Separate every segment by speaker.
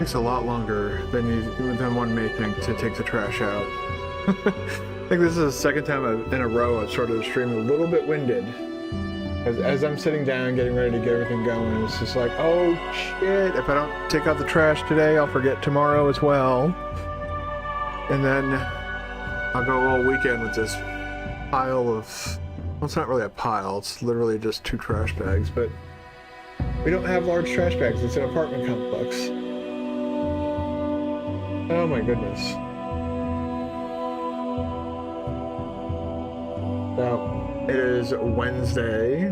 Speaker 1: Takes a lot longer than one may think to take the trash out. I think this is the second time in a row I've started the stream a little bit winded. As I'm sitting down getting ready to get everything going, it's just like, oh shit, if I don't take out the trash today, I'll forget tomorrow as well. And then I'll go all weekend with this pile of, well, it's not really a pile, it's literally just 2 trash bags, but we don't have large trash bags, it's an apartment complex. Oh my goodness. So, it is Wednesday,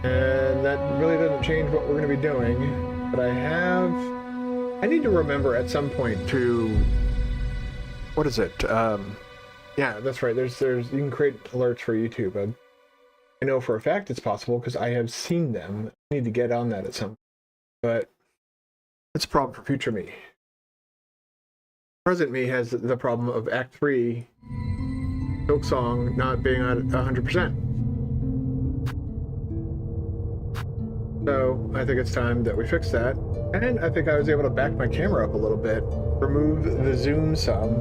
Speaker 1: and that really doesn't change what we're going to be doing, but I need to remember at some point to, what is it? Yeah, that's right, there's you can create alerts for YouTube. I know for a fact it's possible because I have seen them. I need to get on that at some point, but it's a problem for future me. Present me has the problem of Act 3 Silksong not being at 100%. So I think it's time that we fix that. And I think I was able to back my camera up a little bit, remove the zoom some,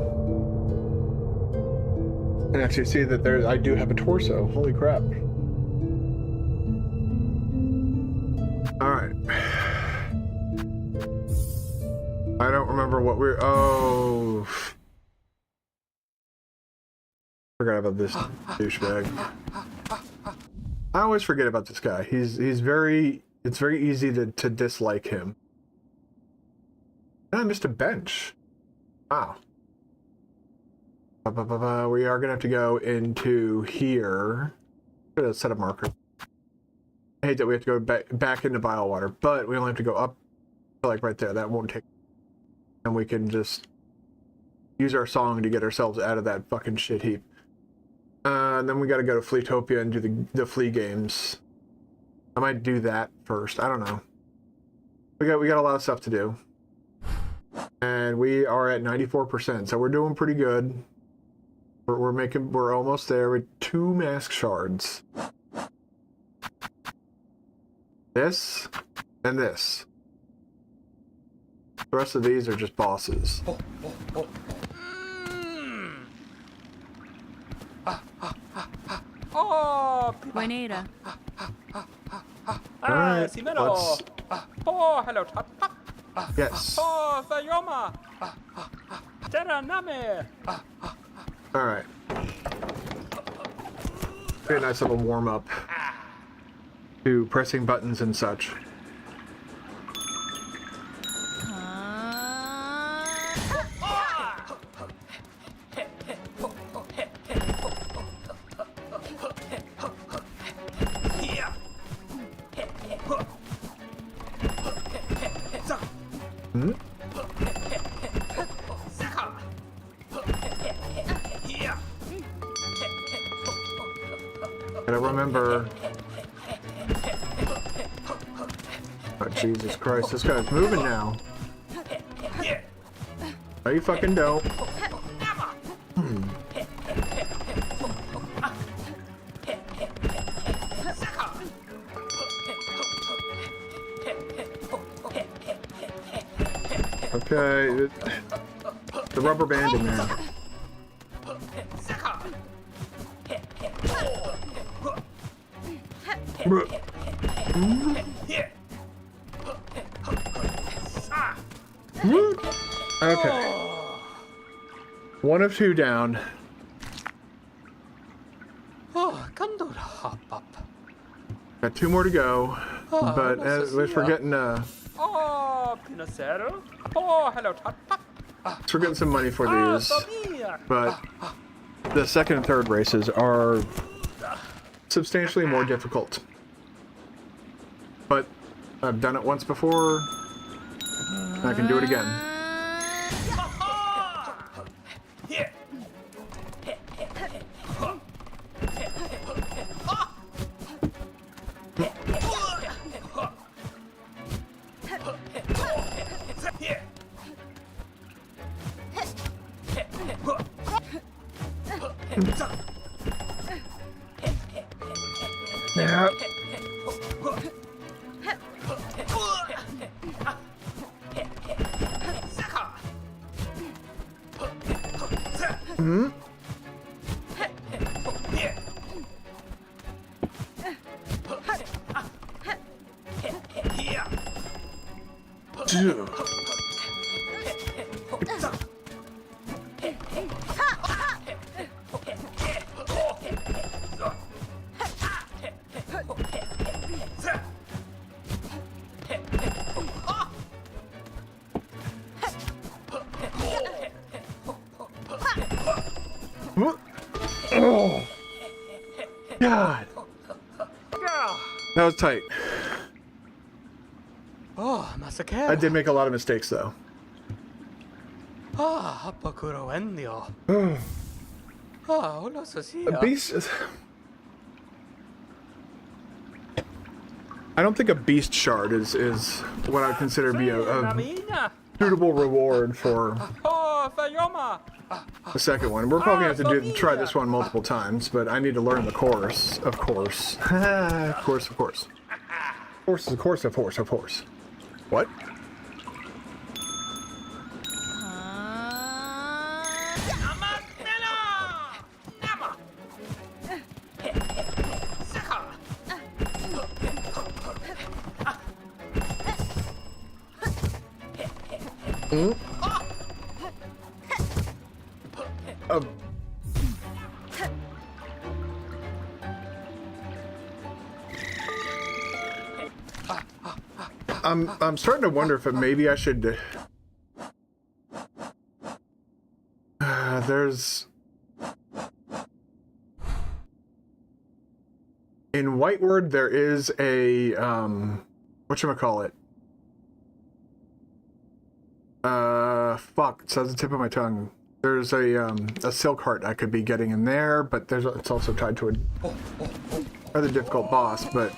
Speaker 1: and actually see that I do have a torso. Holy crap. Alright. I don't remember what we're... Oh... Forgot about this douchebag. I always forget about this guy. He's very... It's very easy to dislike him. And I missed a bench. Wow. We are gonna have to go into here. I'm gonna set a marker. I hate that we have to go back into bile water, but we only have to go up, like right there. That won't take. And we can just use our song to get ourselves out of that fucking shit heap. And then we got to go to Fleetopia and do the flea games. I might do that first. I don't know. We got a lot of stuff to do, and we are at 94%, so we're doing pretty good. We're almost there with 2 mask shards. This and this. The rest of these are just bosses.
Speaker 2: Buenera.
Speaker 1: Alright,
Speaker 3: Simeno.
Speaker 1: let's...
Speaker 3: Oh, hello, Tot.
Speaker 1: Yes.
Speaker 3: Oh, Sayoma. Teraname.
Speaker 1: Alright. Be a nice little warm-up to pressing buttons and such. Gotta remember. Oh, Jesus Christ, this guy's moving now. No, you fucking don't. Okay, the rubber band in there. Okay. 1 of 2 down.
Speaker 3: Oh, Kandora hop up.
Speaker 1: Got 2 more to go, but we're forgetting
Speaker 3: Oh, Pinocero. Oh, hello, Tot.
Speaker 1: we're getting some money for these. But the second and third races are substantially more difficult. But I've done it once before. I can do it again. Yeah. Oh, God. That was tight.
Speaker 3: Oh, masakero.
Speaker 1: I did make a lot of mistakes, though.
Speaker 3: Ah, hapakuro endio. Ah, hola,
Speaker 1: A
Speaker 3: Sosia.
Speaker 1: beast. I don't think a beast shard is what I consider to be a suitable reward for
Speaker 3: Oh, Fayoma.
Speaker 1: the second one. We're probably gonna have to try this one multiple times, but I need to learn the course, of course. Of course, of course. Of course. What? Hmm? I'm starting to wonder if maybe I should. There's in Whiteward there is a whatchamacallit? Fuck, it's on the tip of my tongue. There's a silk heart I could be getting in there, but it's also tied to a rather difficult boss, but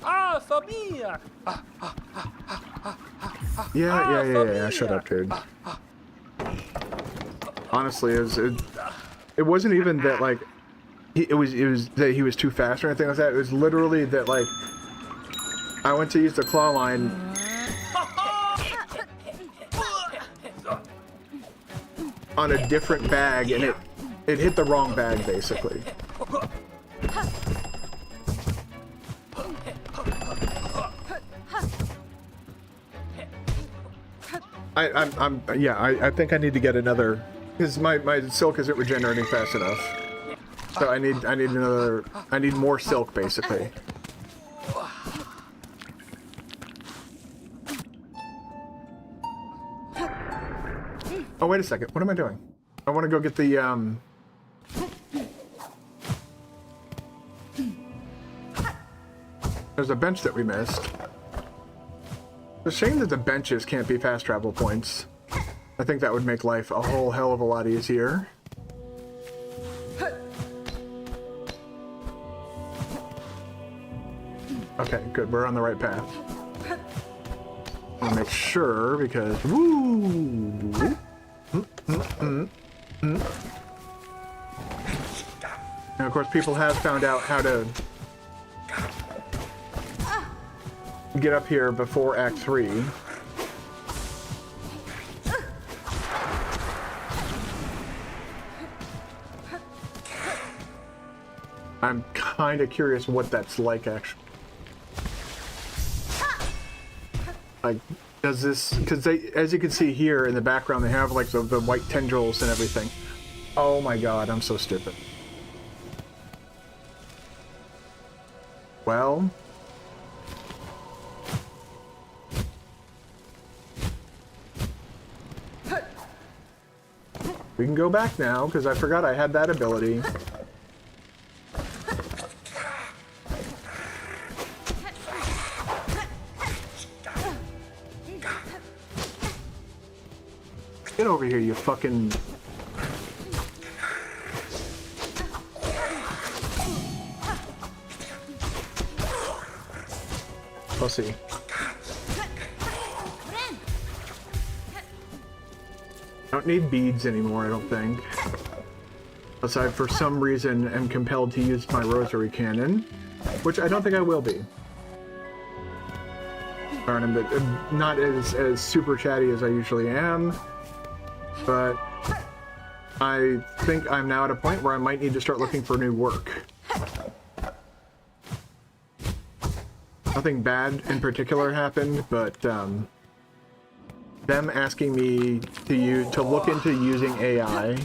Speaker 3: Ah, Sonia.
Speaker 1: yeah. Shut up, dude. Honestly, it wasn't even that like it was that he was too fast or anything like that. It was literally that like I went to use the claw line on a different bag and it hit the wrong bag basically. I think I need to get another because my silk isn't regenerating fast enough. So I need more silk basically. Oh, wait a second. What am I doing? I want to go get the there's a bench that we missed. It's a shame that the benches can't be fast travel points. I think that would make life a whole hell of a lot easier. Okay, good. We're on the right path. I'll make sure because woo. And of course, people have found out how to get up here before Act 3. I'm kind of curious what that's like, actually. Like, does this... Because they, as you can see here in the background, they have, like, the white tendrils and everything. Oh my god, I'm so stupid. Well... we can go back now, because I forgot I had that ability. Get over here, you fucking... pussy. I don't need beads anymore, I don't think. Unless I, for some reason, am compelled to use my rosary cannon, which I don't think I will be. Darn, I'm not as super chatty as I usually am, but I think I'm now at a point where I might need to start looking for new work. Nothing bad in particular happened, but them asking me to look into using AI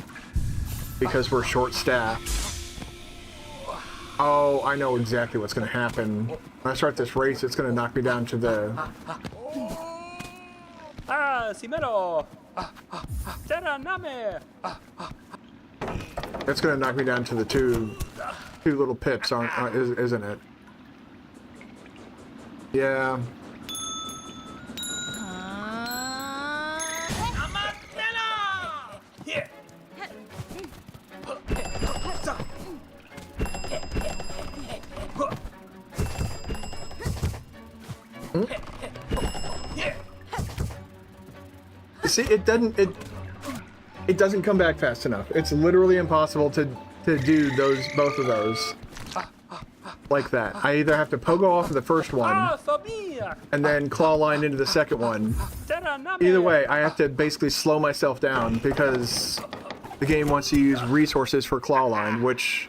Speaker 1: because we're short-staffed. Oh, I know exactly what's going to happen. When I start this race, it's going to knock me down to the...
Speaker 3: Simero! Terra name!
Speaker 1: It's going to knock me down to the two little pips, isn't it? Yeah. See, it doesn't come back fast enough. It's literally impossible to do both of those like that. I either have to pogo off of the first one and then claw line into the second one. Either way, I have to basically slow myself down because the game wants to use resources for claw line, which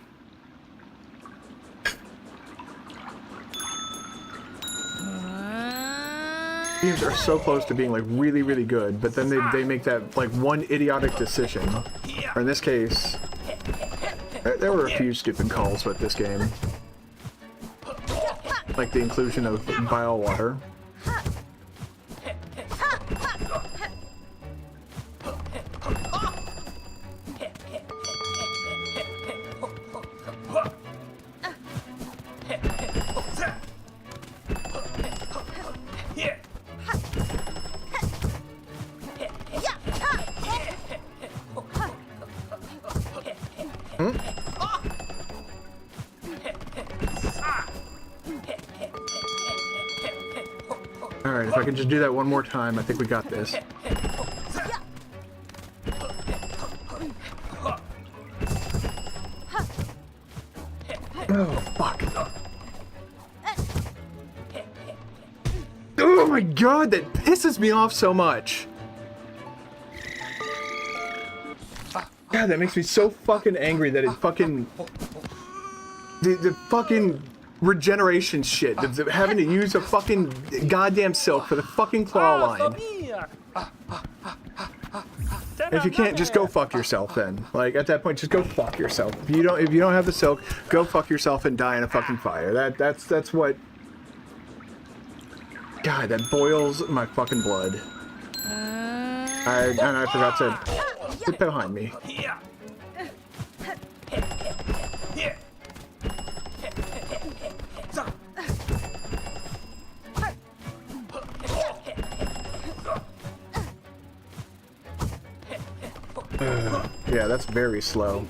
Speaker 1: games are so close to being like really, really good, but then they make that like one idiotic decision. Or in this case, there were a few stupid calls with this game. Like the inclusion of bile water. Alright, if I can just do that one more time, I think we got this. Oh, fuck. Oh my god, that pisses me off so much. God, that makes me so fucking angry that it fucking... The fucking regeneration shit. Having to use a fucking goddamn silk for the fucking claw line. If you can't, just go fuck yourself then. Like, at that point, just go fuck yourself. If you don't have the silk, go fuck yourself and die in a fucking fire. That's what... God, that boils my fucking blood. And I forgot to... Get behind me. Yeah, that's very slow.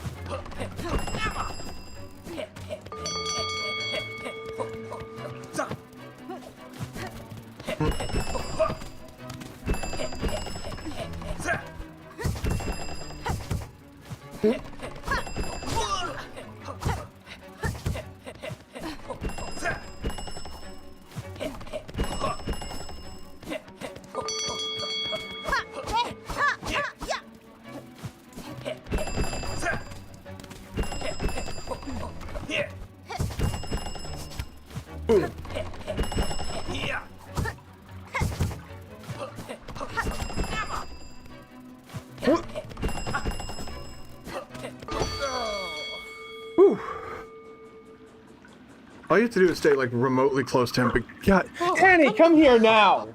Speaker 1: All you have to do is stay like remotely close to him, but God, Annie, come here now!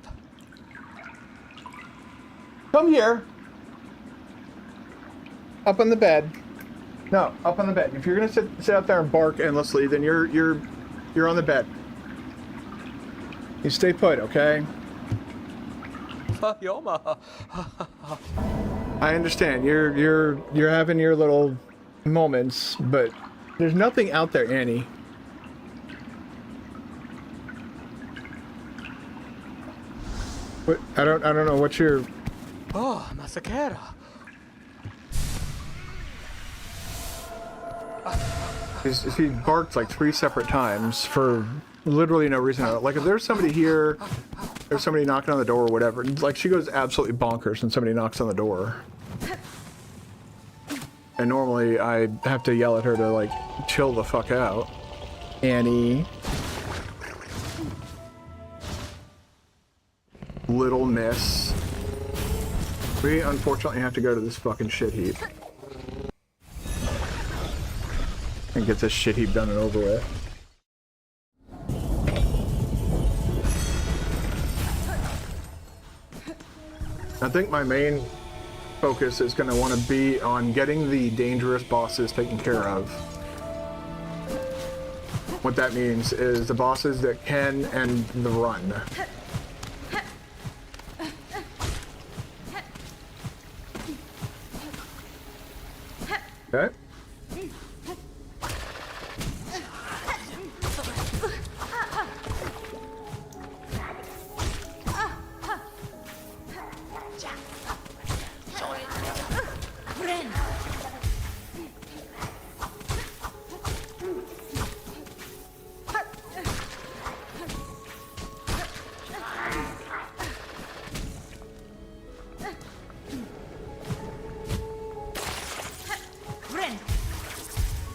Speaker 1: Come here! Up on the bed. No, up on the bed. If you're gonna sit out there and bark endlessly, then you're on the bed. You stay put, okay? I understand. You're having your little moments, but there's nothing out there, Annie. What, I don't know what you're...
Speaker 3: Oh, Masakera.
Speaker 1: He barked like 3 separate times for literally no reason at all. Like, if there's somebody here, there's somebody knocking on the door or whatever, like, she goes absolutely bonkers when somebody knocks on the door. And normally I have to yell at her to, like, chill the fuck out. Annie. little miss. We unfortunately have to go to this fucking shit heap. And get this shit heap done and over with. I think my main focus is going to want to be on getting the dangerous bosses taken care of. What that means is the bosses that can end the run. Okay.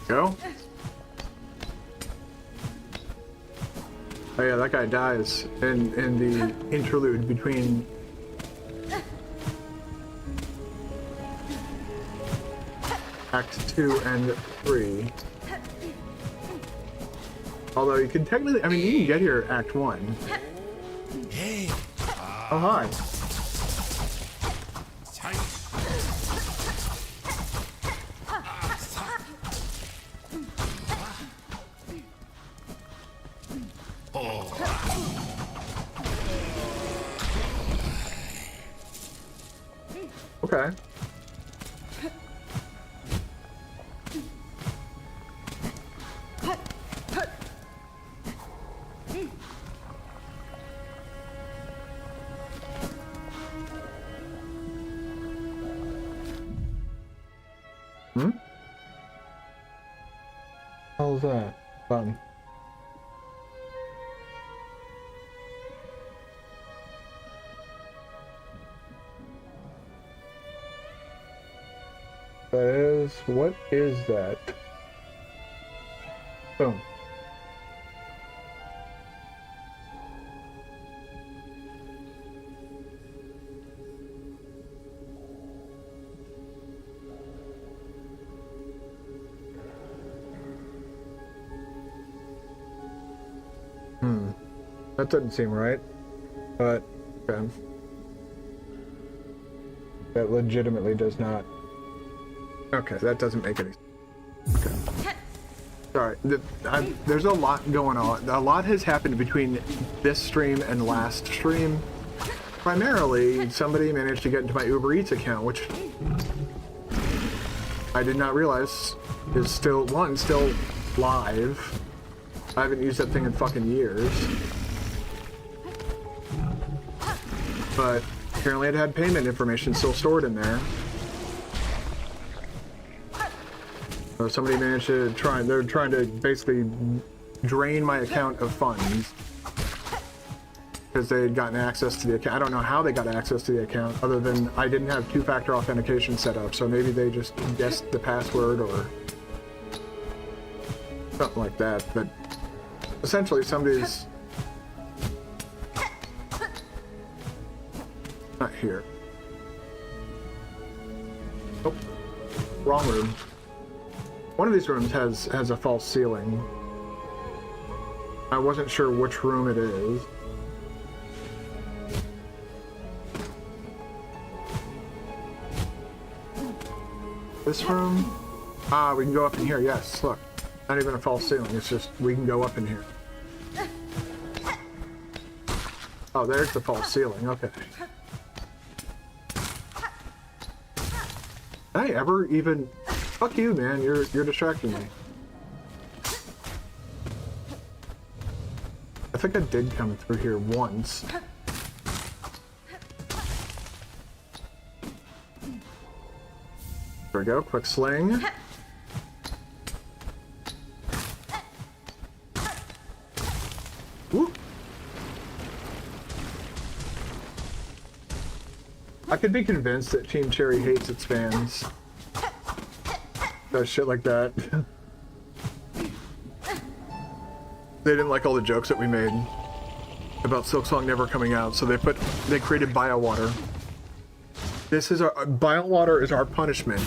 Speaker 1: Go. Oh yeah, that guy dies in the interlude between Act 2 and 3. Although you can technically, I mean, you can get here Act 1.
Speaker 2: Hey.
Speaker 1: Oh hi. Okay. How's that? Fun. That is, what is that? Boom. That doesn't seem right, but okay. That legitimately does not. Okay, that doesn't make any sense. Okay. Sorry, there's a lot going on. A lot has happened between this stream and last stream. Primarily, somebody managed to get into my Uber Eats account, which I did not realize is still live. I haven't used that thing in fucking years. But apparently it had payment information still stored in there. So somebody managed to they're trying to basically drain my account of funds. Because they had gotten access to the account. I don't know how they got access to the account, other than I didn't have two-factor authentication set up, so maybe they just guessed the password or something like that, but essentially somebody's not here. Oh, wrong room. One of these rooms has a false ceiling. I wasn't sure which room it is. This room? Ah, we can go up in here, yes, look. Not even a false ceiling, it's just we can go up in here. Oh, there's the false ceiling, okay. Did I ever even... Fuck you, man, you're distracting me. I think I did come through here once. There we go, quick sling. Woo. I could be convinced that Team Cherry hates its fans. Does shit like that. They didn't like all the jokes that we made. about Silksong never coming out, so they created Biowater. This is our Biowater is our punishment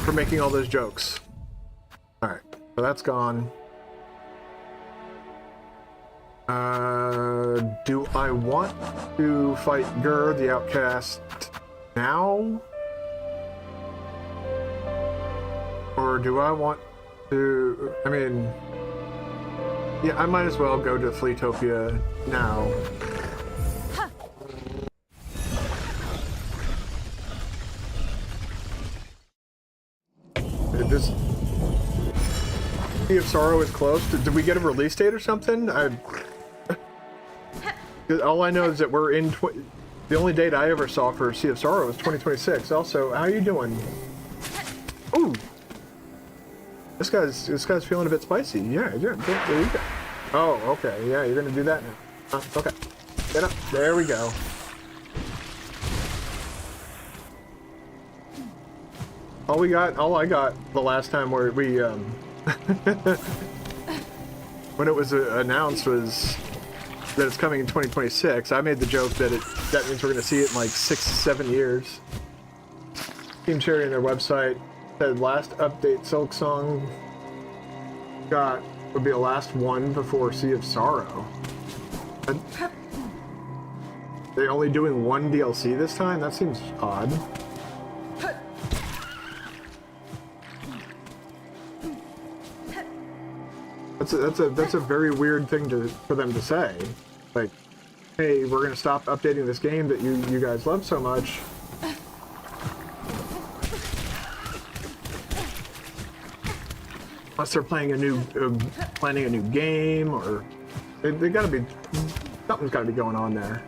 Speaker 1: for making all those jokes. All right, so that's gone. Do I want to fight Gur, the Outcast, now? Or do I want to... I mean... Yeah, I might as well go to Fleetopia now. This... Sea of Sorrow is close. Did we get a release date or something? All I know is that we're in... The only date I ever saw for Sea of Sorrow was 2026. Also, how you doing? Ooh! This guy's feeling a bit spicy. Yeah, there you go. Oh, okay. Yeah, you're gonna do that now. Okay. Get up. There we go. All I got the last time where we when it was announced was that it's coming in 2026. I made the joke that that means we're gonna see it in like 6-7 years. Team Cherry on their website said last update Silksong got would be the last one before Sea of Sorrow. They're only doing one DLC this time? That seems odd. That's a very weird thing for them to say. Like, hey, we're gonna stop updating this game that you guys love so much. Unless they're playing planning a new game, or they gotta be, something's gotta be going on there.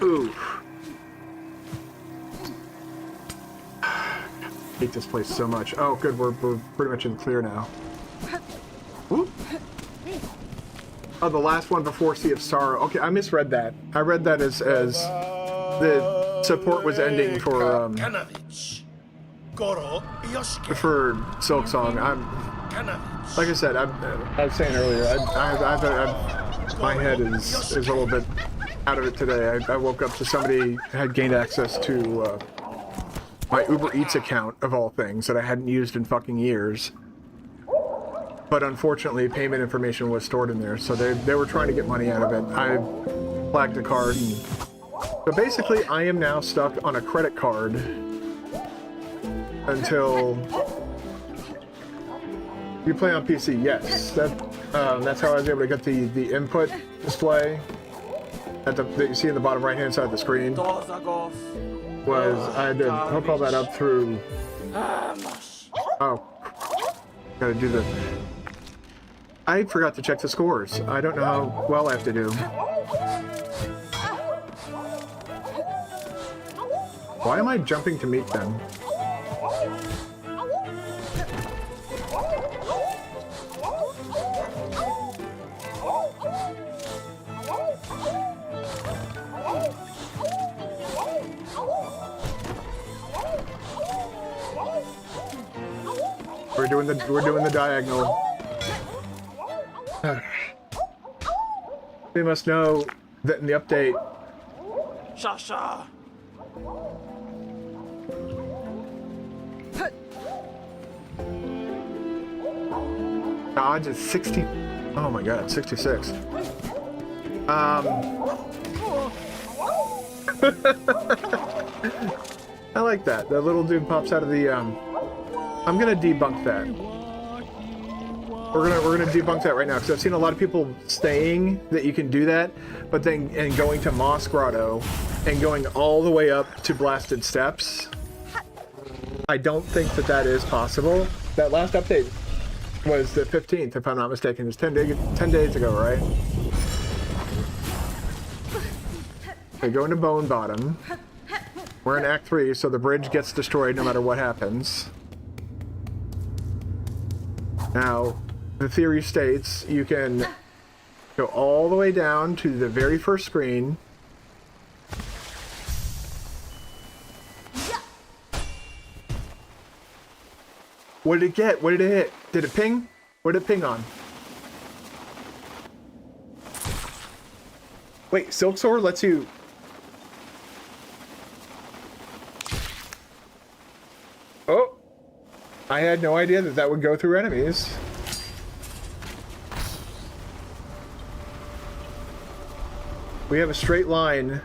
Speaker 1: Ooh. I hate this place so much. Oh, good, we're pretty much in the clear now. Ooh. Oh, the last one before Sea of Sorrow. Okay, I misread that. I read that as the support was ending for Silksong. Like I said, I was saying earlier, my head is a little bit out of it today. I woke up to somebody had gained access to my Uber Eats account, of all things, that I hadn't used in fucking years. But unfortunately, payment information was stored in there, so they were trying to get money out of it. I flagged a card, and so basically, I am now stuck on a credit card until you play on PC. Yes, that's how I was able to get the input display that you see in the bottom right-hand side of the screen. I had to hook all that up through. Oh, gotta do the. I forgot to check the scores. I don't know how well I have to do. Why am I jumping to meet them? We're doing the diagonal. They must know that in the update.
Speaker 3: Shasha.
Speaker 1: Odds is 60. Oh my god, 66. I like that. The little dude pops out of the I'm gonna debunk that. We're gonna debunk that right now, because I've seen a lot of people saying that you can do that, but then going to Moss Grotto and going all the way up to Blasted Steps. I don't think that is possible. That last update was the 15th, if I'm not mistaken. It was 10 days ago, right? Okay, go into Bone Bottom. We're in Act 3, so the bridge gets destroyed no matter what happens. Now, the theory states you can go all the way down to the very first screen. What did it get? What did it hit? Did it ping? What did it ping on? Wait, Silksong lets you... Oh! I had no idea that that would go through enemies. We have a straight line.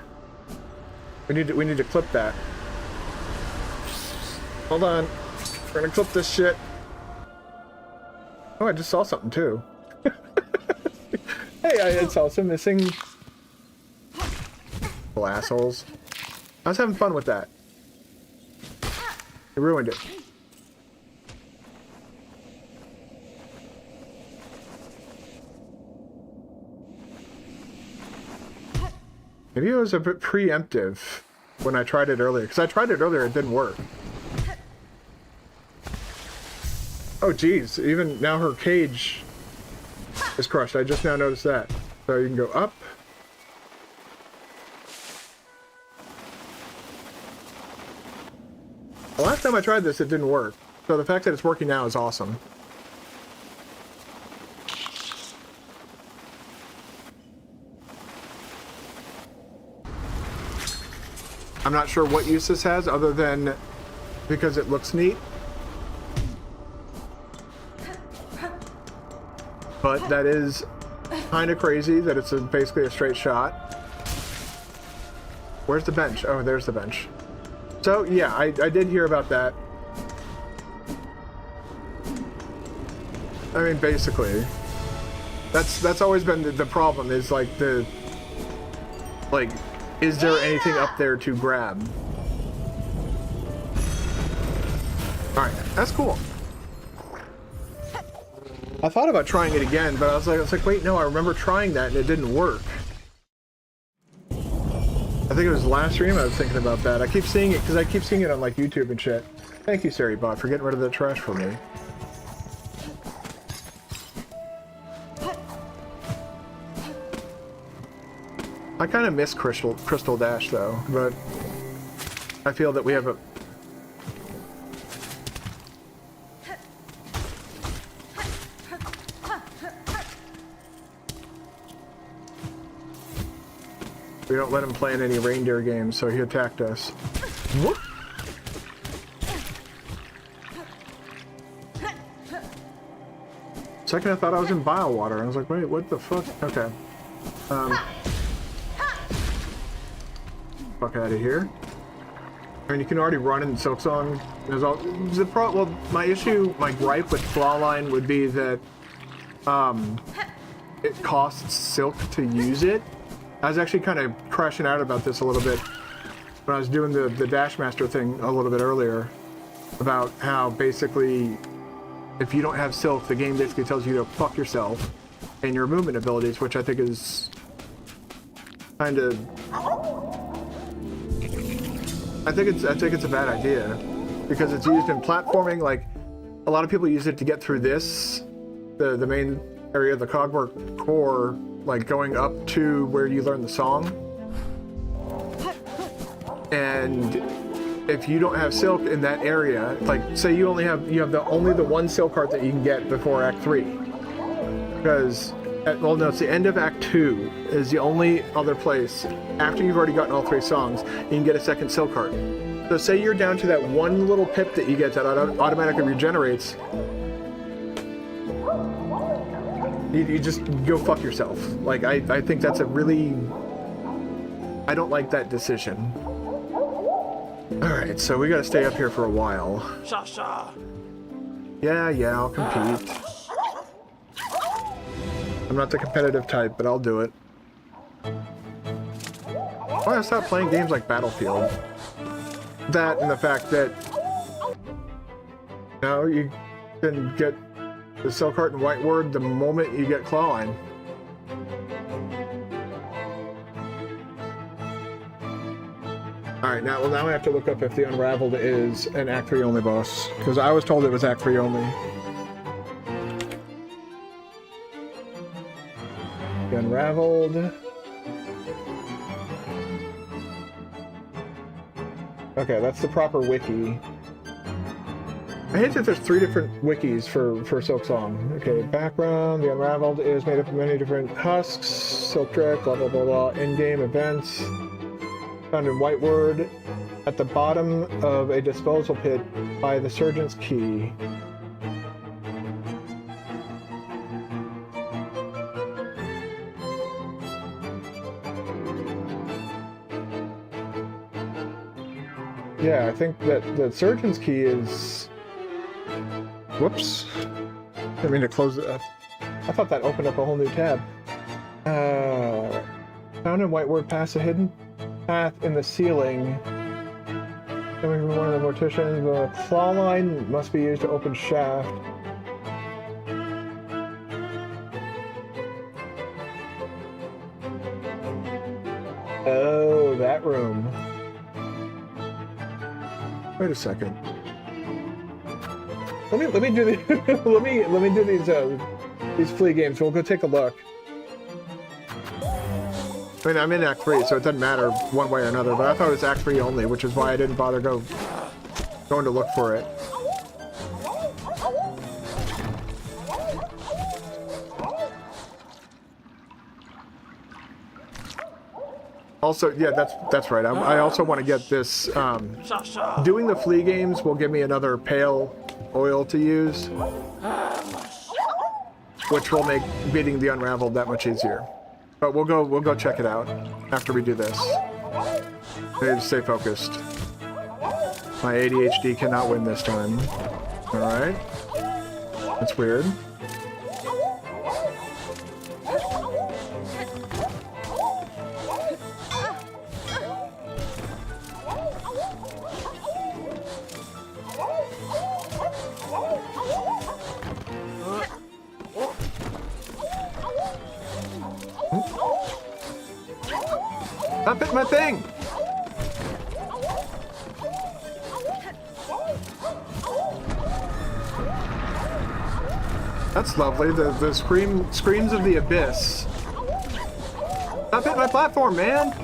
Speaker 1: We need to clip that. Hold on. We're gonna clip this shit. Oh, I just saw something too. Hey, I saw some missing... Little assholes. I was having fun with that. You ruined it. Maybe it was a bit preemptive when I tried it earlier. Because I tried it earlier, it didn't work. Oh geez, even now her cage is crushed. I just now noticed that. So you can go up. The last time I tried this, it didn't work. So the fact that it's working now is awesome. I'm not sure what use this has other than because it looks neat. But that is kind of crazy that it's basically a straight shot. Where's the bench? Oh, there's the bench. So yeah, I did hear about that. I mean, basically, that's always been the problem. Is like is there anything up there to grab? All right, that's cool. I thought about trying it again, but I was like, wait, no, I remember trying that and it didn't work. I think it was last stream I was thinking about that. I keep seeing it because I keep seeing it on like YouTube and shit. Thank you, SariBot, for getting rid of the trash for me. I kind of miss Crystal Dash though, but I feel that we have a... We don't let him play in any reindeer games, so he attacked us. Whoop! Second I thought I was in bile water. I was like, wait, what the fuck? Okay. Fuck out of here. I mean, you can already run in Silksong. There's all well, my gripe with Clawline would be that it costs Silk to use it. I was actually kind of crashing out about this a little bit when I was doing the Dash Master thing a little bit earlier, about how basically if you don't have Silk, the game basically tells you to fuck yourself and your movement abilities, which I think is kind of... I think it's a bad idea because it's used in platforming. Like a lot of people use it to get through this, the main area of the Cogwork core, like going up to where you learn the song. And if you don't have Silk in that area, like say you have only the one Silk heart that you can get before Act 3, because well, no, it's the end of Act 2 is the only other place after you've already gotten all 3 songs you can get a second Silk heart. So say you're down to that one little pip that you get that automatically regenerates. You just go fuck yourself. Like I think that's a really... I don't like that decision. Alright, so we gotta stay up here for a while.
Speaker 3: Shasha.
Speaker 1: Yeah, I'll compete. I'm not the competitive type, but I'll do it. Why don't I stop playing games like Battlefield? That and the fact that now you can get the Silk Heart and White Word the moment you get Clawline. Alright, now I have to look up if the Unraveled is an Act 3 only boss, because I was told it was Act 3 only. The Unraveled. Okay, that's the proper wiki. I hate that there's 3 different wikis for Silksong. Okay, background, the Unraveled is made up of many different husks, silk trick, blah blah blah blah, in-game events, found in Whiteward, at the bottom of a disposal pit by the Surgeon's Key. Yeah, I think that the Surgeon's Key is... Whoops. Didn't mean to close it up. I thought that opened up a whole new tab. Found in Whiteward past a hidden path in the ceiling. Coming from one of the morticians, the claw line must be used to open shaft. Oh, that room. Wait a second. Let me do the let me do these flea games. We'll go take a look. I mean, I'm in Act 3, so it doesn't matter one way or another. But I thought it was Act 3 only, which is why I didn't bother going to look for it. Also, yeah, that's right. I also want to get this. Doing the flea games will give me another pale oil to use, which will make beating the Unraveled that much easier. But we'll go check it out after we do this. I need to stay focused. My ADHD cannot win this time. All right, that's weird. Stop hitting my thing! That's lovely. The screams of the abyss. Stop hitting my platform, man!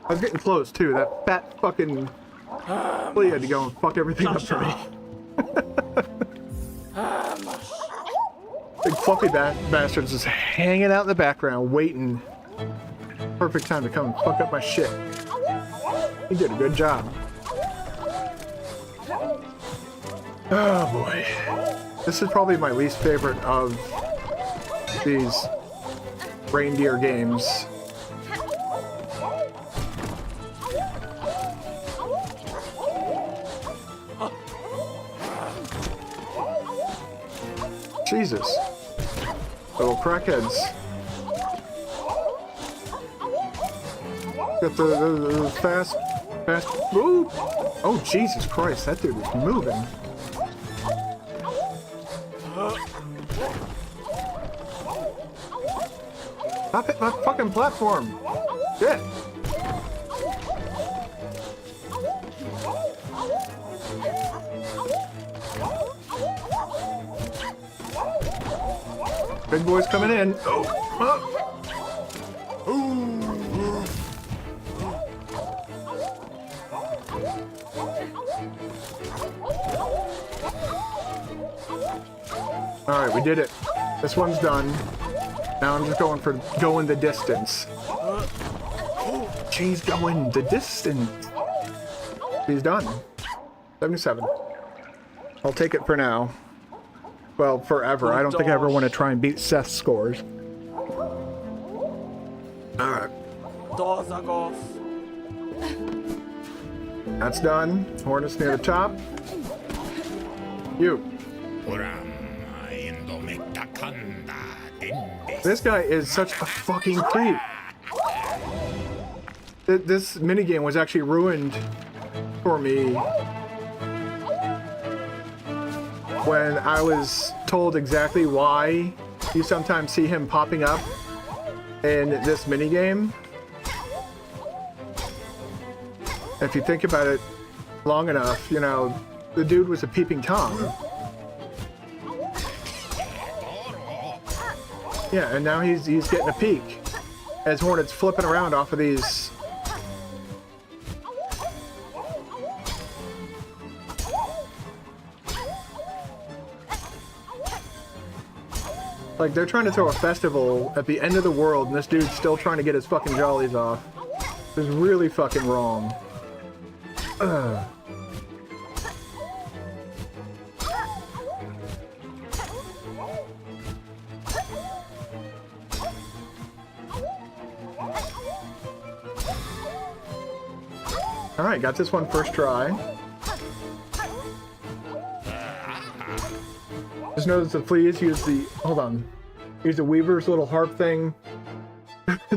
Speaker 1: I was getting close too. That fat fucking flea had to go and fuck everything up for me. Big fluffy bastards just hanging out in the background, waiting. Perfect time to come and fuck up my shit. You did a good job. Oh boy. This is probably my least favorite of these reindeer games. Jesus. Little crackheads. Got the fast. Ooh. Oh, Jesus Christ, that dude is moving. Stop hitting my fucking platform. Shit. Big boy's coming in. Alright, we did it. This one's done. Now I'm just going for going the distance. She's going the distance. She's done. 77. I'll take it for now. Well, forever. I don't think I ever want to try and beat Seth's scores. Alright. That's done. Hornet's near the top. You. This guy is such a fucking creep. This minigame was actually ruined for me when I was told exactly why you sometimes see him popping up in this minigame. If you think about it long enough, you know, the dude was a peeping Tom. Yeah, and now he's getting a peek as Hornet's flipping around off of these. Like, they're trying to throw a festival at the end of the world, and this dude's still trying to get his fucking jollies off. It's really fucking wrong. Ugh. Alright, got this one first try. Just notice the fleas use the, hold on, use the Weaver's little harp thing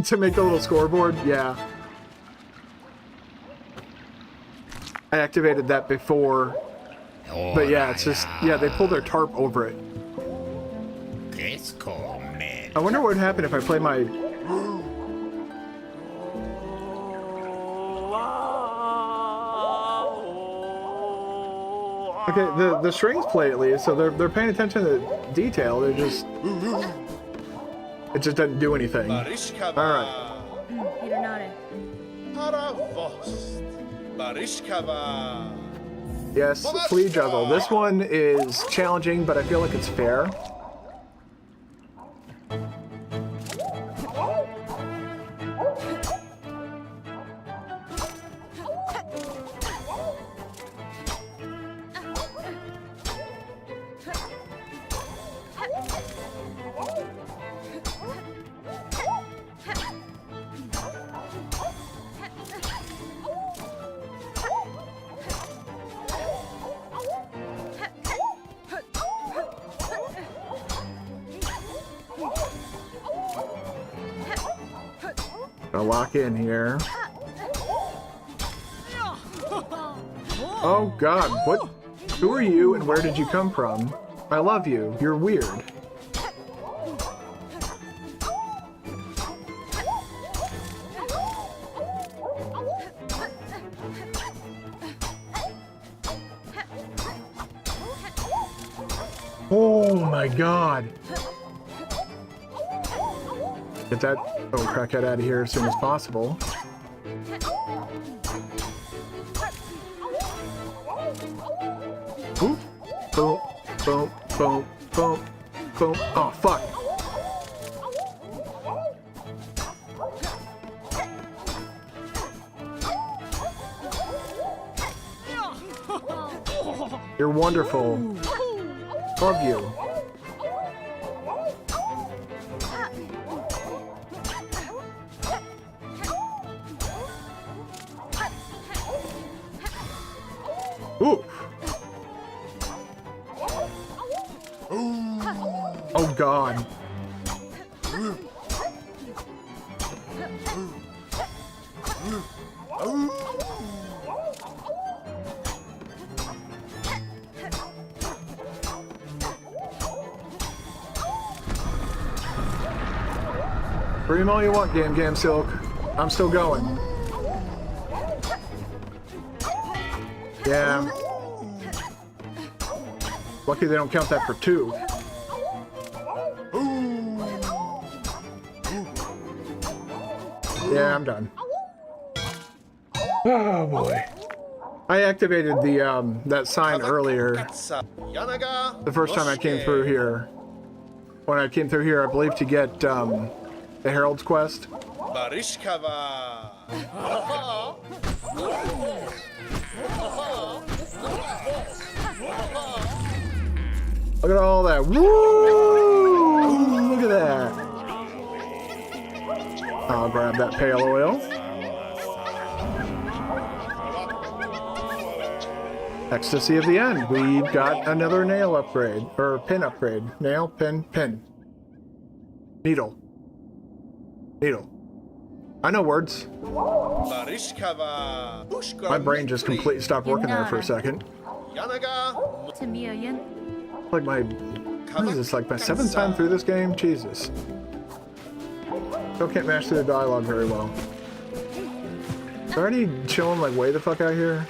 Speaker 1: to make the little scoreboard. Yeah. I activated that before. But yeah, it's just, yeah, they pull their tarp over it. I wonder what would happen if I play my... Okay, the strings play at least, so they're paying attention to detail. They're just... It just doesn't do anything. Alright. Yes, flea juggle. This one is challenging, but I feel like it's fair. Gonna lock in here. Oh god, what? Who are you and where did you come from? I love you. You're weird. Oh my god. Get that little crackhead out of here as soon as possible. Ooh. Boom, boom, boom, boom, boom. Oh, fuck. You're wonderful. Love you. Ooh. Oh god. Scream all you want, Gam Silk. I'm still going. Yeah. Lucky they don't count that for 2. Yeah, I'm done. Oh boy. I activated the that sign earlier. The first time I came through here. When I came through here, I believe to get the Herald's Quest. Look at all that. Woo! Look at that. I'll grab that pale oil. Ecstasy of the End. We've got another nail upgrade. Or pin upgrade. Nail, pin, pin. Needle. Needle. I know words. My brain just completely stopped working there for a second. Like my... What is this, like my 7th time through this game? Jesus. Still can't master the dialogue very well. Is there any chilling like way the fuck out here?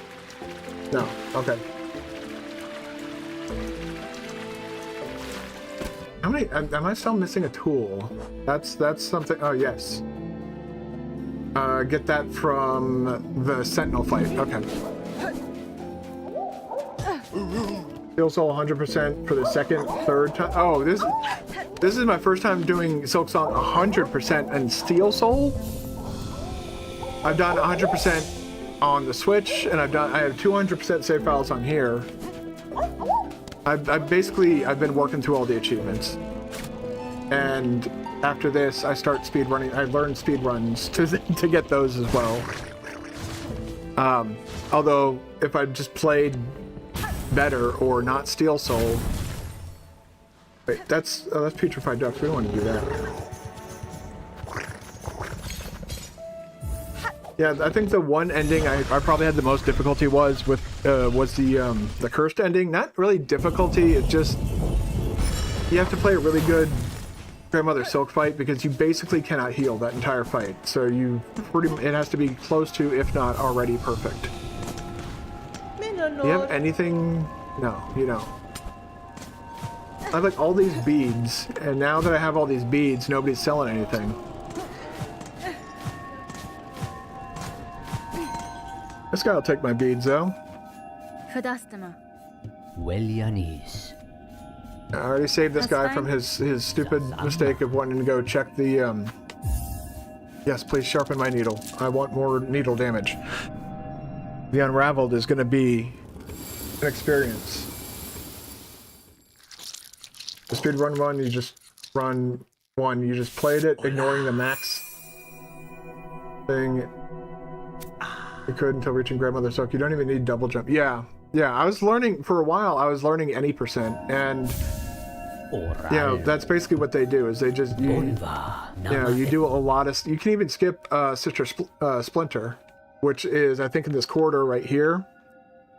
Speaker 1: No. Okay. How many? Am I still missing a tool? That's something. Oh yes. Get that from the Sentinel fight. Okay. Steelsoul 100% for the second, third time. Oh, this is my first time doing Silksong 100% and Steelsoul. I've done 100% on the Switch, and I have 200% save files on here. I've been working through all the achievements, and after this I start speedrunning. I learned speedruns to get those as well. Although if I just played better or not Steelsoul. Wait, that's putrefied ducks. We don't want to do that. Yeah, I think the one ending I probably had the most difficulty was the cursed ending. Not really difficulty, it's just you have to play a really good Grandmother Silk fight because you basically cannot heal that entire fight. So it has to be close to, if not already, perfect. Do you have anything? No, you don't. I have like all these beads, and now that I have all these beads, nobody's selling anything. This guy will take my beads, though.
Speaker 4: Welyanis.
Speaker 1: I already saved this guy from his stupid mistake of wanting to go check the, Yes, please sharpen my needle. I want more needle damage. The Unraveled is going to be an experience. The speedrun one, you just run one. You just played it, ignoring the max thing. You could until reaching Grandmother Silk. You don't even need double jump. Yeah, I was learning for a while. I was learning any percent, and yeah, that's basically what they do. Is they just you do a lot of. You can even skip Sister Splinter, which is I think in this corridor right here.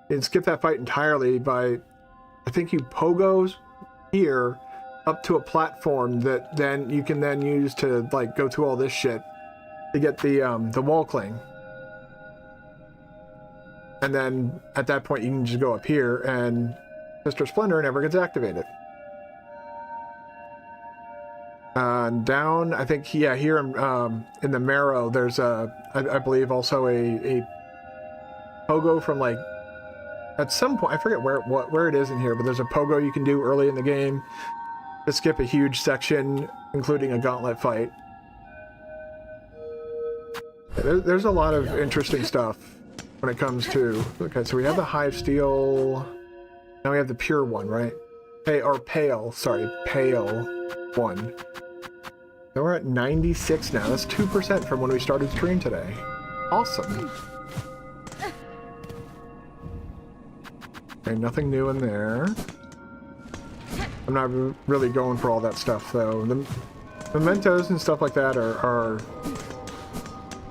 Speaker 1: You can skip that fight entirely by, I think you pogo here up to a platform that then you can then use to like go through all this shit to get the wall cling. And then at that point you can just go up here and Sister Splinter never gets activated. Down, I think, yeah, here in the Marrow, there's I believe also a pogo from like, at some point, I forget where it is in here, but there's a pogo you can do early in the game to skip a huge section, including a gauntlet fight. There's a lot of interesting stuff when it comes to, okay, so we have the Hive Steel, now we have the pure one, right? Pale one. So we're at 96 now. That's 2% from when we started stream today. Awesome. Okay, nothing new in there. I'm not really going for all that stuff though. The mementos and stuff like that are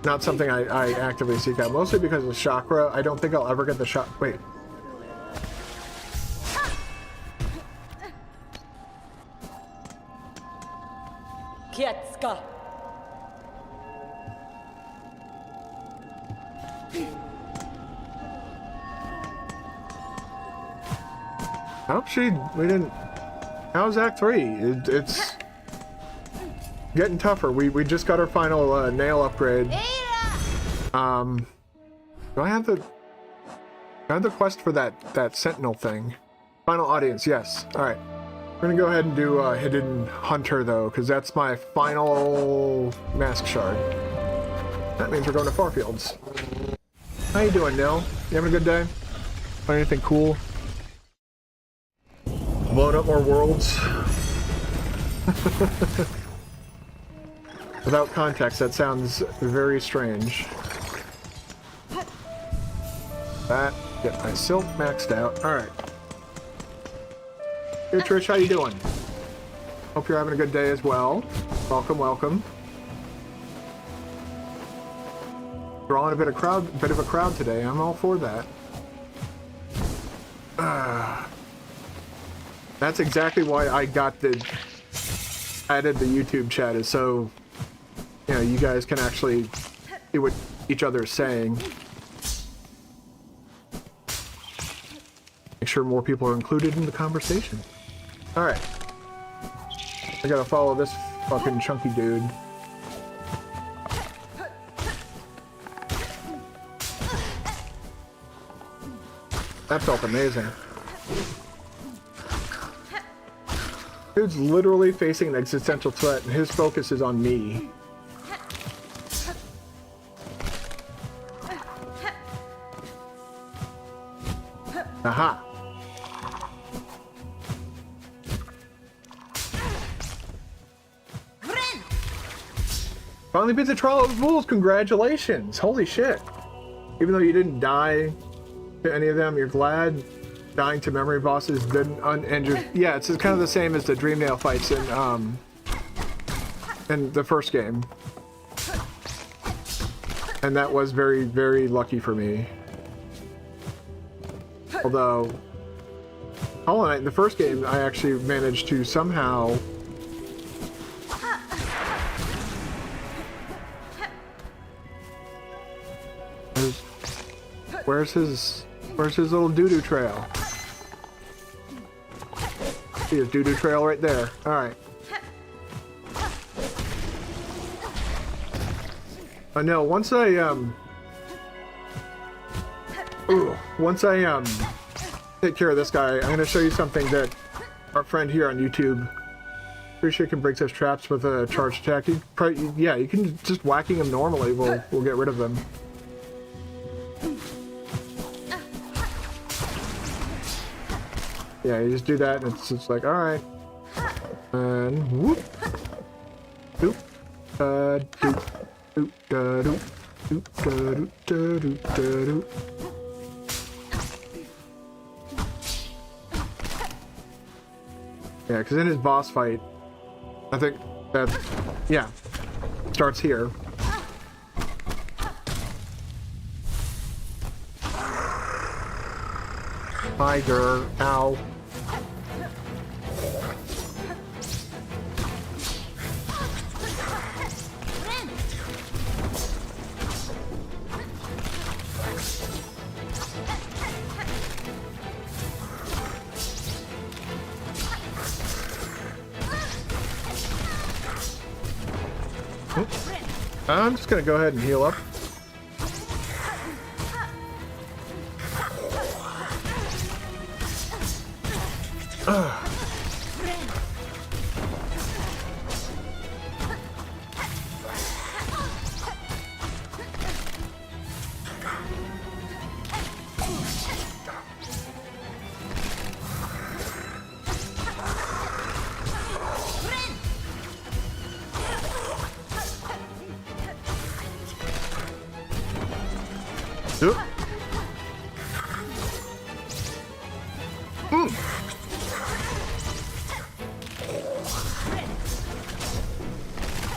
Speaker 1: not something I actively seek out, mostly because of chakra. I don't think I'll ever get the shot. Wait.
Speaker 5: Kietska.
Speaker 1: Oh, we didn't. How's Act 3? It's getting tougher. We just got our final nail upgrade. Do I have the quest for that Sentinel thing? Final audience, yes. Alright. We're gonna go ahead and do Hidden Hunter though, because that's my final mask shard. That means we're going to Farfields. How you doing, Nil? You having a good day? Find anything cool? Blowing up more worlds? Without context, that sounds very strange. That, get my silk maxed out. Alright. Hey Trish, how you doing? Hope you're having a good day as well. Welcome, welcome. Drawing a bit of a crowd today. I'm all for that. That's exactly why I added the YouTube chat, is so, you know, you guys can actually see what each other is saying. Make sure more people are included in the conversation. Alright. I gotta follow this fucking chunky dude. That felt amazing. Dude's literally facing an existential threat, and his focus is on me. Aha! Finally beat the Trial of Fools! Congratulations! Holy shit! Even though you didn't die to any of them, you're glad dying to memory bosses didn't uninjured. Yeah, it's kind of the same as the Dreamnail fights in the first game. And that was very, very lucky for me. Although, Hollow Knight, in the first game, I actually managed to somehow... Where's his little doo-doo trail? See his doo-doo trail right there. Alright. I know, once I take care of this guy, I'm gonna show you something that our friend here on YouTube, pretty sure can break such traps with a charged attack. Yeah, you can just whacking him normally will get rid of them. Yeah, you just do that and it's just like, alright. And whoop. Doop. Doop. Doop. Doop. Doop. Doop. Doop. Doop. Yeah, because in his boss fight, I think that, yeah, starts here. Tiger, ow. I'm just gonna go ahead and heal up.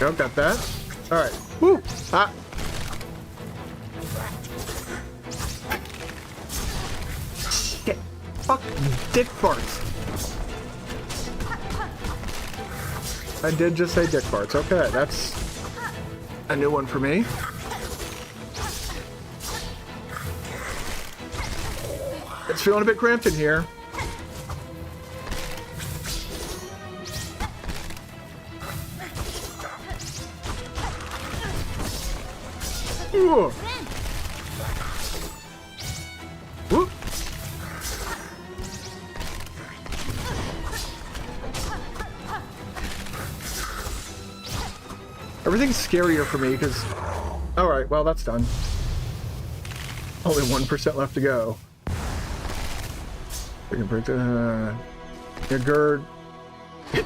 Speaker 1: Yep, got that. Alright. Woo! Ah! Shit. Fuck dick farts. I did just say dick farts. Okay, that's a new one for me. It's feeling a bit cramped in here. Ooh. Whoop. Everything's scarier for me because... Alright, well that's done. Only 1% left to go. We can break the... Gerd,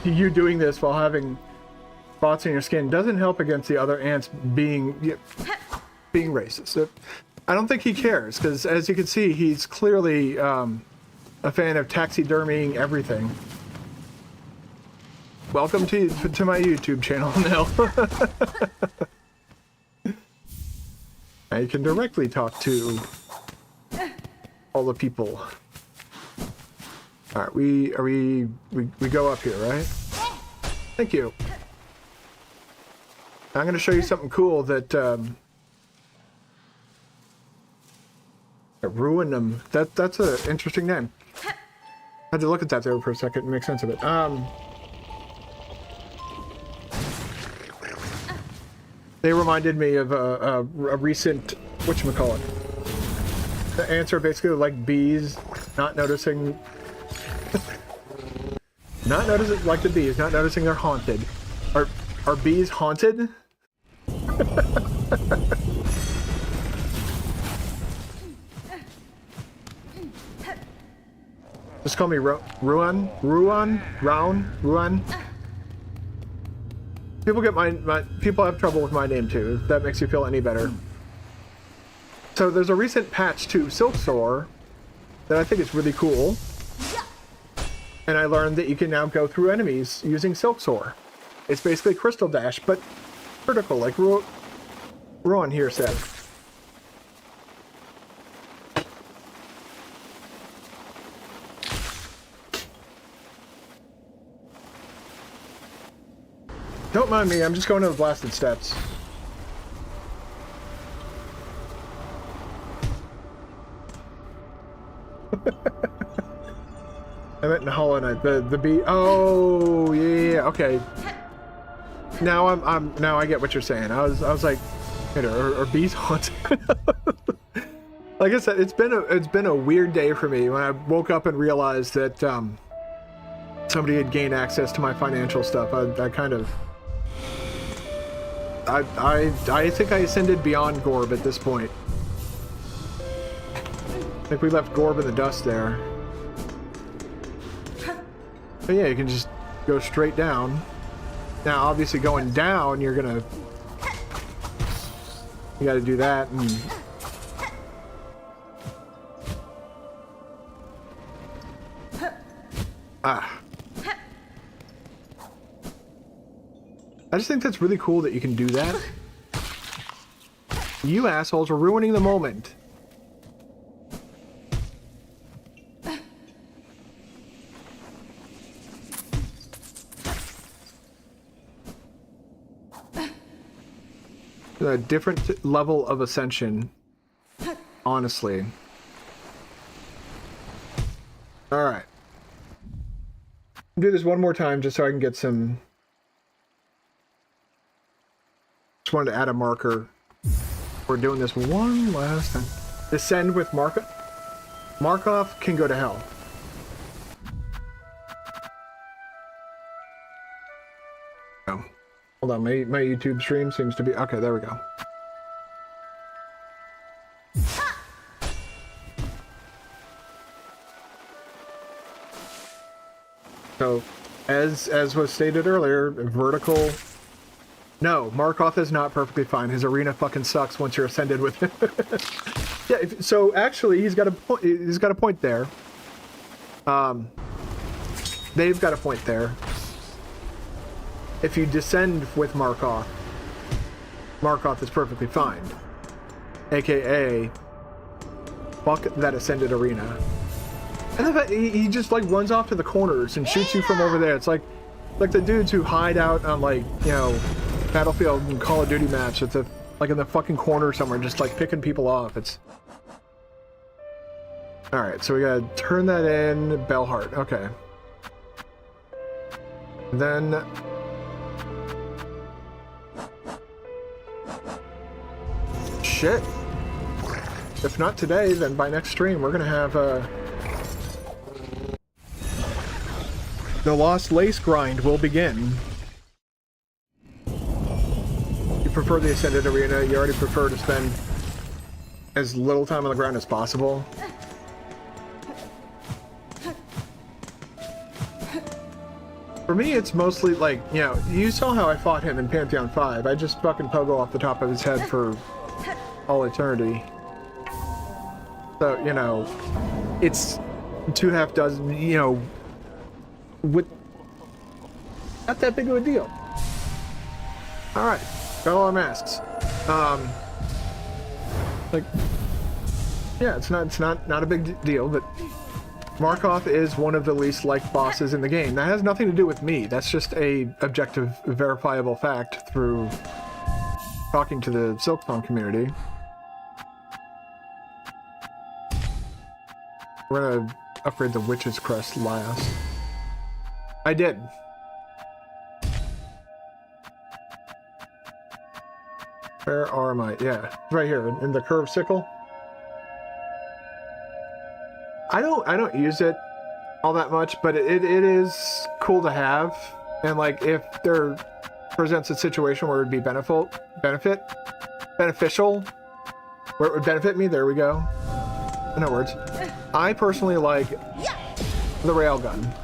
Speaker 1: you doing this while having spots in your skin doesn't help against the other ants being racist. I don't think he cares, because as you can see, he's clearly a fan of taxidermying everything. Welcome to my YouTube channel, Nell. Now you can directly talk to all the people. All right, we go up here, right? Thank you. I'm going to show you something cool that ruined them. That's an interesting name. I had to look at that there for a second and make sense of it. They reminded me of a recent, whatchamacallit. The ants are basically like bees, not noticing... not noticing, like the bees, not noticing they're haunted. Are bees haunted? Just call me Ruan? People get people have trouble with my name too, if that makes you feel any better. So there's a recent patch to Silksong that I think is really cool. And I learned that you can now go through enemies using Silksong. It's basically Crystal Dash, but vertical, like Ruan here said. Don't mind me, I'm just going to the blasted steps. I meant in Hollow Knight, the bee. Oh yeah, okay. Now now I get what you're saying. I was like, are bees haunted? Like I said, it's been a weird day for me when I woke up and realized that somebody had gained access to my financial stuff. I kind of. I think I ascended beyond Gorb at this point. I think we left Gorb in the dust there. But yeah, you can just go straight down. Now, obviously going down, you gotta do that and... I just think that's really cool that you can do that. You assholes are ruining the moment. A different level of ascension, honestly. Alright. Do this one more time just so I can get some... Just wanted to add a marker. We're doing this one last time. Descend with Markov. Markov can go to hell. Oh. Hold on, my YouTube stream seems to be... Okay, there we go. So, as was stated earlier, vertical... No, Markov is not perfectly fine. His arena fucking sucks once you're ascended with him. Yeah, so actually, he's got a point there. They've got a point there. If you descend with Markov, Markov is perfectly fine. AKA, fuck that ascended arena. And the fact he just like runs off to the corners and shoots you from over there. It's like the dudes who hide out on like, you know, Battlefield and Call of Duty maps at the like in the fucking corner somewhere, just like picking people off. It's all right. So we gotta turn that in. Bellheart. Okay. Then. Shit. If not today, then by next stream we're gonna have the Lost Lace grind will begin. You prefer the Ascended Arena, you already prefer to spend as little time on the ground as possible. For me, it's mostly like, you know, you saw how I fought him in Pantheon 5. I just fucking pogo off the top of his head for all eternity. So, you know, it's 2 half dozen, you know, with not that big of a deal. Alright, got all our masks. Like, yeah, it's not a big deal, but Markov is one of the least liked bosses in the game. That has nothing to do with me. That's just a objective, verifiable fact through talking to the Silksong community. We're gonna upgrade the Witch's Crest last. I did. Where are my... Yeah, right here in the curved sickle. I don't use it all that much, but it is cool to have. And like if there presents a situation where it'd be beneficial, where it would benefit me, there we go. In other words, I personally like the railgun.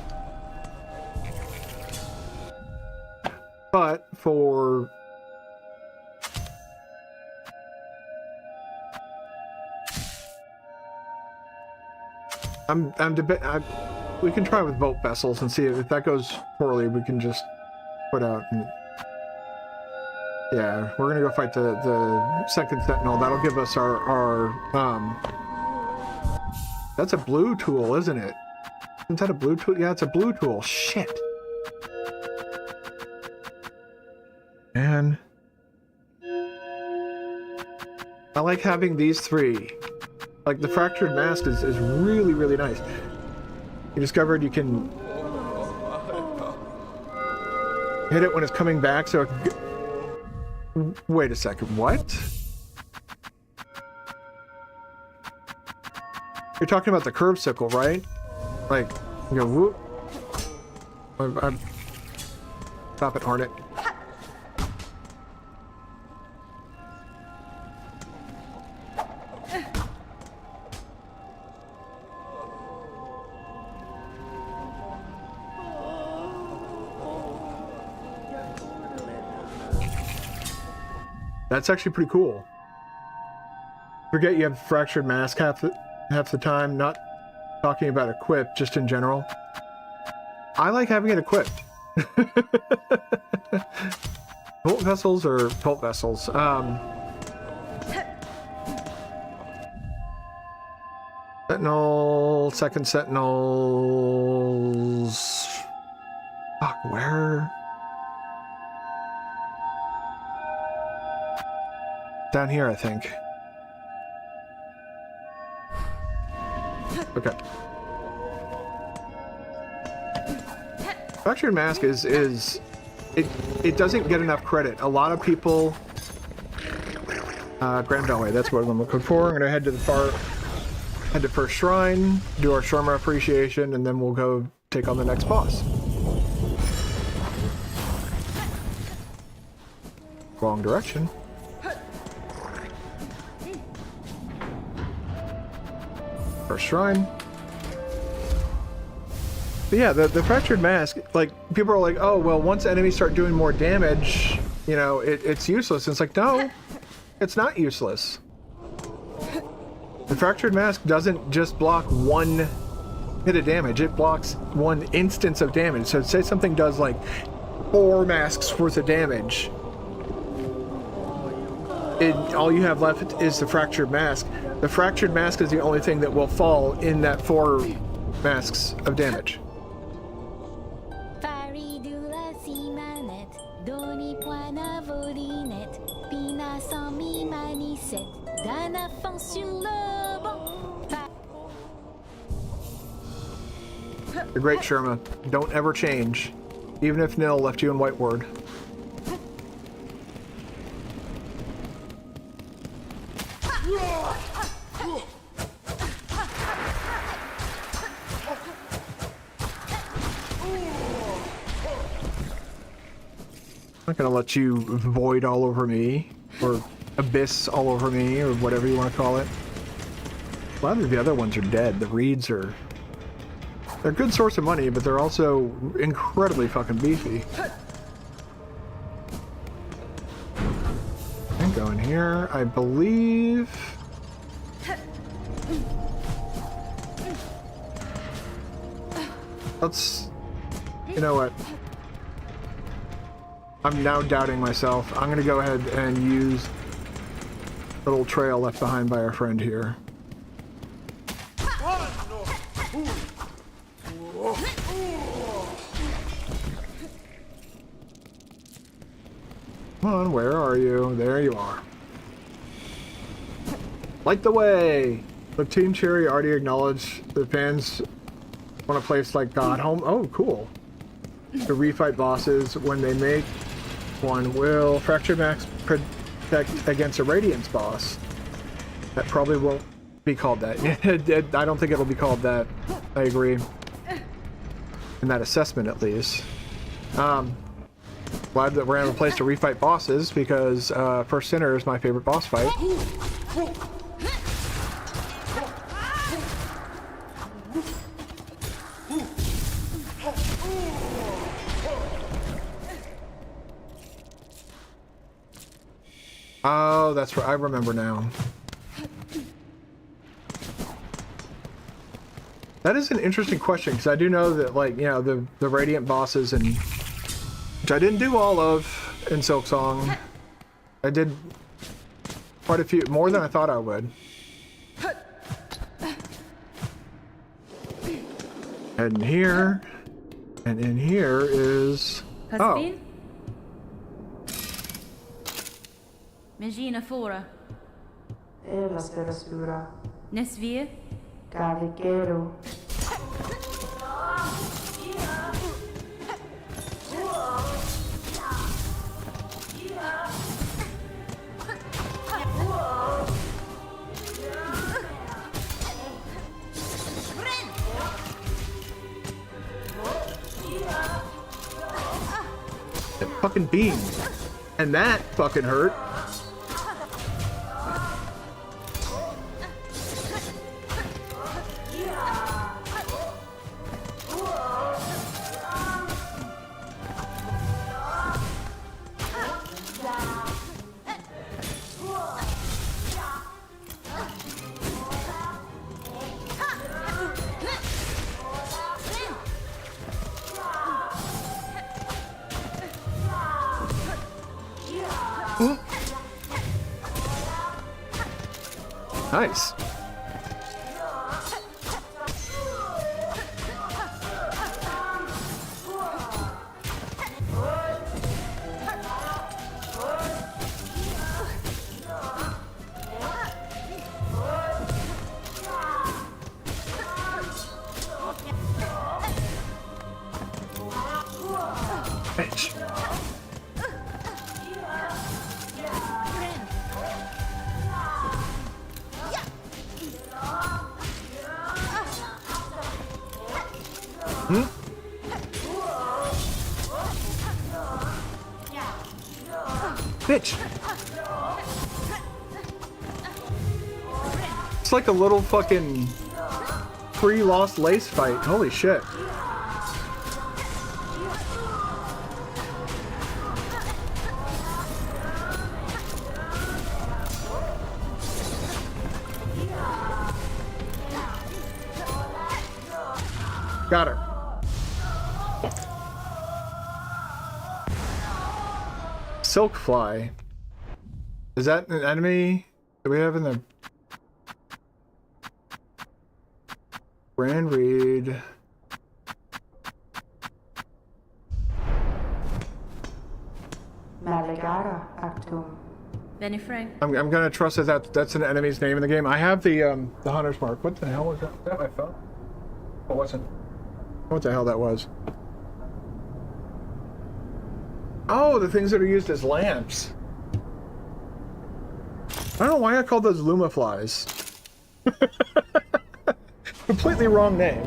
Speaker 1: But for we can try with boat vessels and see if that goes poorly. We can just put out and yeah, we're gonna go fight the second sentinel. That'll give us our that's a blue tool, isn't it? Isn't that a blue tool? Yeah, it's a blue tool. Shit. Man. I like having these three. Like, the fractured mask is really, really nice. You discovered you can hit it when it's coming back, so it can... Wait a second, what? You're talking about the curved sickle, right? Like, you go whoop. Stop it, Hornet. That's actually pretty cool. Forget you have fractured mask half the time. Not talking about equip, just in general. I like having it equipped. Bolt vessels or bolt vessels? Sentinel, second sentinels. Fuck, where? Down here, I think. Okay. Fractured mask is it doesn't get enough credit. A lot of people Grand Beltway, that's what I'm looking for. I'm gonna head to first shrine, do our Sharma appreciation, and then we'll go take on the next boss. Wrong direction. First shrine. But yeah, the fractured mask, like, people are like, oh, well, once enemies start doing more damage, you know, it's useless. And it's like, no, it's not useless. The fractured mask doesn't just block one hit of damage, it blocks one instance of damage. So say something does like 4 masks worth of damage. All you have left is the fractured mask. The fractured mask is the only thing that will fall in that 4 masks of damage. The great Sherma, don't ever change, even if Nil left you in white word. I'm not gonna let you void all over me, or abyss all over me, or whatever you want to call it. A lot of the other ones are dead. The reeds are... They're a good source of money, but they're also incredibly fucking beefy. I'm going here, I believe... Let's... You know what? I'm now doubting myself. I'm gonna go ahead and use the little trail left behind by our friend here. Come on, where are you? There you are. Light the way! The Team Cherry already acknowledged the fans want a place like God Home. Oh, cool. To refight bosses when they make one. Will Fractured Max protect effect against a Radiance boss. That probably won't be called that. I don't think it'll be called that. I agree. In that assessment, at least. Glad that we're in a place to refight bosses, because First Sinner is my favorite boss fight. Oh, that's right. I remember now. That is an interesting question, because I do know that, like, you know, the Radiant bosses, and which I didn't do all of in Silksong. I did quite a few, more than I thought I would. And here, and in here is... Oh.
Speaker 6: Magina fora.
Speaker 7: Ela sperasura.
Speaker 6: Nesvir.
Speaker 7: Cavigero.
Speaker 1: That fucking beam. And that fucking hurt. Nice. Bitch. Bitch! It's like a little fucking pre-lost lace fight. Holy shit. Got her. Silkfly. Is that an enemy that we have in the Grand Reed?
Speaker 7: Maligara actum.
Speaker 6: Benny Frank.
Speaker 1: I'm gonna trust that that's an enemy's name in the game. I have the hunter's mark. What the hell was that? Was that my phone? It wasn't. What the hell that was? Oh, the things that are used as lamps. I don't know why I called those Lumaflies. Completely wrong name.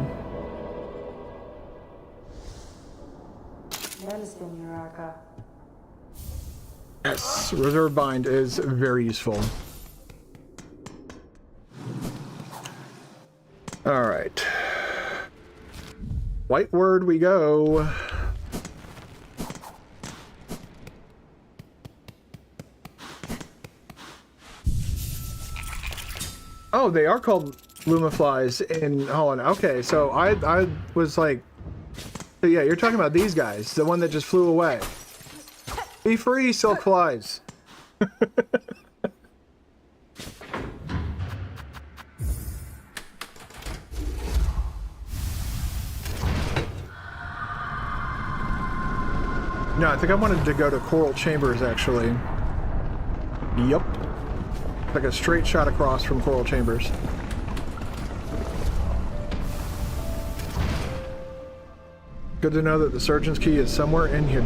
Speaker 1: Yes, Reserve Bind is very useful. Alright. White word we go. Oh, they are called Lumaflies in Holland. Okay, so I was like, so yeah, you're talking about these guys, the one that just flew away. Be free, silk flies. No, I think I wanted to go to Coral Chambers, actually. Yup. Like a straight shot across from Coral Chambers. Good to know that the Surgeon's Key is somewhere in here.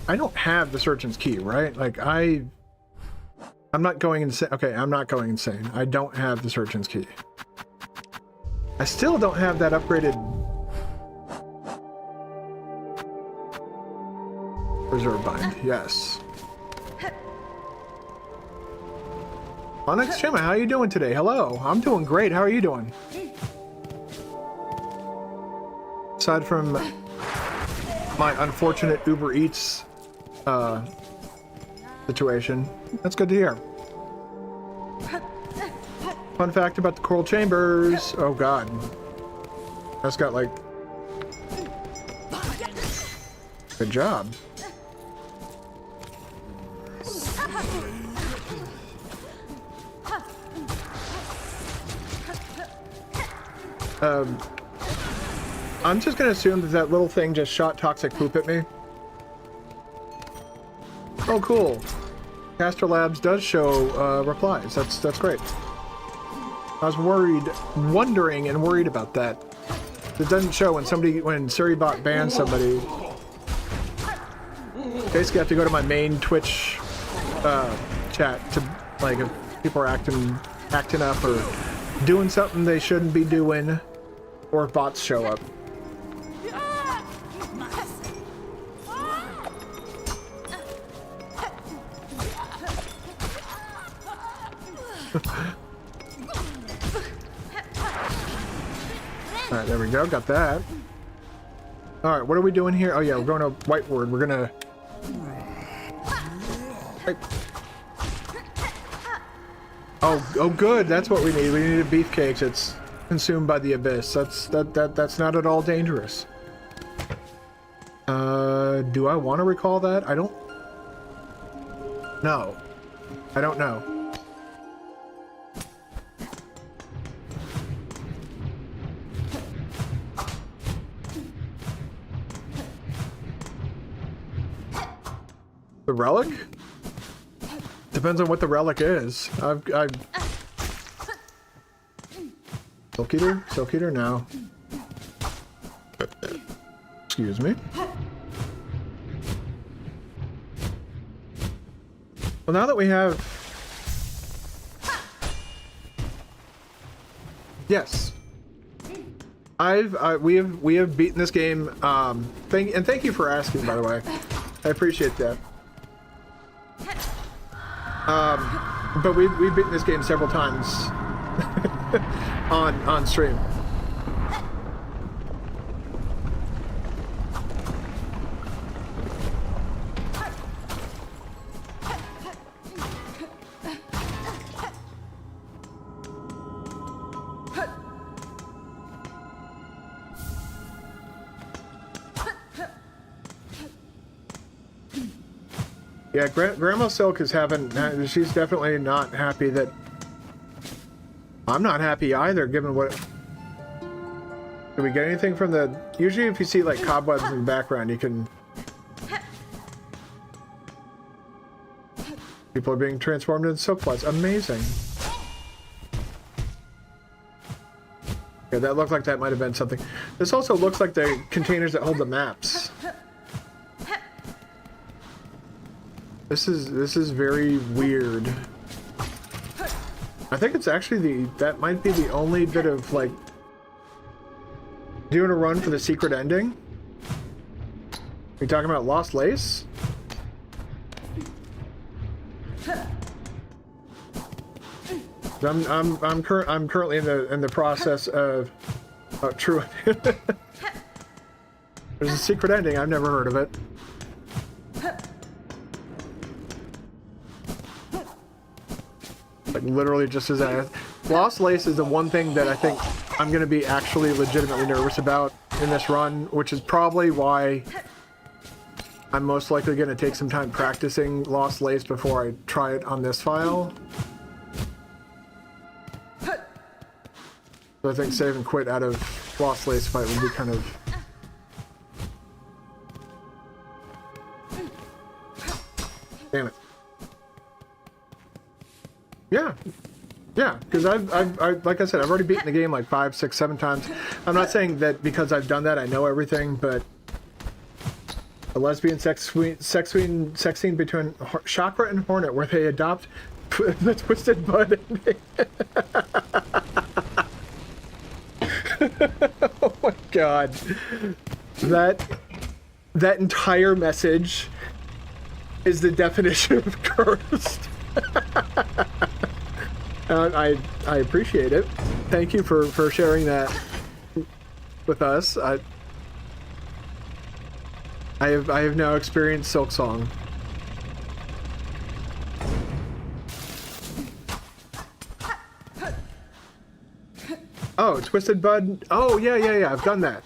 Speaker 1: I don't have the Surgeon's Key, right? Like, I'm not going insane. Okay, I'm not going insane. I don't have the surgeon's key. I still don't have that upgraded reserve bind. Yes. Onyx Chima, how are you doing today? Hello. I'm doing great. How are you doing? Aside from my unfortunate Uber Eats situation, that's good to hear. Fun fact about the coral chambers. Oh god. That's got like... Good job. I'm just gonna assume that that little thing just shot toxic poop at me. Oh, cool. Castor Labs does show replies. That's great. I was wondering and worried about that. It doesn't show when Suribot bans somebody. Basically, I have to go to my main Twitch chat to, like, if people are acting up or doing something they shouldn't be doing, or if bots show up. Alright, there we go, got that. Alright, what are we doing here? Oh yeah, we're going to Whiteward. We're gonna... Oh good, that's what we need. We need beefcakes. It's consumed by the abyss. That's not at all dangerous. Do I want to recall that? I don't... No. I don't know. The relic? Depends on what the relic is. I've Silk Eater? Silk Eater? No. Excuse me. Well, now that we have... Yes. We have beaten this game. Thank you for asking, by the way. I appreciate that. But we've beaten this game several times on stream. Yeah, Grandma Silk is she's definitely not happy that... I'm not happy either, given what... Did we get anything from the... Usually if you see, like, cobwebs in the background, you can... People are being transformed into silk flies. Amazing. Yeah, that looked like that might have been something. This also looks like the containers that hold the maps. This is very weird. I think it's actually that might be the only bit of, like, doing a run for the secret ending. Are you talking about Lost Lace? I'm currently in the process of true. There's a secret ending. I've never heard of it. Like, literally just as Lost Lace is the one thing that I think I'm going to be actually legitimately nervous about in this run, which is probably why I'm most likely going to take some time practicing Lost Lace before I try it on this file. So I think save and quit out of Lost Lace fight would be kind of... Damn it. Yeah, because I've like I said, I've already beaten the game like 5, 6, 7 times. I'm not saying that because I've done that I know everything, but a lesbian sex scene between Chakra and Hornet, where they adopt the twisted bud ending. Oh my god. That entire message is the definition of cursed. I appreciate it. Thank you for sharing that with us. I have now experienced Silksong. Oh, Twisted Bud. Oh yeah. I've done that.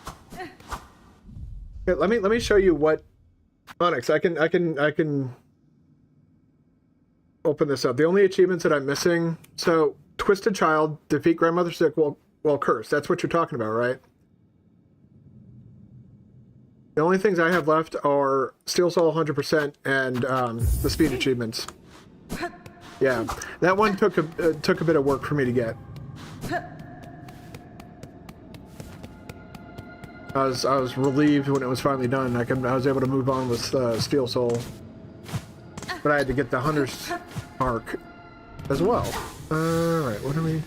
Speaker 1: Here, let me show you what Onyx. I can open this up. The only achievements that I'm missing. So Twisted Child, defeat Grandmother Sick while cursed. That's what you're talking about, right? The only things I have left are Steelsoul 100% and the speed achievements. Yeah, that one took a bit of work for me to get. I was relieved when it was finally done. I was able to move on with Steelsoul, but I had to get the 100's mark as well. All right, what are we?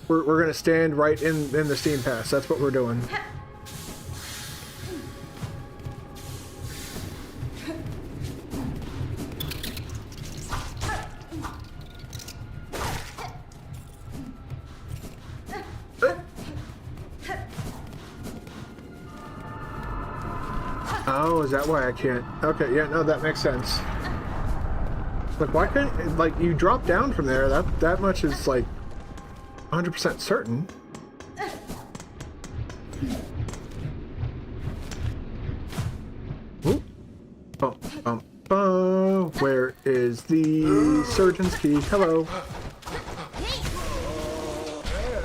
Speaker 1: We're gonna stand right in the steam pass. That's what we're doing. Oh, is that why I can't? Okay, yeah, no, that makes sense. Like, why couldn't, like, you drop down from there? That much is, like, 100% certain. Ooh. Where is the surgeon's key? Hello.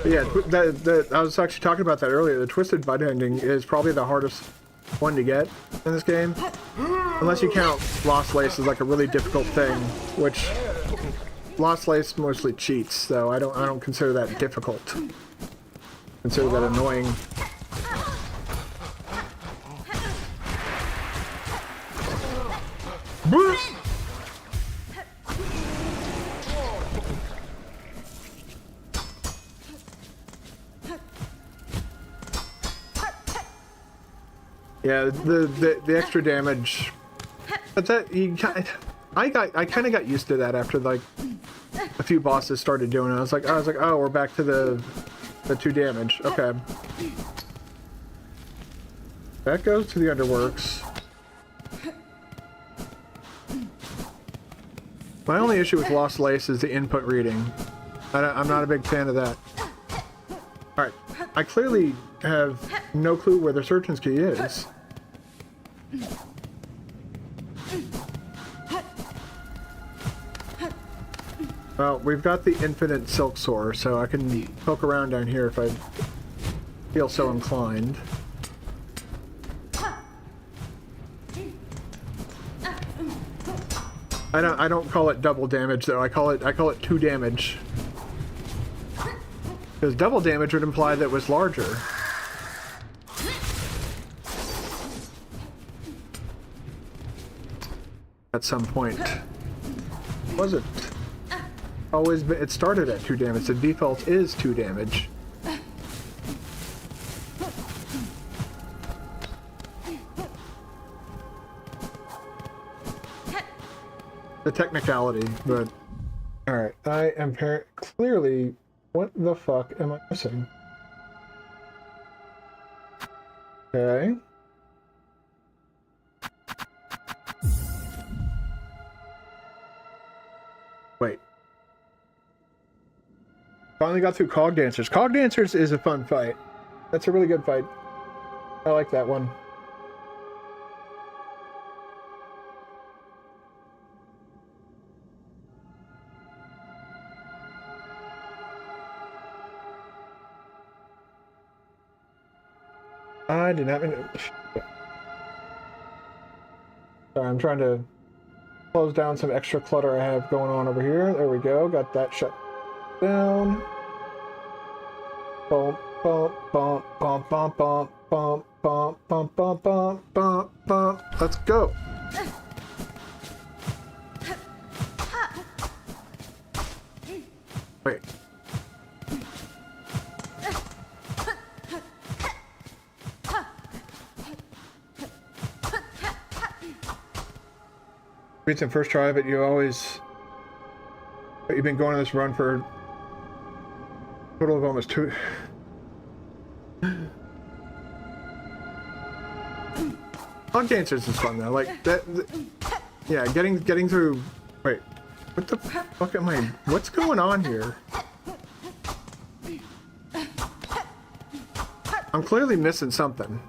Speaker 1: But yeah, I was actually talking about that earlier. The Twisted Bud ending is probably the hardest one to get in this game, unless you count Lost Lace as like a really difficult thing, which Lost Lace mostly cheats, so I don't consider that difficult. Consider that annoying. Yeah, the extra damage, but that I kind of got used to that after like a few bosses started doing it. I was like, oh, we're back to the 2 damage. Okay, that goes to the Underworks. My only issue with Lost Lace is the input reading. I'm not a big fan of that. All right, I clearly have no clue where the surgeon's key is. Well, we've got the infinite Silksong, so I can poke around down here if I feel so inclined. I don't call it double damage though. I call it 2 damage. Because double damage would imply that it was larger. At some point. Was it? Always been, it started at 2 damage. The default is 2 damage. The technicality, but alright. I am clearly. What the fuck am I missing? Okay. Wait. Finally got through Cog Dancers. Cog Dancers is a fun fight. That's a really good fight. I like that one. I did not mean to... Sorry, I'm trying to close down some extra clutter I have going on over here. There we go. Got that shut down. Bump, bump, bump, bump, bump, bump, bump, bump, bump, bump, bump, bump, bump. Let's go. beats in first try, but you always... But you've been going on this run for a total of almost 2... Punk answers is fun though, like that. Yeah, getting through. Wait, what the fuck am I? What's going on here? I'm clearly missing something.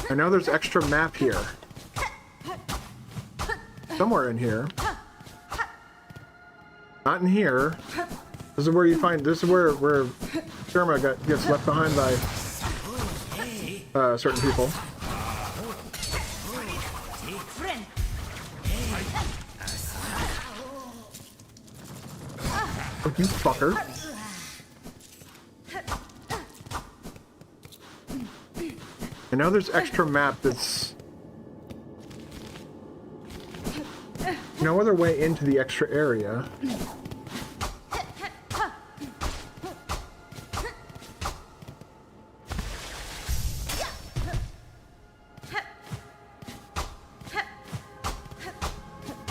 Speaker 1: I know there's extra map here. Somewhere in here. Not in here. This is where you find. This is where Sherma gets left behind by certain people. Oh, you fucker. I know there's extra map that's... No other way into the extra area.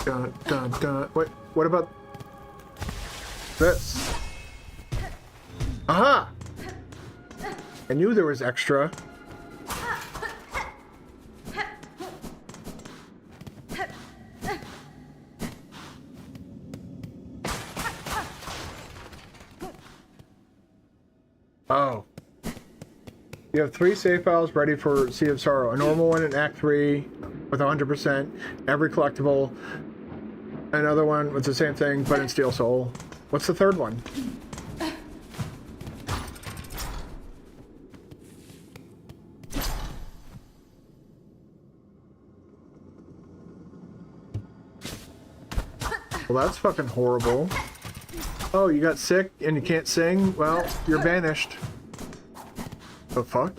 Speaker 1: Dun, dun, dun. Wait, what about this? Aha! I knew there was extra. Oh. You have 3 save files ready for Sea of Sorrow. A normal one in Act 3 with 100%, every collectible. Another one with the same thing, but in Steelsoul. What's the third one? Well, that's fucking horrible. Oh, you got sick and you can't sing? Well, you're banished. The fuck?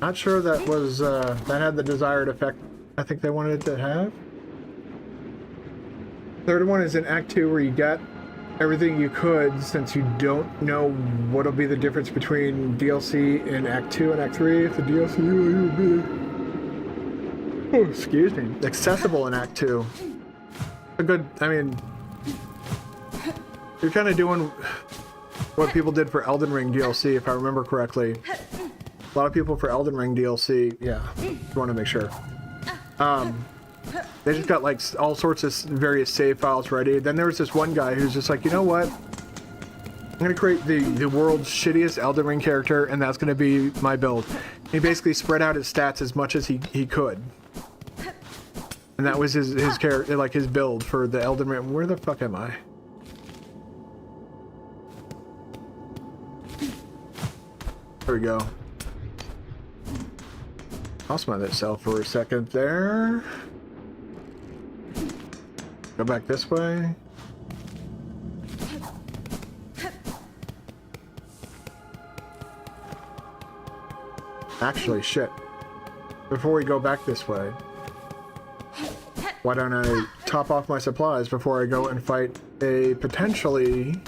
Speaker 1: Not sure that was, that had the desired effect I think they wanted it to have. Third one is in Act 2 where you got everything you could, since you don't know what'll be the difference between DLC in Act 2 and Act 3, if the DLC will be, oh, excuse me, accessible in Act 2. A good, I mean, you're kind of doing what people did for Elden Ring DLC, if I remember correctly. A lot of people for Elden Ring DLC, yeah, you want to make sure. They just got like all sorts of various save files ready. Then there was this one guy who's just like, you know what? I'm gonna create the world's shittiest Elden Ring character, and that's gonna be my build. He basically spread out his stats as much as he could. And that was his character, like his build for the Elden Ring. Where the fuck am I? There we go. I'll smell that cell for a second there. Go back this way. Actually, shit. Before we go back this way, why don't I top off my supplies before I go and fight a potentially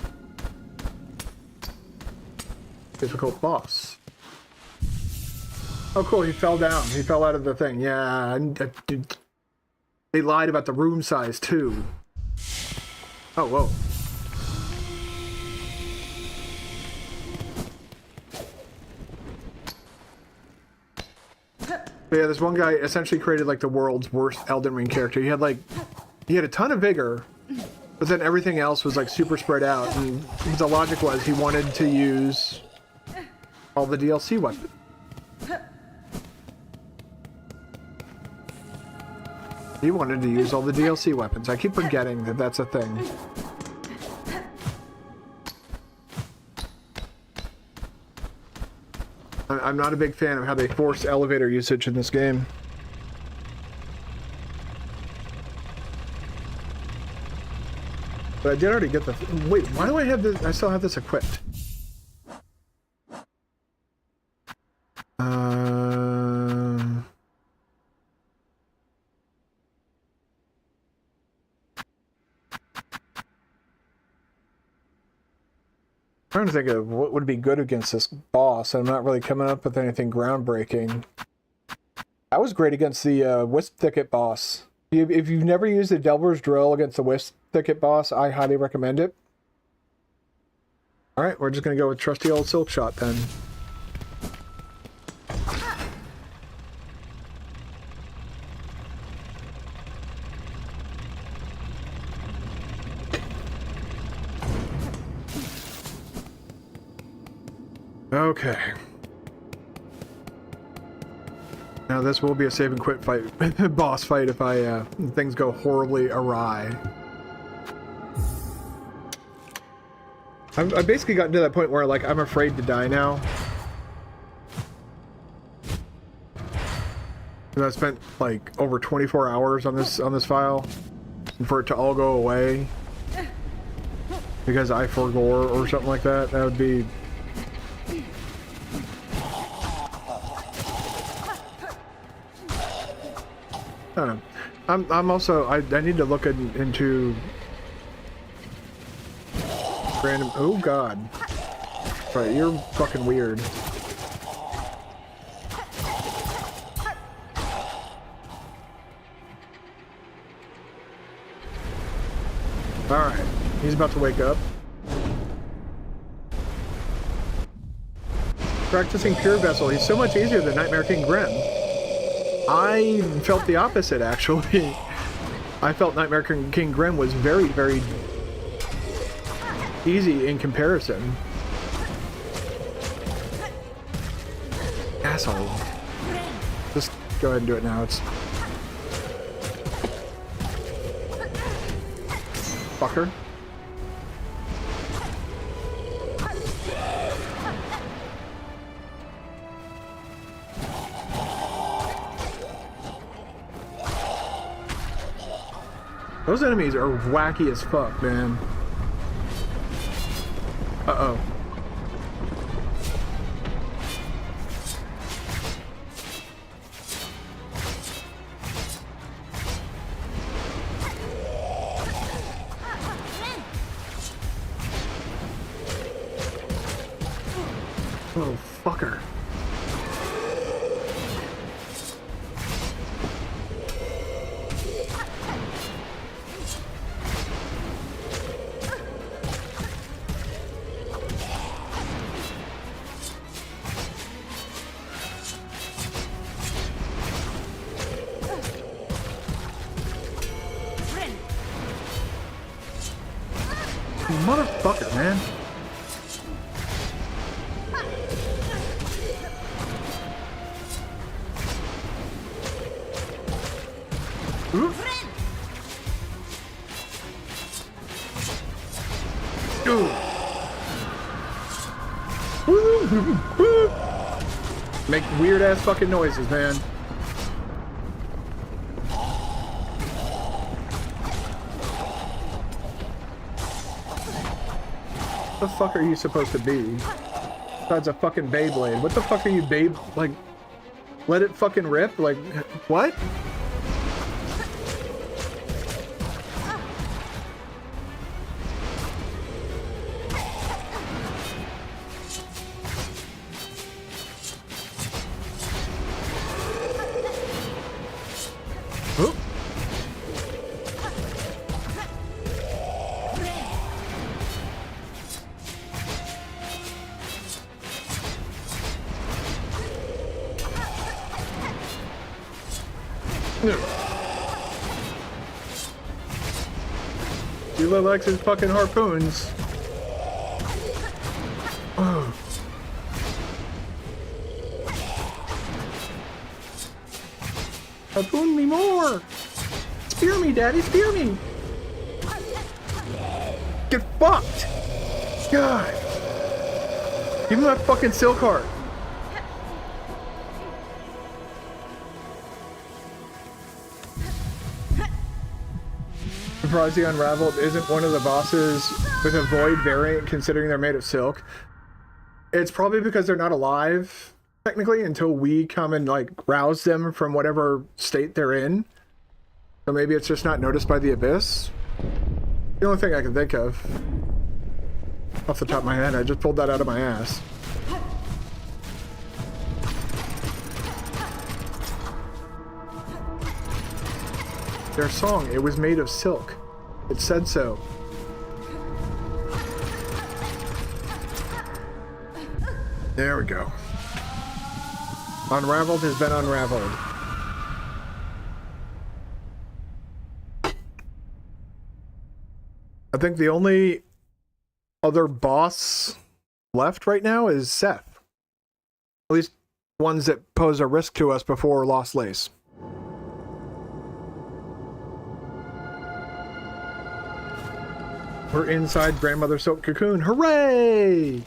Speaker 1: difficult boss? Oh, cool, he fell down. He fell out of the thing. Yeah, they lied about the room size, too. Oh, whoa. But yeah, this one guy essentially created, like, the world's worst Elden Ring character. He had a ton of vigor, but then everything else was, like, super spread out. And the logic was he wanted to use all the DLC weapons. He wanted to use all the DLC weapons. I keep forgetting that that's a thing. I'm not a big fan of how they force elevator usage in this game. But I did already get the... Wait, why do I have this? I still have this equipped. Trying to think of what would be good against this boss. I'm not really coming up with anything groundbreaking. I was great against the Wisp Thicket boss. If you've never used the Delver's Drill against the Wisp Thicket boss, I highly recommend it. Alright, we're just going to go with trusty old Silk Shot then. Okay. Now this will be a save and quit fight, boss fight if things go horribly awry. I've basically gotten to that point where like I'm afraid to die now. And I spent like over 24 hours on this file, and for it to all go away because I forgore or something like that, that would be. I don't know. I'm also I need to look into random. Oh God! Right, you're fucking weird. All right, he's about to wake up. Practicing Pure Vessel. He's so much easier than Nightmare King Grim. I felt the opposite, actually. I felt Nightmare King Grim was very, very easy in comparison. Asshole. Just go ahead and do it now. It's... Fucker. Those enemies are wacky as fuck, man. Uh-oh. Oh, fucker. Motherfucker, man. Make weird ass fucking noises, man. What the fuck are you supposed to be? Besides a fucking Beyblade. What the fuck are you, babe? Like, let it fucking rip? Like, what? Oop. You look like his fucking harpoons. Oh. Harpoon me more! Spear me, daddy, spear me! Get fucked! God! Give me my fucking silk heart! surprised the Unraveled isn't one of the bosses with a void variant, considering they're made of silk. It's probably because they're not alive, technically, until we come and, like, rouse them from whatever state they're in. So maybe it's just not noticed by the Abyss. The only thing I can think of. Off the top of my head, I just pulled that out of my ass. Their song, it was made of silk. It said so. There we go. Unraveled has been unraveled. I think the only other boss left right now is Seth. At least ones that pose a risk to us before Lost Lace. We're inside Grandmother Silk Cocoon. Hooray!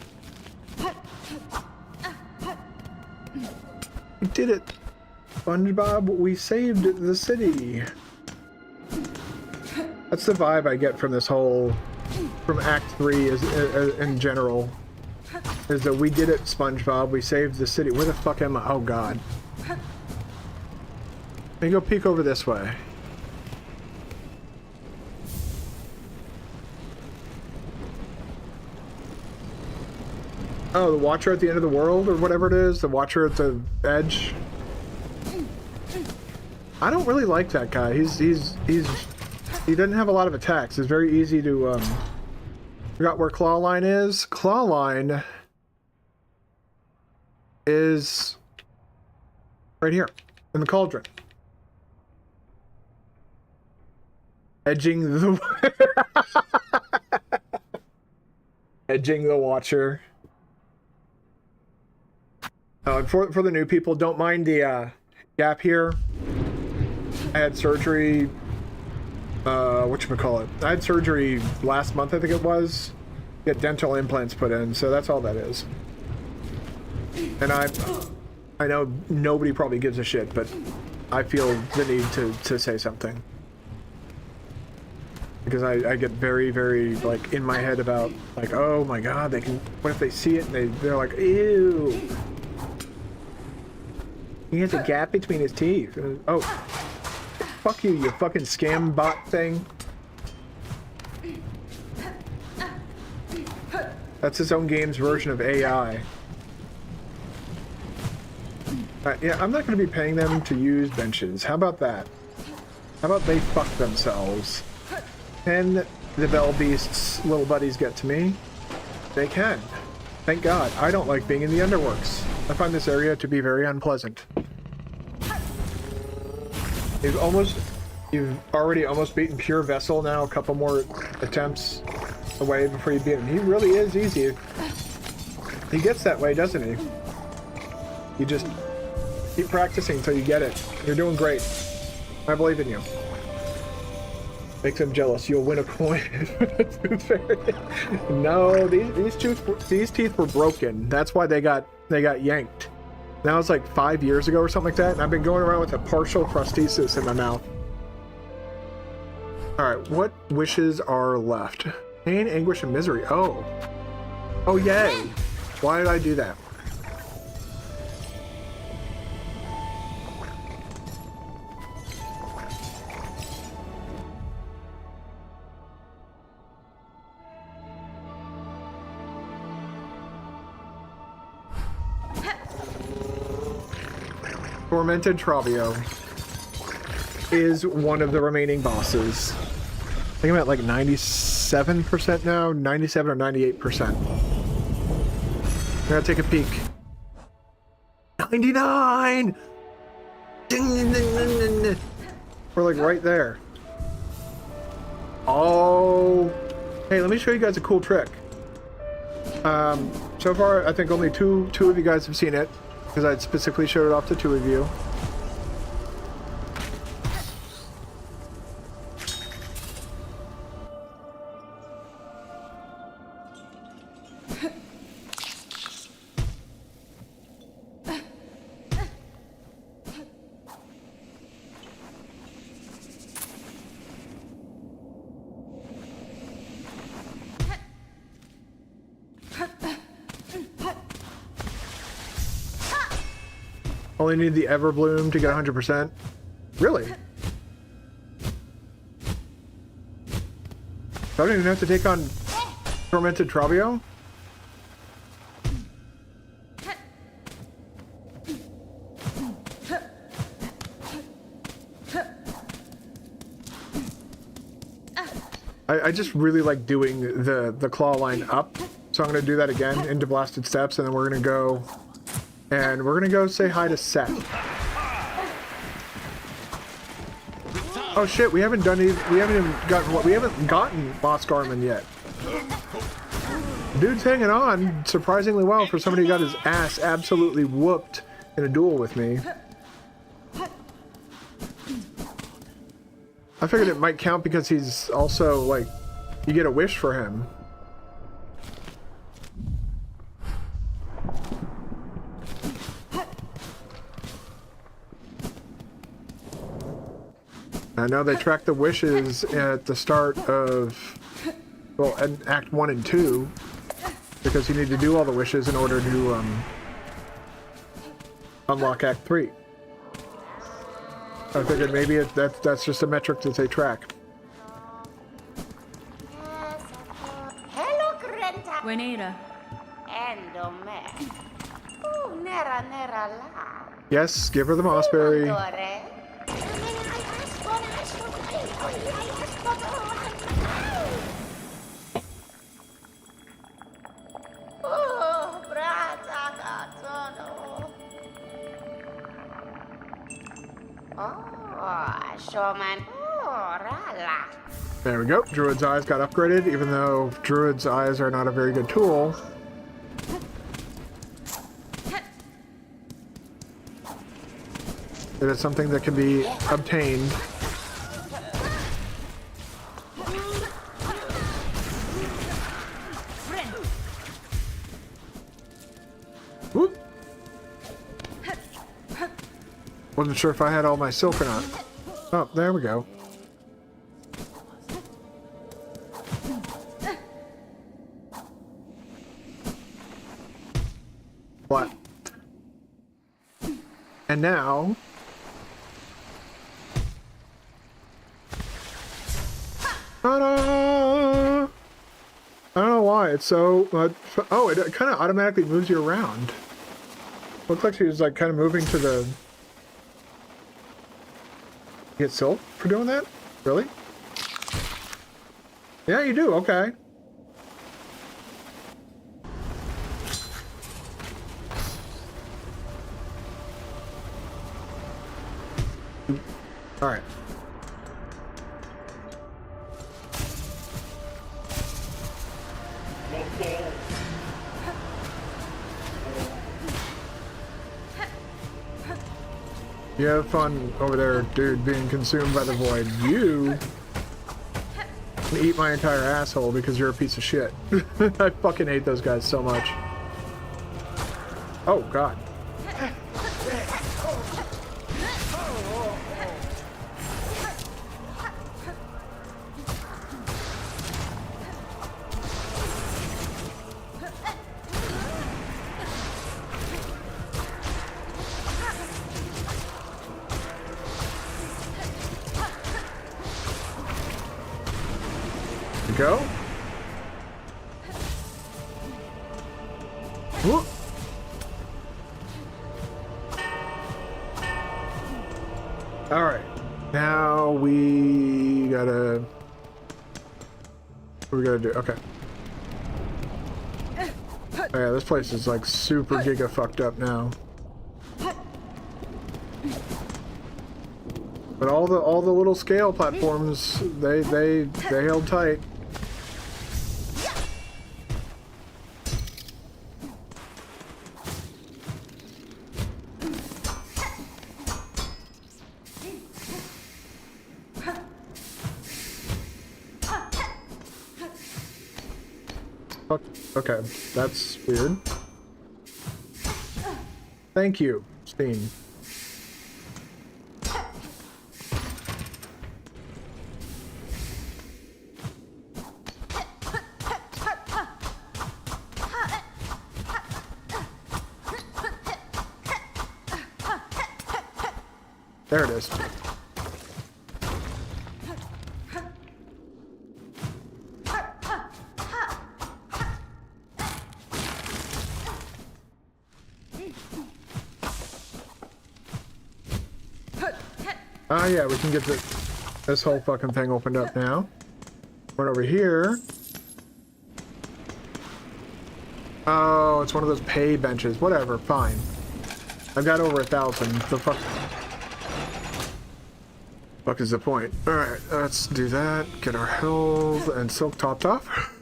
Speaker 1: We did it! SpongeBob, we saved the city. That's the vibe I get from this whole, from Act 3 in general. Is that we did it, SpongeBob, we saved the city. Where the fuck am I? Oh god. Let me go peek over this way. Oh, the Watcher at the end of the world, or whatever it is, the Watcher at the edge. I don't really like that guy. He doesn't have a lot of attacks. It's very easy to, forgot where Clawline is? Clawline is right here, in the cauldron. Edging the... Edging the Watcher. For the new people, don't mind the gap here. I had surgery, whatchamacallit. I had surgery last month, I think it was. Get dental implants put in, so that's all that is. And I know nobody probably gives a shit, but I feel the need to say something. Because I get very, very, like, in my head about, like, oh my god, they can, what if they see it and they're like, ew. He has a gap between his teeth. Oh. Fuck you, you fucking scam bot thing. That's his own game's version of AI. Yeah, I'm not going to be paying them to use benches. How about that? How about they fuck themselves? Can the Bell Beast's little buddies get to me? They can. Thank God. I don't like being in the Underworks. I find this area to be very unpleasant. You've already almost beaten Pure Vessel now, a couple more attempts away before you beat him. He really is easy. He gets that way, doesn't he? You just keep practicing until you get it. You're doing great. I believe in you. Makes him jealous. You'll win a coin. No, these teeth were broken. That's why they got yanked. That was like 5 years ago or something like that, and I've been going around with a partial prosthesis in my mouth. Alright, what wishes are left? Pain, anguish, and misery. Oh. Oh, yay. Why did I do that? Tormented Travio is one of the remaining bosses. I think I'm at like 97% now, 97 or 98%. I'm gonna take a peek. 99! Ding, ding, ding, ding, ding. We're like right there. Oh, hey, let me show you guys a cool trick. So far, I think only two of you guys have seen it, because I specifically showed it off to 2 of you. Only need the Everbloom to get 100%. Really? I don't even have to take on Tormented Travio? I just really like doing the claw line up, so I'm going to do that again into Blasted Steps, and then we're going to go say hi to Seth. Oh shit, we haven't gotten Moss Garmin yet. Dude's hanging on surprisingly well for somebody who got his ass absolutely whooped in a duel with me. I figured it might count because he's also, like, you get a wish for him. I know they track the wishes at the start of, well, in Act 1 and 2, because you need to do all the wishes in order to unlock Act 3. I figured maybe that's just a metric that they track.
Speaker 8: Hello, Grenta.
Speaker 6: Buenera.
Speaker 8: Endome. Nera nera la.
Speaker 1: Yes, give her the mossberry.
Speaker 8: Oh, brata cazzo. Oh, showman. Oh, rala.
Speaker 1: There we go. Druid's Eyes got upgraded, even though Druid's Eyes are not a very good tool. It is something that can be obtained. Whoop. Wasn't sure if I had all my silk or not. Oh, there we go. What? And now... Ta-da! I don't know why it's so... oh, it kind of automatically moves you around. Looks like she was like kind of moving to the... You get silk for doing that? Really? Yeah, you do. Okay. All right. You have fun over there, dude, being consumed by the void. You can eat my entire asshole because you're a piece of shit. I fucking hate those guys so much. Oh, God. Go. Whoop. All right, now we gotta. What we gotta do? Okay. Oh, yeah, this place is like super giga fucked up now. But all the little scale platforms, they held tight. Okay, that's weird. Thank you, Steen. There it is. Ah, yeah, we can get this whole fucking thing opened up now. Right over here. Oh, it's one of those pay benches. Whatever, fine. I've got over 1,000. The fuck is the point? Alright, let's do that. Get our health and silk topped off.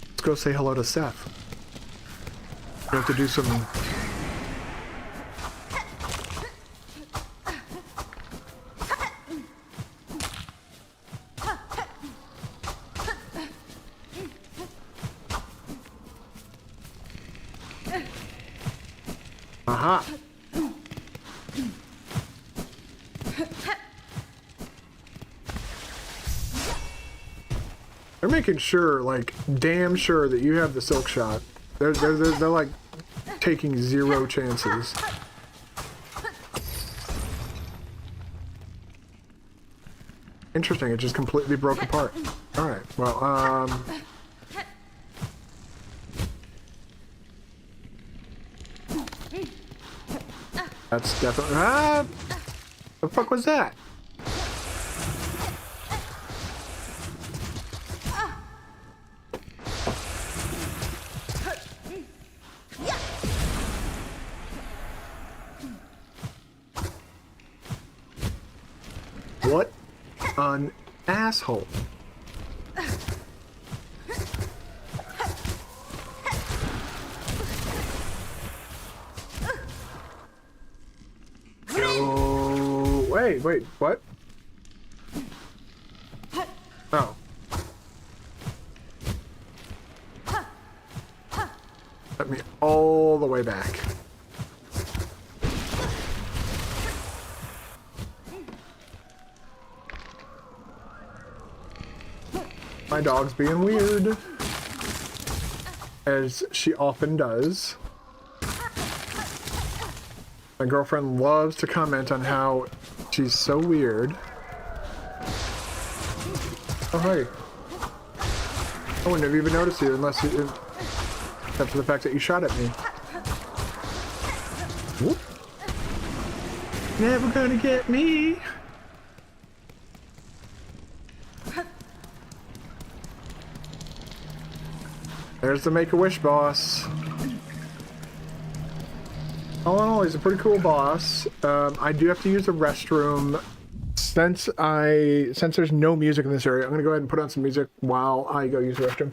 Speaker 1: Let's go say hello to Seth. We have to do some... Aha! They're making sure, like, damn sure that you have the silk shot. They're like taking 0 chances. Interesting, it just completely broke apart. Alright, well, that's definitely... Ah! The fuck was that? What an asshole. Oh, wait, what? Oh. Let me all the way back. My dog's being weird, as she often does. My girlfriend loves to comment on how she's so weird. Oh, hey. I wouldn't have even noticed you unless you... except for the fact that you shot at me. Whoop. Never gonna get me! There's the Make-A-Wish boss. All in all, he's a pretty cool boss. I do have to use the restroom. Since there's no music in this area, I'm gonna go ahead and put on some music while I go use the restroom.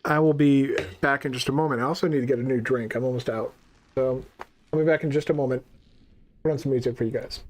Speaker 1: I will be back in just a moment. I also need to get a new drink. I'm almost out. So I'll be back in just a moment. Put on some music for you guys.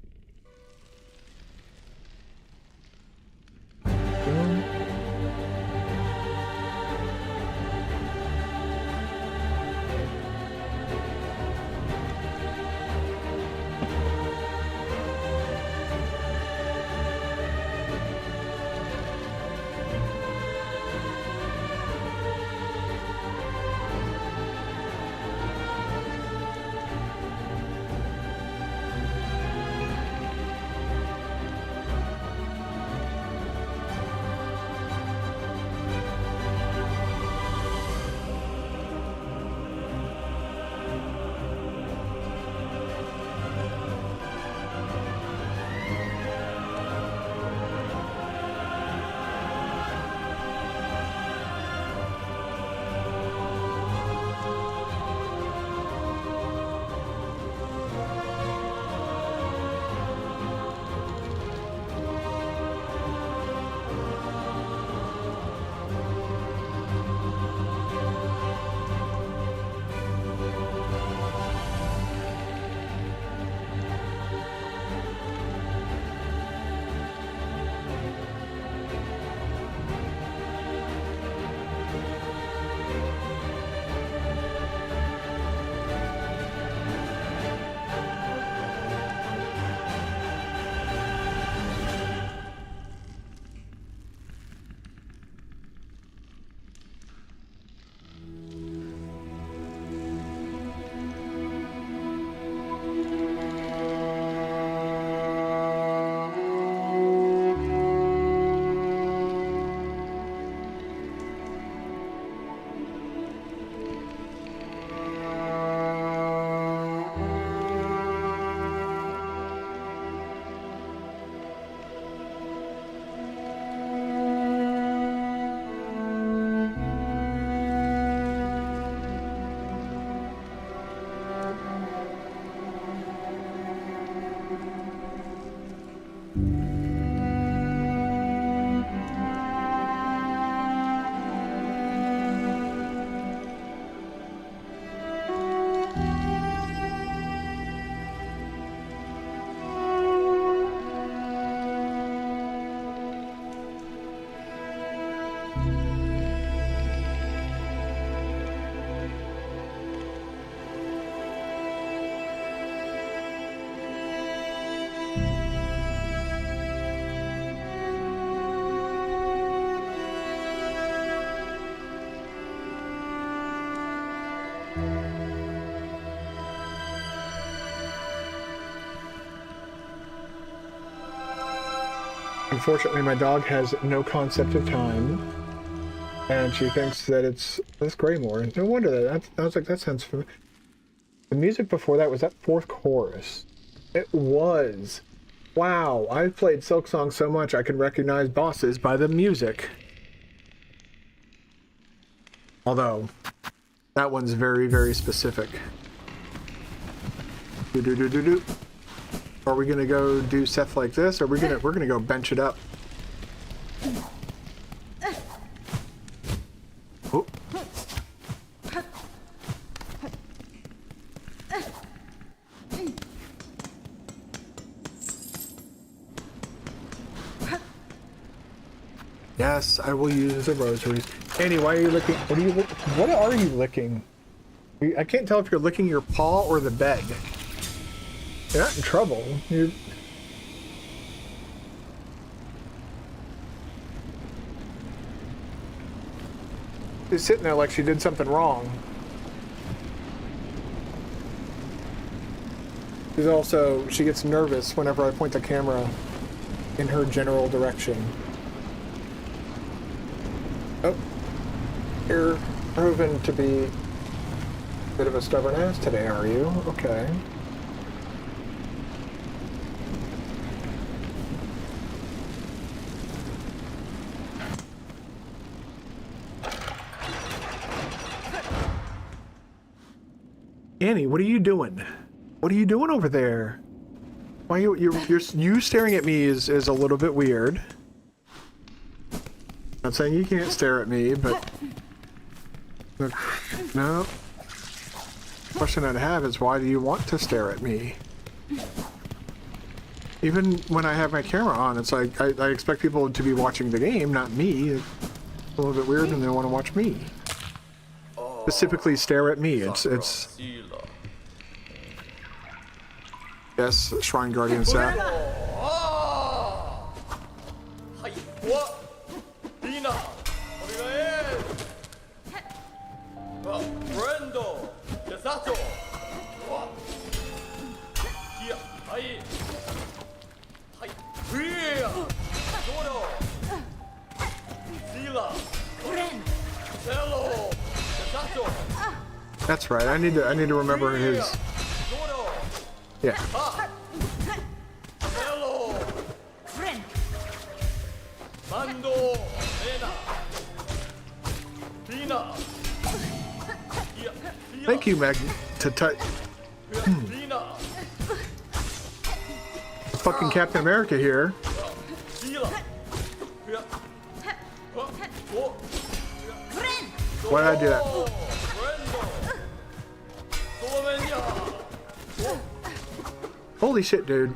Speaker 1: Unfortunately, my dog has no concept of time, and she thinks that it's Greymore. No wonder that. I was like, that sounds familiar. The music before that was that fourth chorus. It was. Wow, I've played Silksong so much I can recognize bosses by the music. Although, that one's very, very specific. Do-do-do-do-do. Are we gonna go do Seth like this, or we're gonna go bench it up? Oh. Yes, I will use the rosaries. Annie, why are you licking? What are you licking? I can't tell if you're licking your paw or the bed. You're not in trouble. You're... She's sitting there like she did something wrong. She gets nervous whenever I point the camera in her general direction. Oh, you're proven to be a bit of a stubborn ass today, are you? Okay. Annie, what are you doing? What are you doing over there? Why you staring at me is a little bit weird. Not saying you can't stare at me, but no. The question I'd have is, why do you want to stare at me? Even when I have my camera on, it's like I expect people to be watching the game, not me. It's a little bit weird, and they want to watch me. Specifically stare at me. It's yes, Shrine Guardian Seth. That's right. I need to remember his. Yeah. Thank you, Meg. Fucking Captain America here. Why did I do that? Holy shit, dude.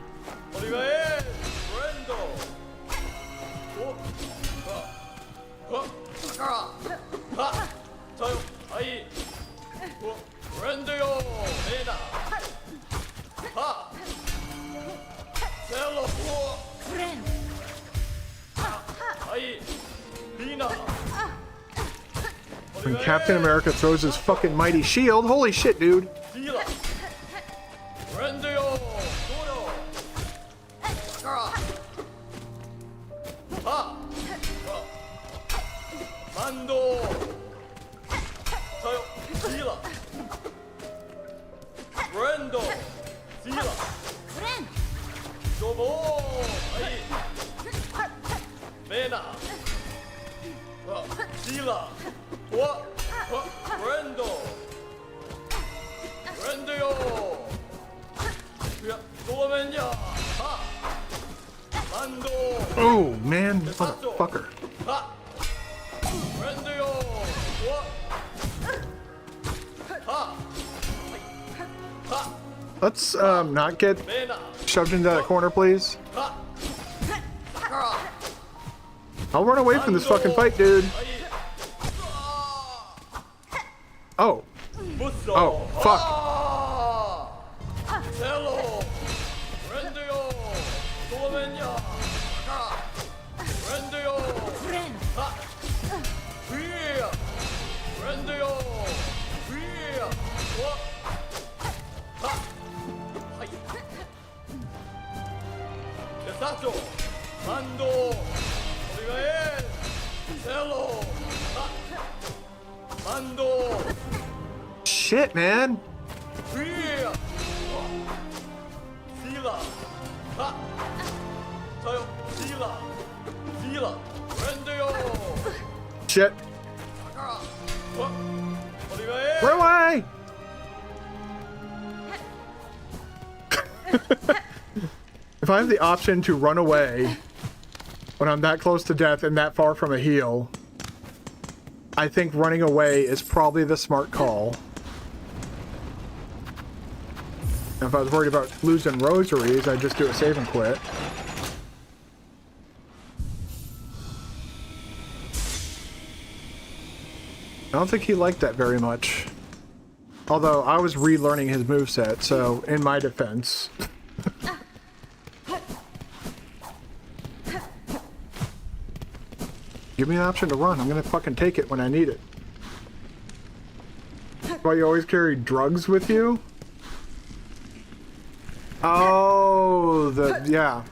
Speaker 1: When Captain America throws his fucking mighty shield, holy shit, dude. Oh man, motherfucker. Let's not get shoved into that corner, please. I'll run away from this fucking fight, dude. Oh. Oh, fuck. Shit, man. Shit. Run away! If I have the option to run away when I'm that close to death and that far from a heal, I think running away is probably the smart call. And if I was worried about losing rosaries, I'd just do a save and quit. I don't think he liked that very much. Although I was relearning his moveset, so in my defense. Give me an option to run. I'm gonna fucking take it when I need it. Why you always carry drugs with you? Oh, yeah.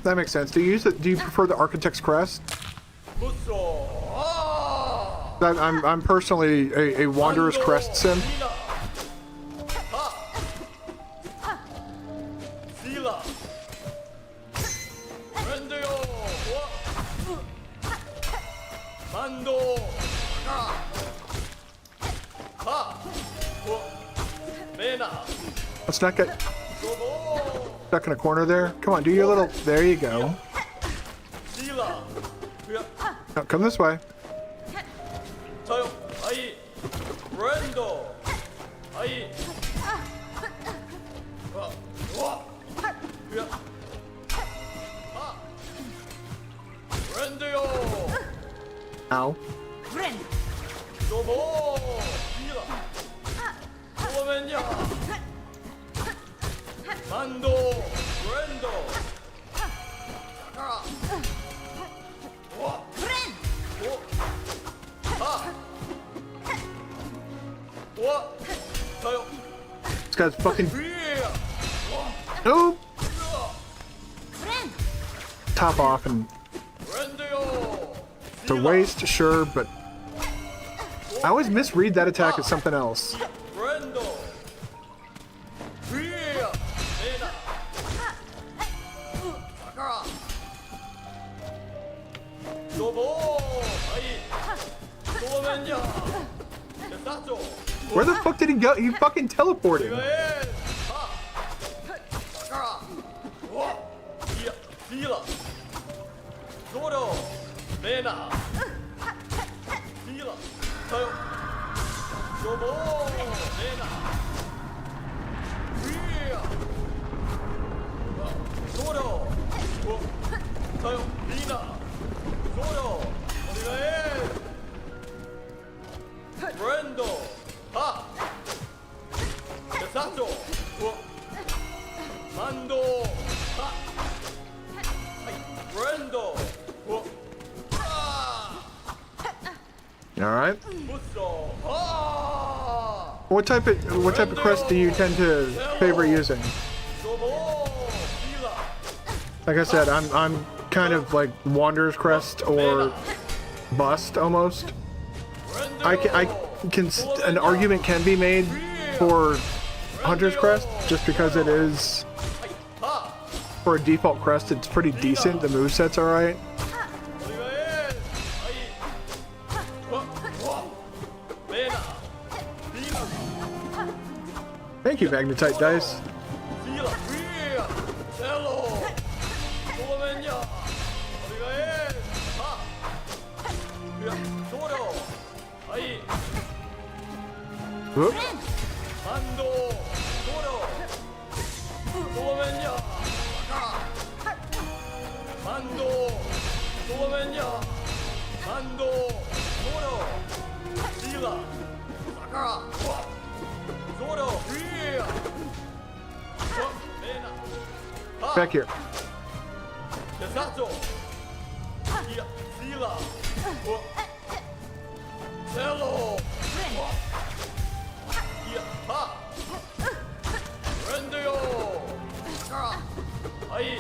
Speaker 1: That makes sense. Do you prefer the Architect's Crest? I'm personally a Wanderer's Crest sim. Let's not get stuck in a corner there. Come on, do your little... There you go. No, come this way. Ow. This guy's fucking... Nope! Top off and... It's a waste, sure, but... I always misread that attack as something else. Where the fuck did he go? He fucking teleported. Alright. What type of crest do you tend to favor using? Like I said, I'm kind of like Wanderer's Crest or Bust almost. An argument can be made for Hunter's Crest just because it is, for a default crest, it's pretty decent. The moveset's alright. Thank you, Magnetite Dice. Whoop.
Speaker 3: Enya, Mando, Zoro, Sila, Sakura, Zoro, Ria, Mena,
Speaker 1: Back here.
Speaker 3: Yasato, Sila, Cello, Ha, Rendio, Sakura, Ai,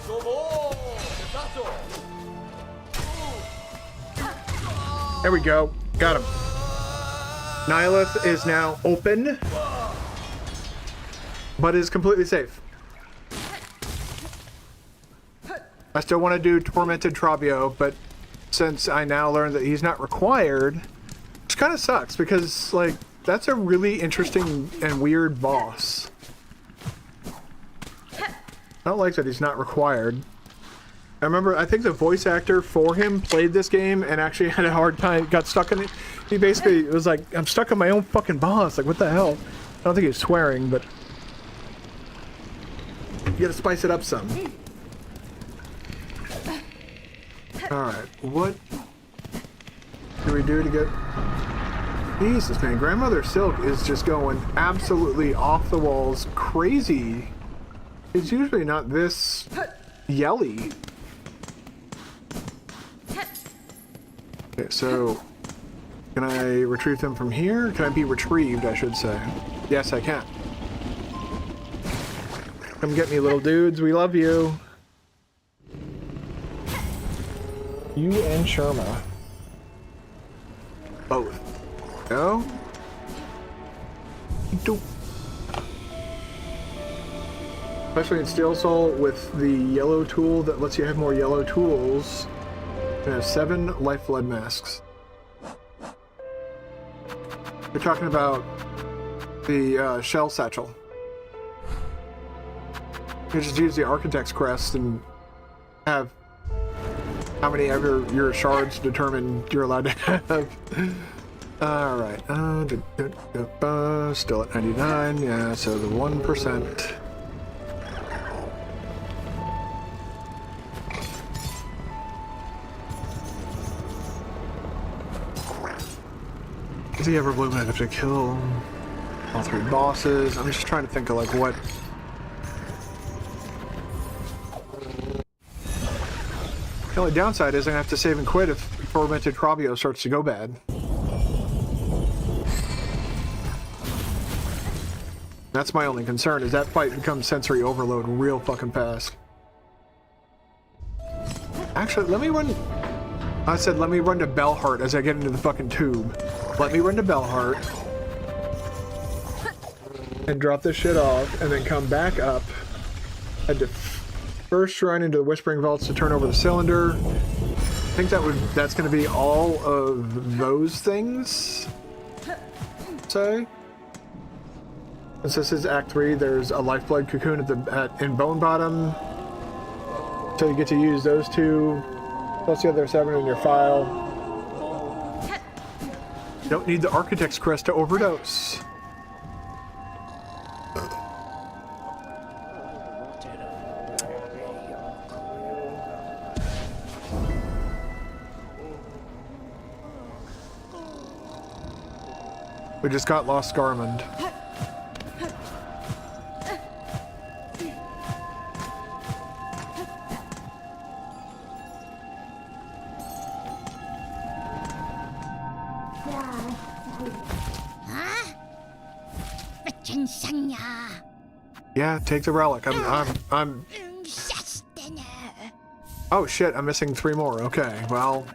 Speaker 3: Sobo, Yasato.
Speaker 1: There we go. Got him. Nihilith is now open, but is completely safe. I still want to do Tormented Trabio, but since I now learned that he's not required, which kind of sucks because, like, that's a really interesting and weird boss. I don't like that he's not required. I remember, I think the voice actor for him played this game and actually had a hard time, got stuck in it. He basically was like, I'm stuck on my own fucking boss, like what the hell? I don't think he was swearing, but you gotta spice it up some. Alright, what do we do to get... Jesus, man, Grandmother Silk is just going absolutely off the walls crazy. It's usually not this yelly. Okay, so can I retrieve them from here? Can I be retrieved, I should say? Yes, I can. Come get me, little dudes. We love you. You and Sherma. Both. Go. Doop. Especially in Steelsoul with the yellow tool that lets you have more yellow tools. You have 7 lifeblood masks. We're talking about the shell satchel. You just use the Architect's Crest and have how many ever your shards determine you're allowed to have. Alright. Still at 99. Yeah, so the 1%. Is he ever blue when I have to kill all 3 bosses? I'm just trying to think of like what. The only downside is I'm gonna have to save and quit if Tormented Trabio starts to go bad. That's my only concern, is that fight becomes sensory overload real fucking fast. Actually, let me run... I said let me run to Bellheart as I get into the fucking tube. Let me run to Bellheart. And drop this shit off, and then come back up. Head to first shrine into the Whispering Vaults to turn over the cylinder. I think that's gonna be all of those things. Say. Since this is Act 3, there's a Lifeblood Cocoon in Bone Bottom. So you get to use those 2, plus the other 7 in your file. You don't need the Architect's Crest to overdose. We just got Lost Garmond. Yeah, take the relic. I'm. Oh shit! I'm missing 3 more. Okay, well.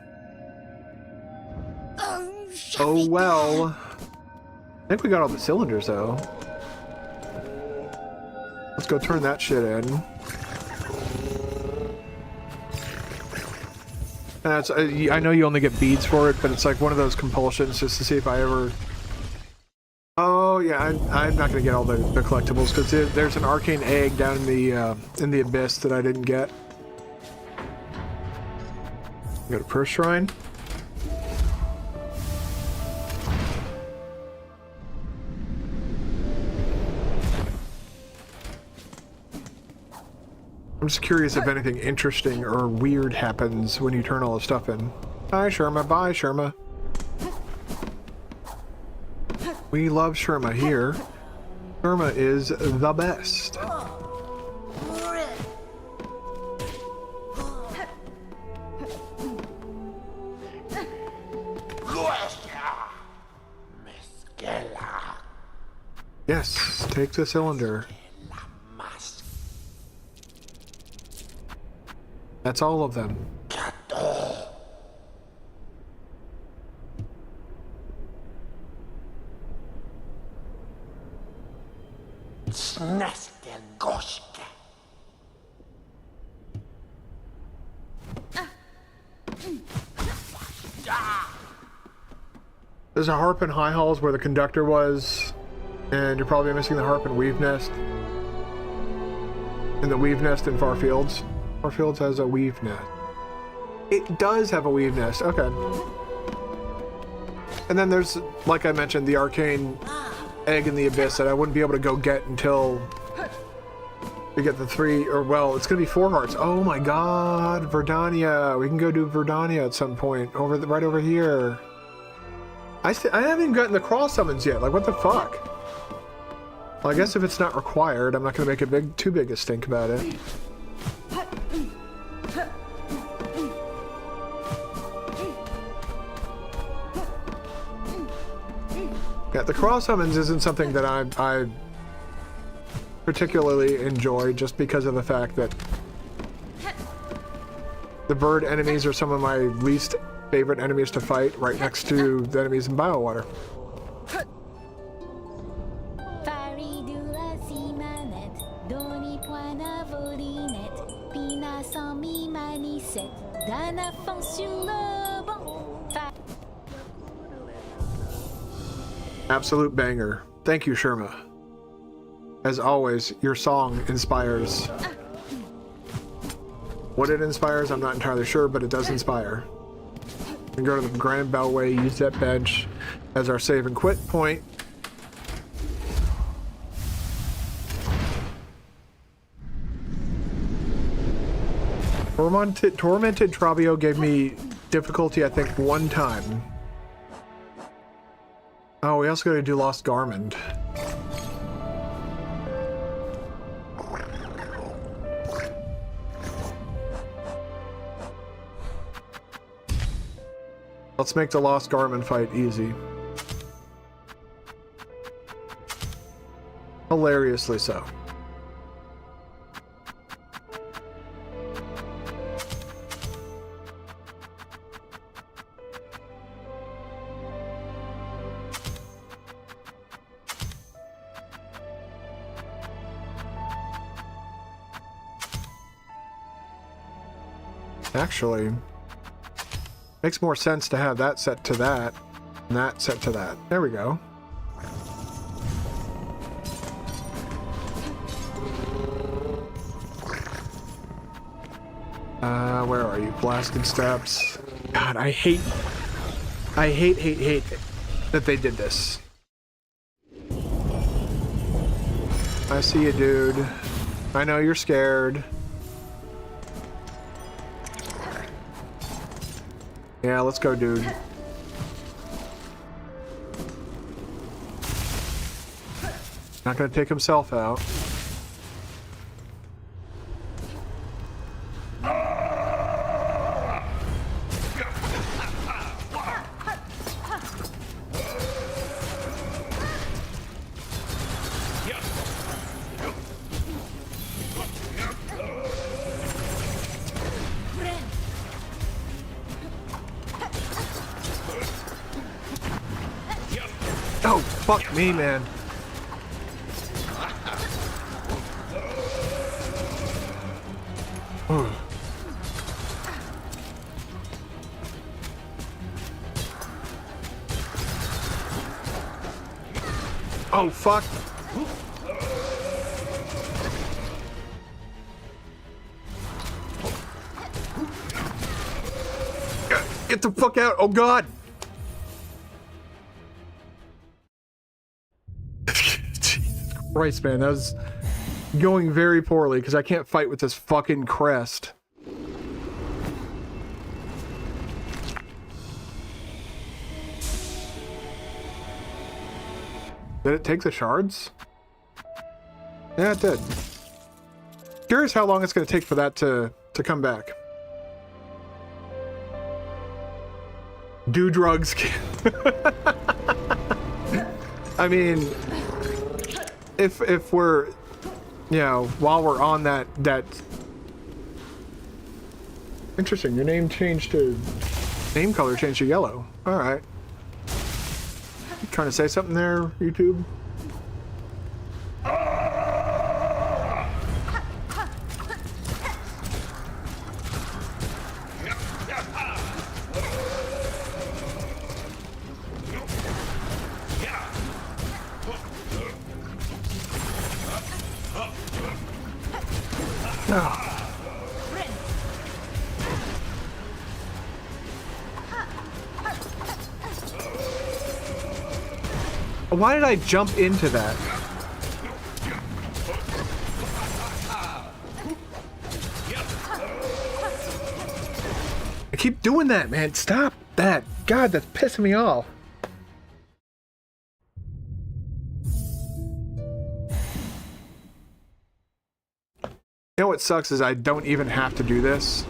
Speaker 1: Oh well. I think we got all the cylinders though. Let's go turn that shit in. And that's, I know you only get beads for it, but it's like one of those compulsions just to see if I ever... Oh yeah, I'm not gonna get all the collectibles because there's an arcane egg down in the abyss that I didn't get. Go to First Shrine. I'm just curious if anything interesting or weird happens when you turn all the stuff in. Hi, Sherma. Bye, Sherma. We love Sherma here. Sherma is the best. Yes, take the cylinder. That's all of them. There's a harp in High Halls where the conductor was, and you're probably missing the harp in Weave Nest. And the Weave Nest in Far Fields. Far Fields has a Weave Nest. It does have a Weave Nest, okay. And then there's, like I mentioned, the arcane egg in the abyss that I wouldn't be able to go get until we get the 3, or well, it's gonna be 4 hearts. Oh my god, Verdania. We can go do Verdania at some point, right over here. I haven't even gotten the cross summons yet. Like, what the fuck? Well, I guess if it's not required, I'm not gonna make a too big a stink about it. Yeah, the cross summons isn't something that I particularly enjoy, just because of the fact that the bird enemies are some of my least favorite enemies to fight, right next to the enemies in Biowater. Absolute banger. Thank you, Sherma. As always, your song inspires. What it inspires, I'm not entirely sure, but it does inspire. We can go to the Grand Bellway, use that bench as our save and quit point. Tormented Trabio gave me difficulty, I think, 1 time. Oh, we also gotta do Lost Garment. Let's make the Lost Garment fight easy. Hilariously so. Actually, makes more sense to have that set to that, and that set to that. There we go. Where are you? Blasted Steps. God, I hate that they did this. I see you, dude. I know you're scared. Yeah, let's go, dude. Not gonna take himself out. Oh, fuck me, man. Oh, fuck. Get the fuck out. Oh, God. Jesus Christ, man. That was going very poorly because I can't fight with this fucking crest. Did it take the shards? Yeah, it did. Curious how long it's going to take for that to come back. Do drugs. I mean, if we're, you know, while we're on that interesting, your name changed to, name color changed to yellow. All right. You trying to say something there, YouTube? Why did I jump into that? I keep doing that, man. Stop that. God, that's pissing me off. You know what sucks is I don't even have to do this.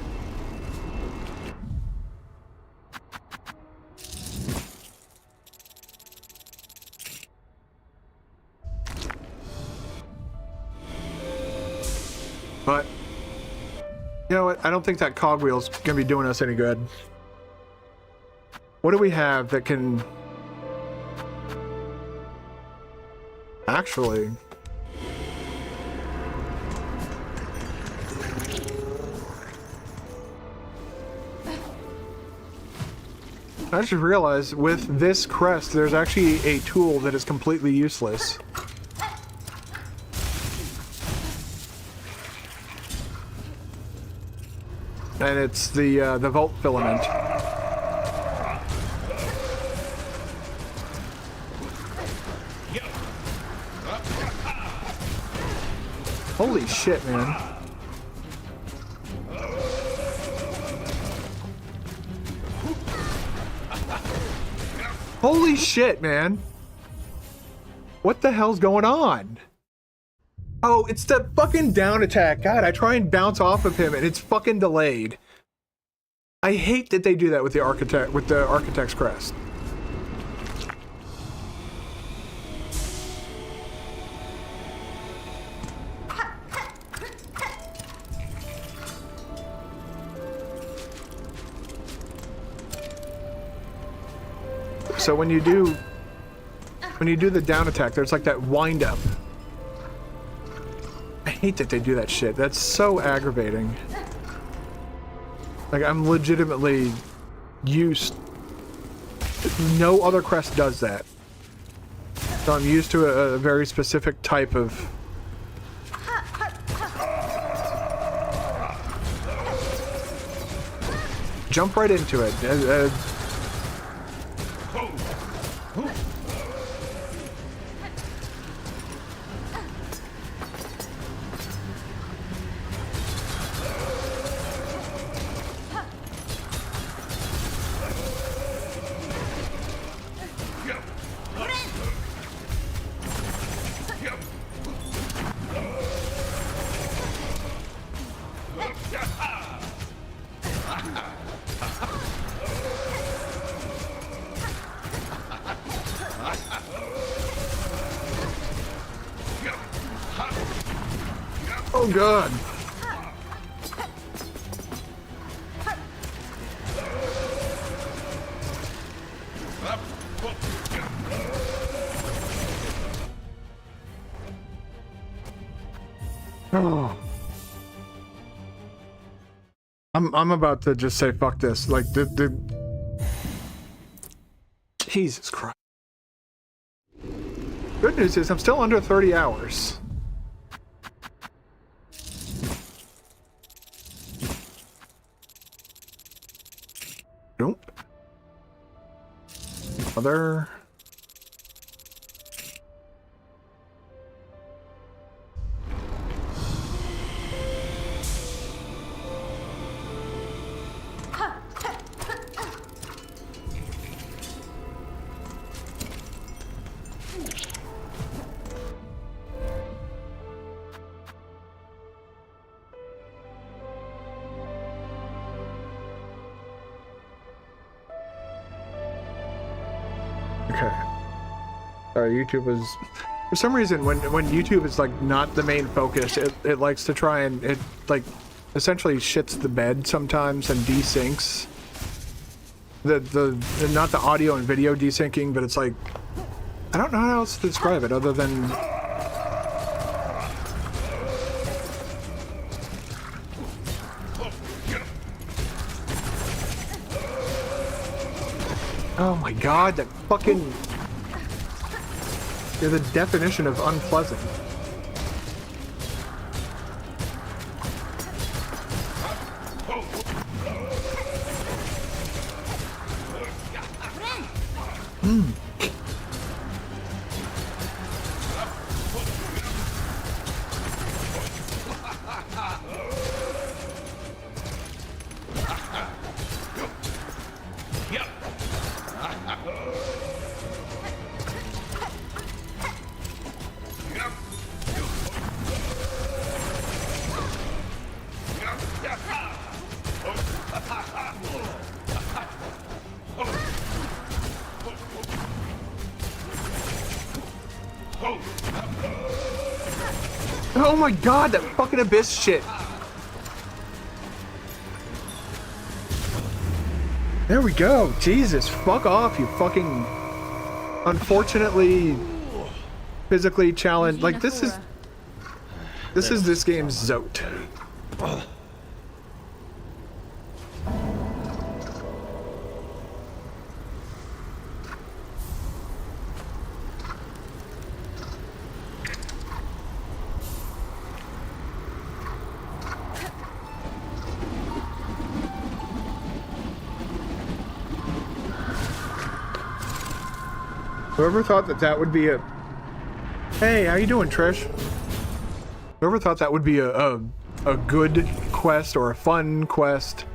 Speaker 1: But, you know what? I don't think that cogwheel's gonna be doing us any good. What do we have that can... Actually... I just realized with this crest, there's actually a tool that is completely useless. And it's the Volt Filament. Holy shit, man. Holy shit, man. What the hell's going on? Oh, it's the fucking down attack. God, I try and bounce off of him and it's fucking delayed. I hate that they do that with the Architect's Crest. So when you do the down attack, there's like that wind up. I hate that they do that shit. That's so aggravating. Like, I'm legitimately used... No other crest does that. So I'm used to a very specific type of... Jump right into it. Oh god. Oh. I'm about to just say fuck this. Like the Jesus Christ. Good news is I'm still under 30 hours. Nope. Other. Okay. Sorry, YouTube was... For some reason, when YouTube is, like, not the main focus, it likes to try and... It, like, essentially shits the bed sometimes and desyncs. Not the audio and video desyncing, but it's like... I don't know how else to describe it other than... Oh my god, that fucking... You're the definition of unpleasant. Oh my god, that fucking abyss shit! There we go! Jesus, fuck off, you fucking... Unfortunately... Physically challenged... Like, this is... This game's Zote. Whoever thought that would be a... Hey, how you doing, Trish? Whoever thought that would be a good quest or a fun quest.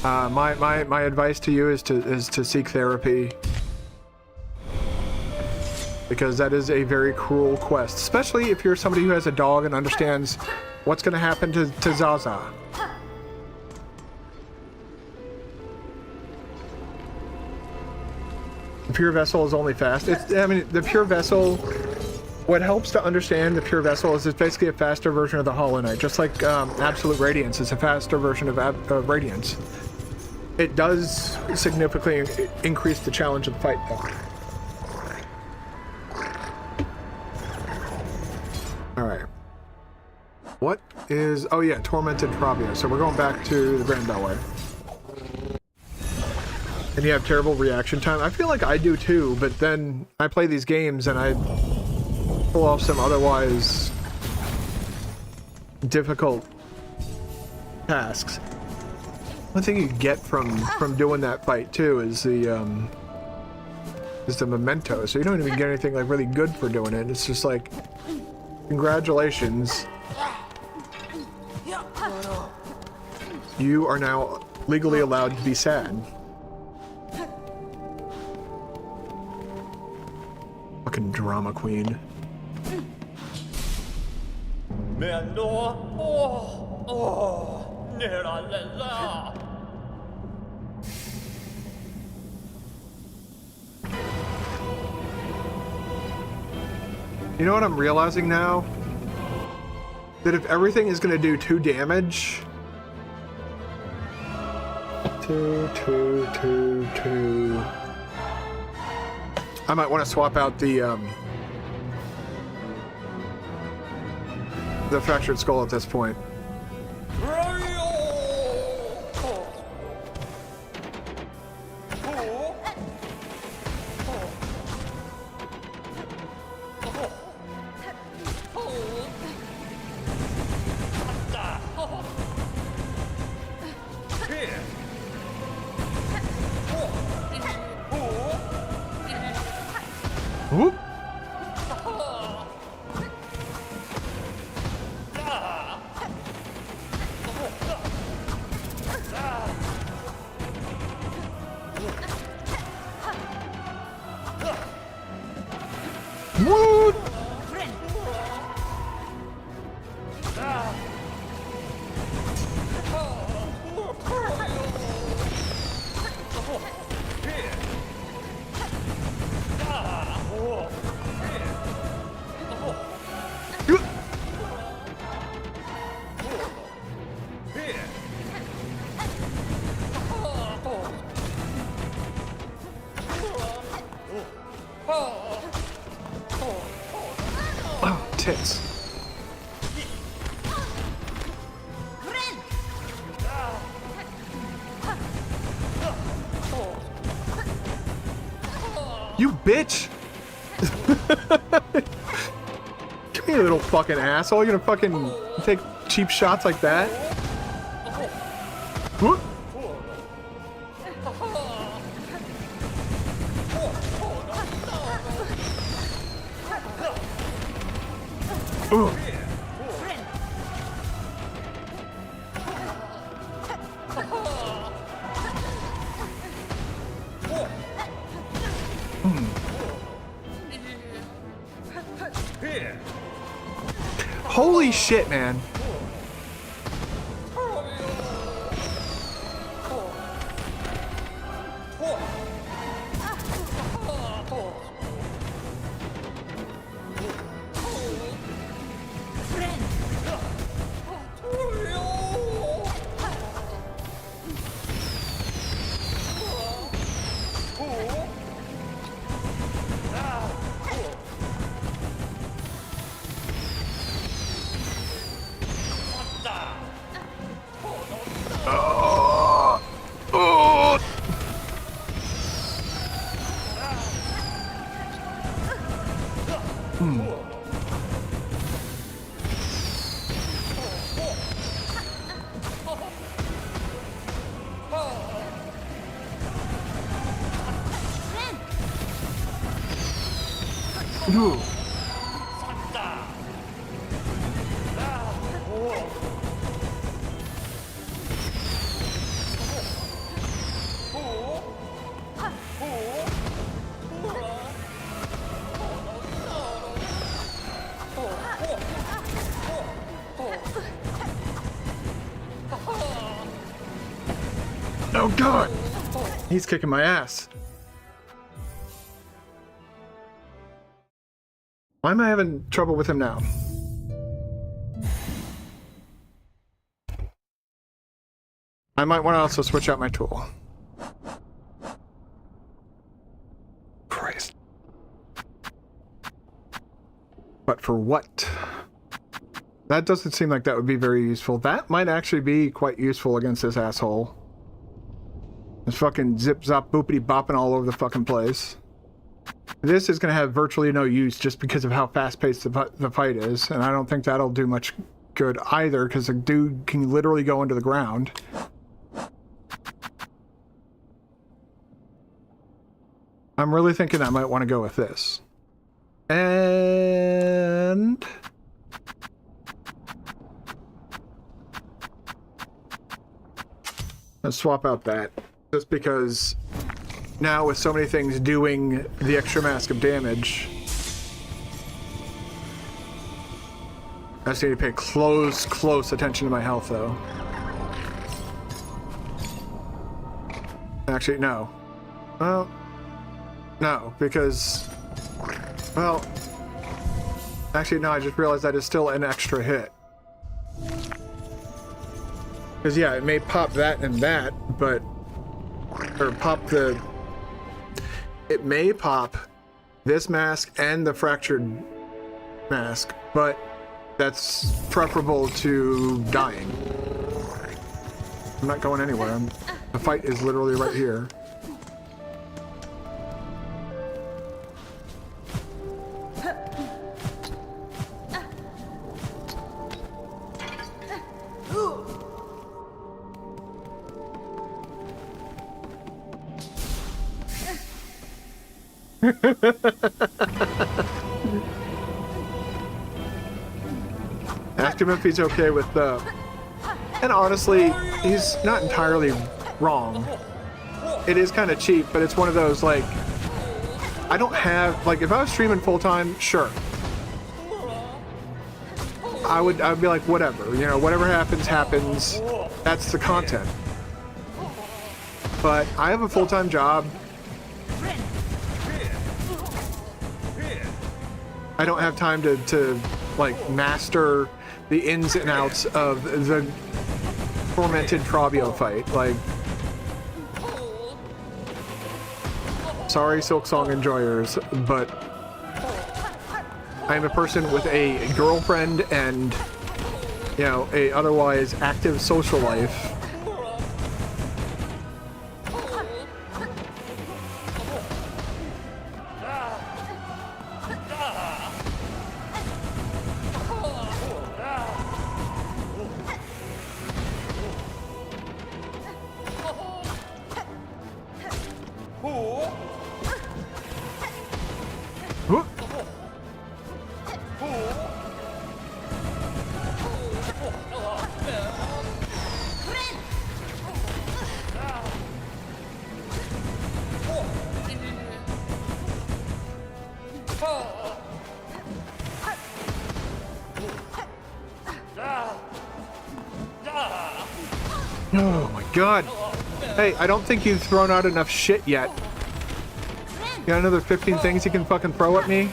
Speaker 1: My advice to you is to seek therapy. Because that is a very cruel quest. Especially if you're somebody who has a dog and understands what's gonna happen to Zaza. The Pure Vessel is only fast. I mean, the Pure Vessel, what helps to understand the Pure Vessel is it's basically a faster version of the Hollow Knight, just like Absolute Radiance is a faster version of Radiance. It does significantly increase the challenge of the fight, though. Alright. What is... Oh yeah, Tormented Travia. So we're going back to the Grand Beltway. And you have terrible reaction time. I feel like I do too, but then I play these games and I pull off some otherwise difficult tasks. One thing you get from doing that fight too is the memento. So you don't even get anything like really good for doing it. It's just like, congratulations. You are now legally allowed to be sad. Fucking drama queen. You know what I'm realizing now? That if everything is gonna do 2 damage... 2... I might want to swap out the fractured skull at this point. Whoop. Whoop. Oh, tits. You bitch! Come here, little fucking asshole. You're gonna fucking take cheap shots like that? Whoop. Ooh. Holy shit, man. Ooh. Oh god! He's kicking my ass. Why am I having trouble with him now? I might want to also switch out my tool. Christ. But for what? That doesn't seem like that would be very useful. That might actually be quite useful against this asshole. This fucking zip-zop boopity-bopping all over the fucking place. This is going to have virtually no use just because of how fast-paced the fight is, and I don't think that'll do much good either, because the dude can literally go into the ground. I'm really thinking I might want to go with this. And... let's swap out that. Just because now with so many things doing the extra mask of damage, I just need to pay close attention to my health though. Actually, no. Well, no, because, well, actually no, I just realized that is still an extra hit. Because yeah, it may pop that and that, but, or pop the, it may pop this mask and the fractured mask, but that's preferable to dying. I'm not going anywhere. The fight is literally right here. Ask him if he's okay with the... And honestly, he's not entirely wrong. It is kind of cheap, but it's one of those, like... I don't have... Like, if I was streaming full-time, sure. I'd be like, whatever. You know, whatever happens, happens. That's the content. But I have a full-time job. I don't have time to like master the ins and outs of the tormented Frobio fight. Like, sorry, Silksong enjoyers, but I am a person with a girlfriend and, you know, a otherwise active social life. Whoop. Oh my god. Hey, I don't think you've thrown out enough shit yet. You got another 15 things you can fucking throw at me?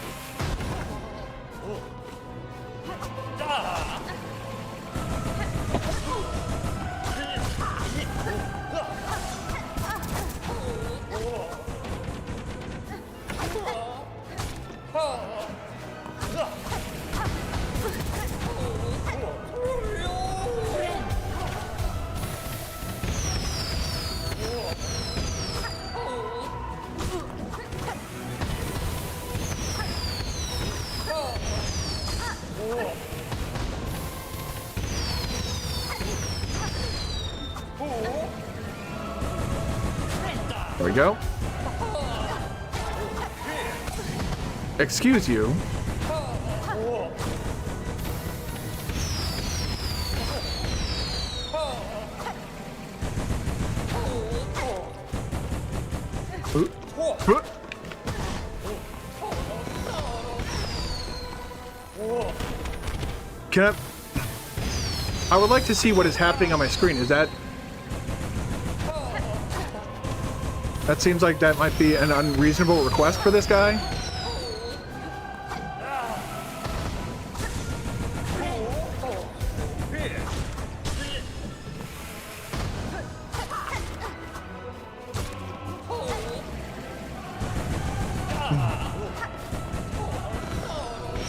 Speaker 1: There we go. Excuse you. Can I would like to see what is happening on my screen. Is that... That seems like that might be an unreasonable request for this guy.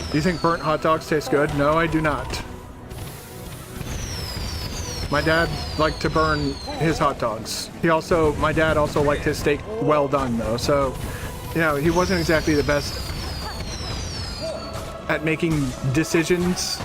Speaker 1: Do you think burnt hot dogs taste good? No, I do not. My dad liked to burn his hot dogs. My dad also liked his steak well done though, so, you know, he wasn't exactly the best at making decisions.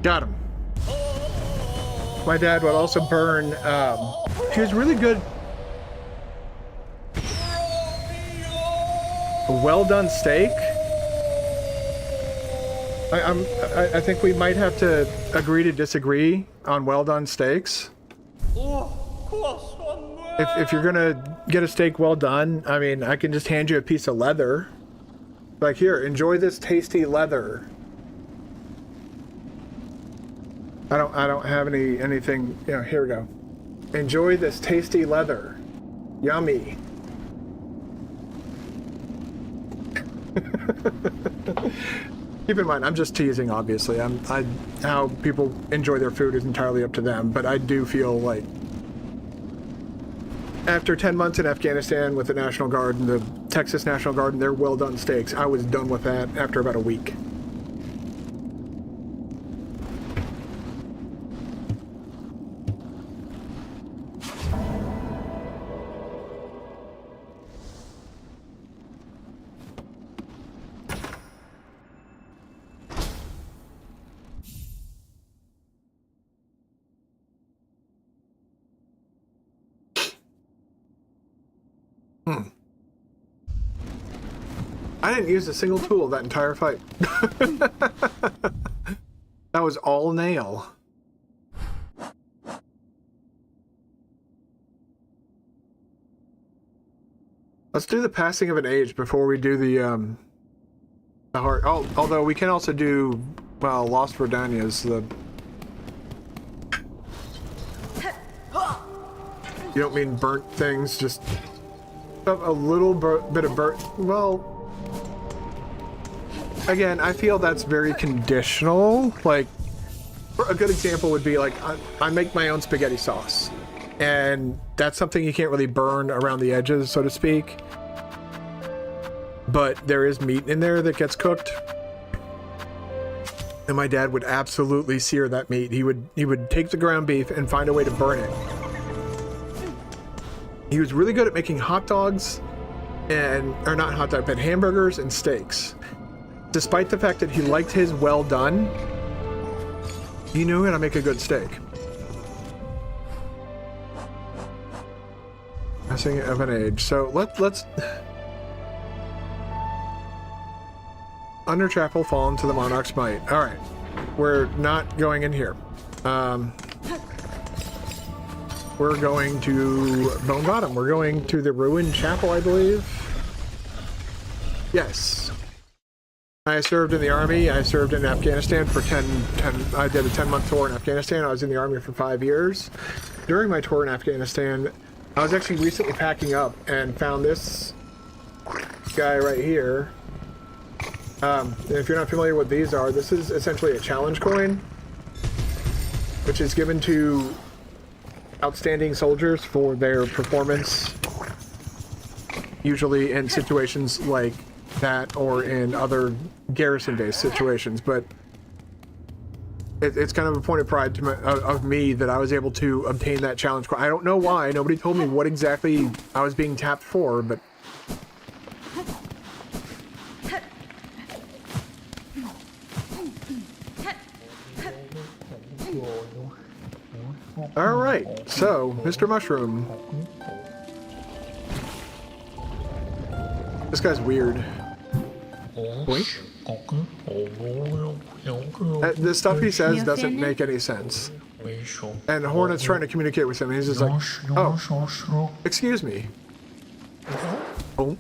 Speaker 1: Got him. My dad would also burn, he was really good. A well done steak? I think we might have to agree to disagree on well done steaks. If you're gonna get a steak well done, I mean, I can just hand you a piece of leather. Like, here, enjoy this tasty leather. I don't have anything, you know, here we go. Enjoy this tasty leather. Yummy. Keep in mind, I'm just teasing, obviously. How people enjoy their food is entirely up to them, but I do feel like after 10 months in Afghanistan with the National Guard and the Texas National Guard and their well-done steaks, I was done with that after about a week. I didn't use a single tool that entire fight. That was all nail. Let's do the passing of an age before we do the heart. Oh, although we can also do, well, Lost Verdania's the. You don't mean burnt things, just a little bit of burnt. Well, again, I feel that's very conditional. Like, a good example would be like I make my own spaghetti sauce, and that's something you can't really burn around the edges, so to speak. But there is meat in there that gets cooked, and my dad would absolutely sear that meat. He would take the ground beef and find a way to burn it. He was really good at making hot dogs, or not hot dogs, but hamburgers and steaks. Despite the fact that he liked his well done, he knew how to make a good steak. Passing of an age. So let's Under Chapel, fallen to the Monarch's might. All right, we're not going in here. We're going to Bone Bottom. We're going to the ruined chapel, I believe. Yes. I served in the army. I served in Afghanistan for I did a 10-month tour in Afghanistan. I was in the army for 5 years. During my tour in Afghanistan, I was actually recently packing up and found this guy right here. And if you're not familiar with what these are, this is essentially a challenge coin, which is given to outstanding soldiers for their performance, usually in situations like that or in other garrison-based situations. But it's kind of a point of pride of me that I was able to obtain that challenge coin. I don't know why. Nobody told me what exactly I was being tapped for, but all right, so Mr. Mushroom. This guy's weird. Boink. The stuff he says doesn't make any sense. And Hornet's trying to communicate with him, and he's just like, oh, excuse me. Oh.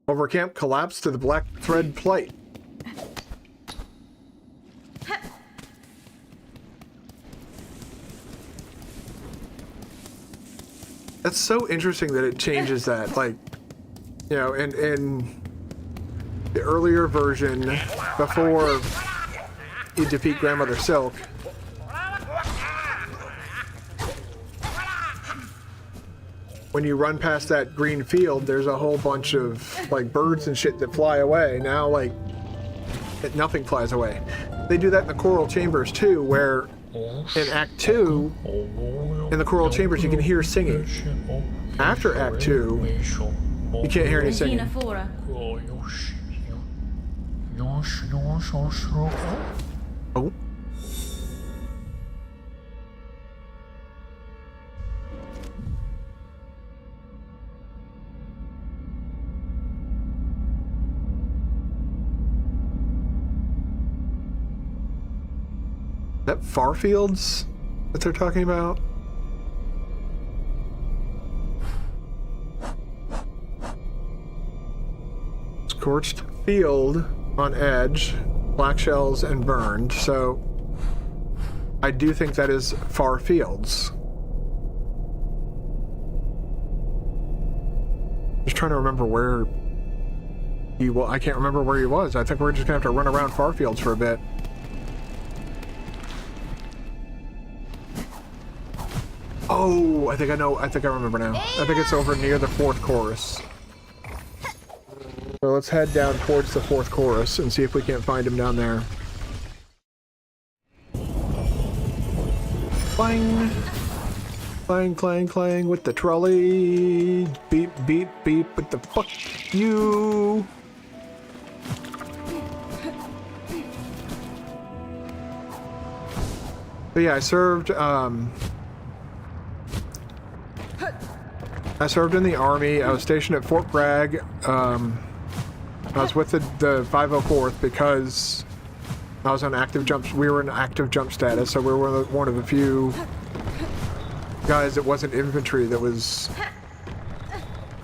Speaker 1: Overcamp collapsed to the black thread plight. That's so interesting that it changes that, like, you know, in the earlier version, before you defeat Grandmother Silk, when you run past that green field, there's a whole bunch of, like, birds and shit that fly away. Now, like, nothing flies away. They do that in the Coral Chambers, too, where in Act 2, in the Coral Chambers, you can hear singing. After Act 2, you can't hear any singing. Oh. Is that Farfields that they're talking about? Scorched field on edge, black shells and burned. So I do think that is Farfields. Just trying to remember where he was. I can't remember where he was. I think we're just gonna have to run around Farfields for a bit. Oh, I think I know. I think I remember now. I think it's over near the fourth chorus. So let's head down towards the fourth chorus and see if we can't find him down there. Clang! Clang, clang, clang with the trolley. Beep, beep, beep with the fuck you. But yeah, I served in the army. I was stationed at Fort Bragg. I was with the 504th because I was on active jumps. We were in active jump status, so we were one of the few guys that wasn't infantry that was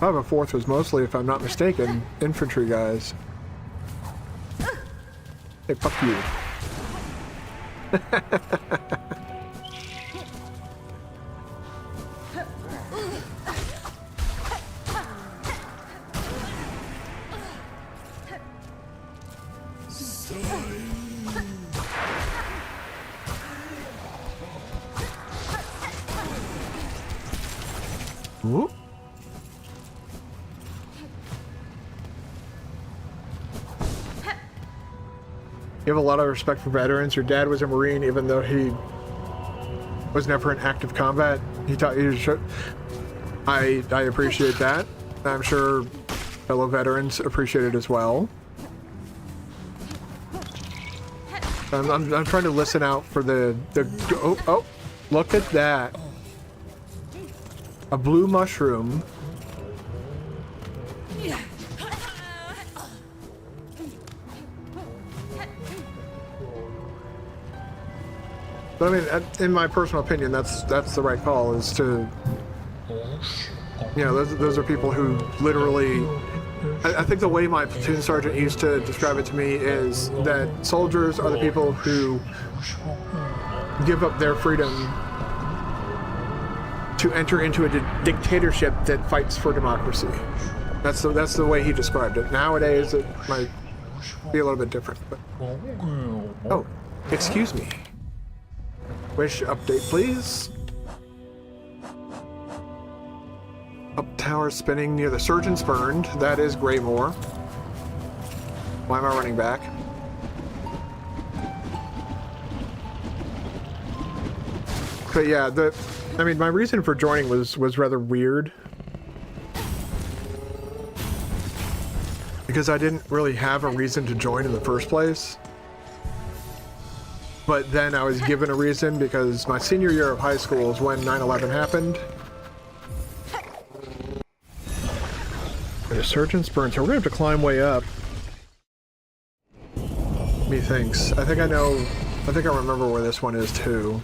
Speaker 1: 504th was mostly, if I'm not mistaken, infantry guys. Hey, fuck you. Whoop. You have a lot of respect for veterans. Your dad was a Marine, even though he was never in active combat. He taught you to show. I appreciate that. I'm sure fellow veterans appreciate it as well. I'm trying to listen out for the oh, look at that. A blue mushroom. But I mean, in my personal opinion, that's the right call, is to, you know, those are people who literally, I think the way my platoon sergeant used to describe it to me is that soldiers are the people who give up their freedom to enter into a dictatorship that fights for democracy. That's the way he described it. Nowadays, it might be a little bit different. But... Oh, excuse me. Wish update, please. Up tower spinning near the surgeon's burned. That is Greymore. Why am I running back? But yeah, I mean, my reason for joining was rather weird. Because I didn't really have a reason to join in the first place. But then I was given a reason because my senior year of high school is when 9/11 happened. The surgeon's burn, so we're gonna have to climb way up. Methinks. I think I remember where this one is too.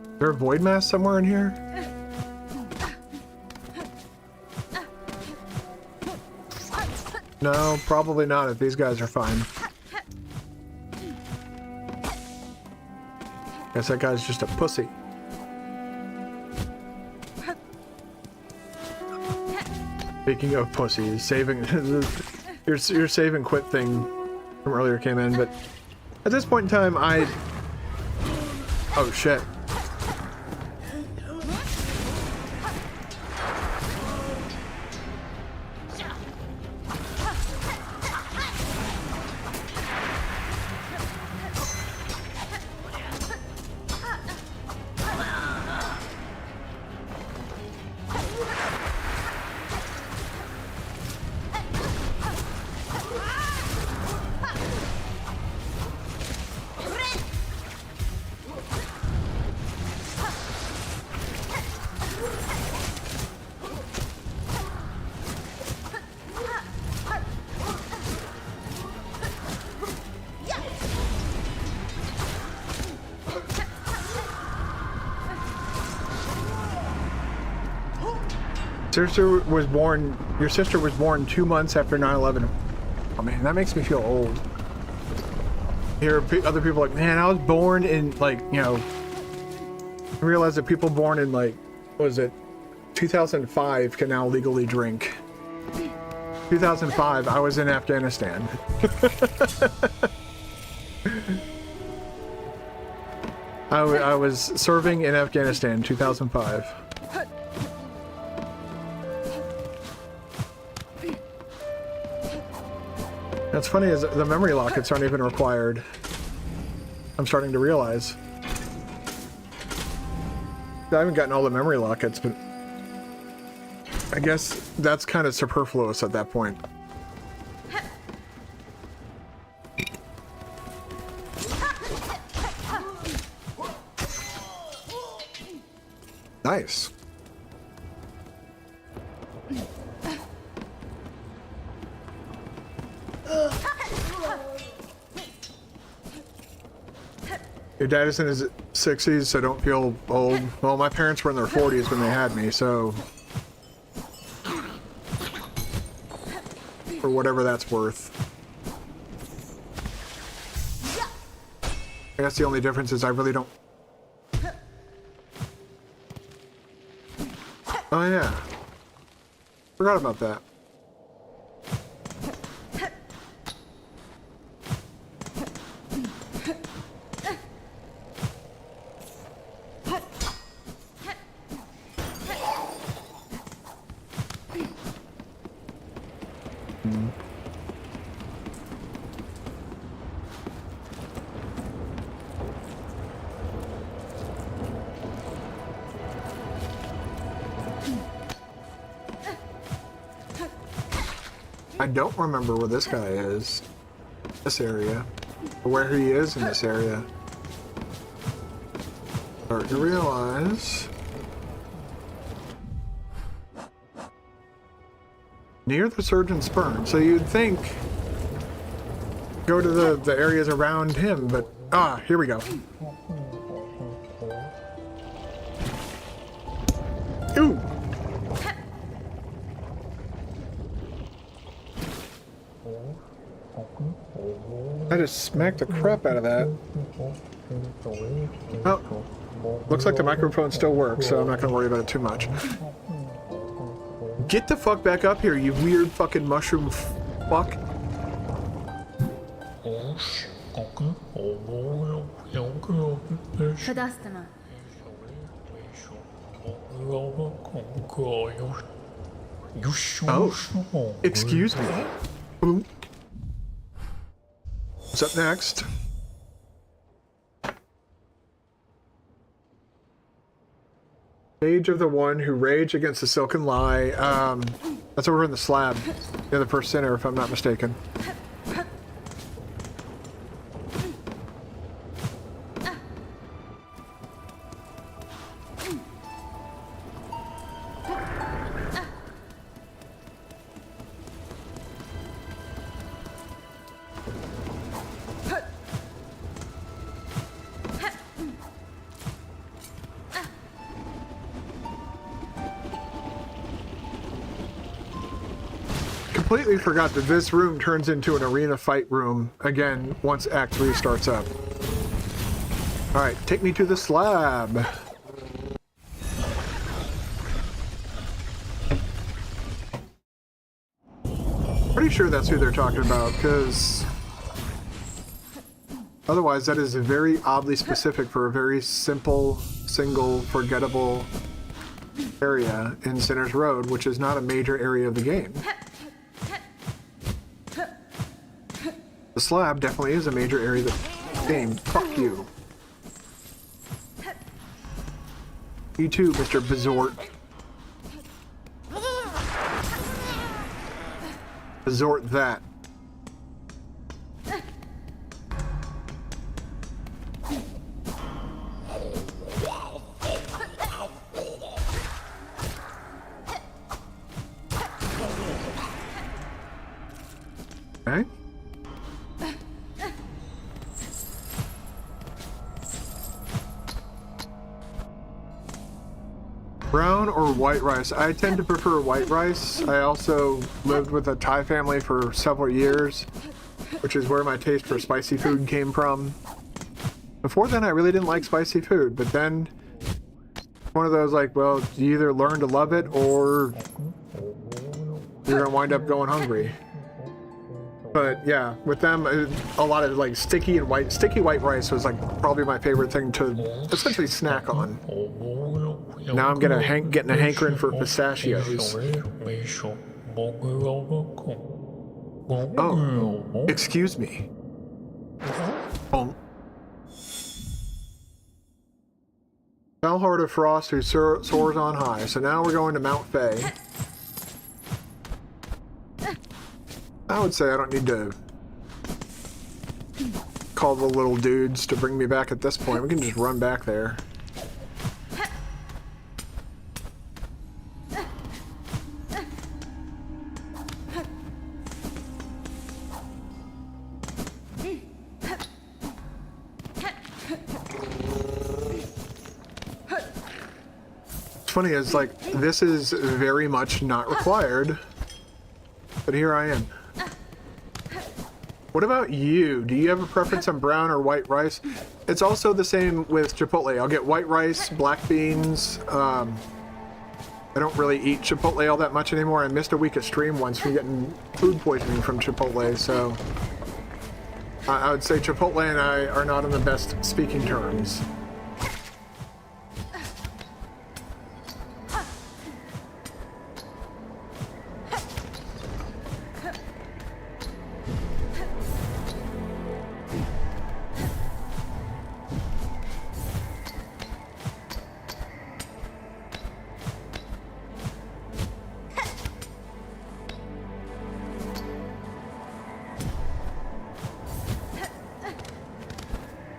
Speaker 1: Is there a void mass somewhere in here? No, probably not if these guys are fine. Guess that guy's just a pussy. Speaking of pussies, saving your save and quit thing from earlier came in, but at this point in time, oh shit. Your sister was born 2 months after 9/11. Oh man, that makes me feel old. Hear other people like, man, I was born in, like, you know, I realize that people born in, like, what was it, 2005 can now legally drink. 2005, I was in Afghanistan. I was serving in Afghanistan, 2005. What's funny is the memory lockets aren't even required. I'm starting to realize. I haven't gotten all the memory lockets, but I guess that's kind of superfluous at that point. Nice. Your dad is in his 60s, so don't feel old. Well, my parents were in their 40s when they had me, so... for whatever that's worth. I guess the only difference is I really don't... Oh yeah. Forgot about that. I don't remember where this guy is. This area. Or where he is in this area. Start to realize. Near the surgeon's burn. So you'd think go to the areas around him, but here we go. Ooh. I just smacked the crap out of that. Oh, looks like the microphone still works, so I'm not going to worry about it too much. Get the fuck back up here, you weird fucking mushroom fuck.
Speaker 6: Kadastama.
Speaker 1: Oh, excuse me. Boom. What's up next? Age of the one who raged against the silken lie. That's over in the slab. Near the first center, if I'm not mistaken. Completely forgot that this room turns into an arena fight room again once Act 3 starts up. Alright, take me to the slab. Pretty sure that's who they're talking about, because otherwise that is very oddly specific for a very simple, single, forgettable area in Sinner's Road, which is not a major area of the game. The slab definitely is a major area of the game. Fuck you. You too, Mr. Bizort. Bizort that. Okay. Brown or white rice? I tend to prefer white rice. I also lived with a Thai family for several years, which is where my taste for spicy food came from. Before then, I really didn't like spicy food, but then one of those like, well, you either learn to love it or you're gonna wind up going hungry. But yeah, with them, a lot of like sticky white rice was like probably my favorite thing to essentially snack on. Now I'm getting a hankering for pistachios. Oh, excuse me. Oh. Bellheart of Frost who soars on high. So now we're going to Mount Fae. I would say I don't need to call the little dudes to bring me back at this point. We can just run back there. funny is, like, this is very much not required, but here I am. What about you? Do you have a preference on brown or white rice? It's also the same with Chipotle. I'll get white rice, black beans. I don't really eat Chipotle all that much anymore. I missed a week of stream once from getting food poisoning from Chipotle, so I would say Chipotle and I are not on the best speaking terms.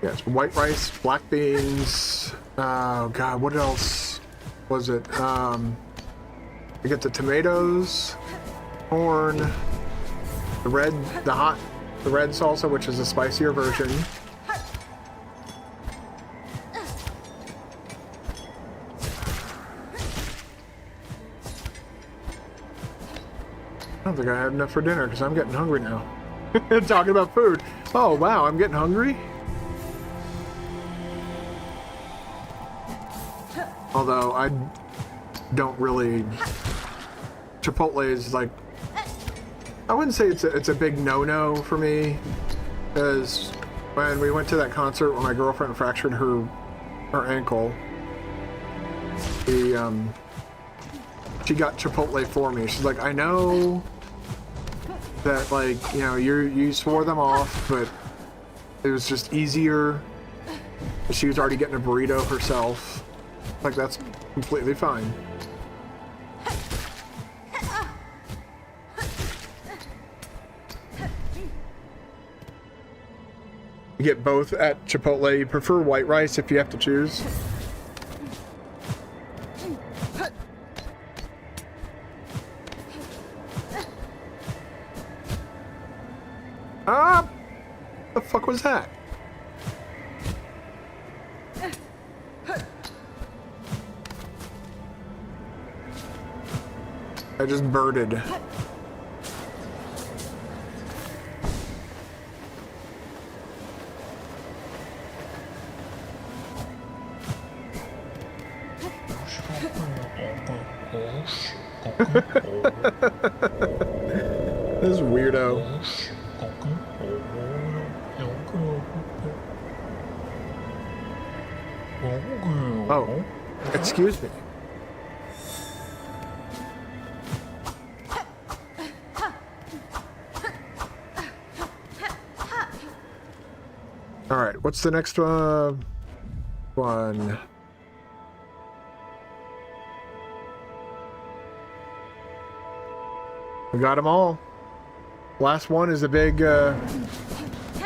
Speaker 1: Yes, white rice, black beans. Oh god, what else was it? I get the tomatoes, corn, the red salsa, which is a spicier version. I don't think I have enough for dinner because I'm getting hungry now. Talking about food. Oh wow, I'm getting hungry. Although I don't really, Chipotle is like, I wouldn't say it's a big no-no for me, because when we went to that concert when my girlfriend fractured her ankle, she got Chipotle for me. She's like, I know that, like, you know, you swore them off, but it was just easier. She was already getting a burrito herself. Like, that's completely fine. You get both at Chipotle. You prefer white rice if you have to choose. Ah! The fuck was that? I just birded. This weirdo. Oh, excuse me. All right, what's the next one? We got them all. Last one is a big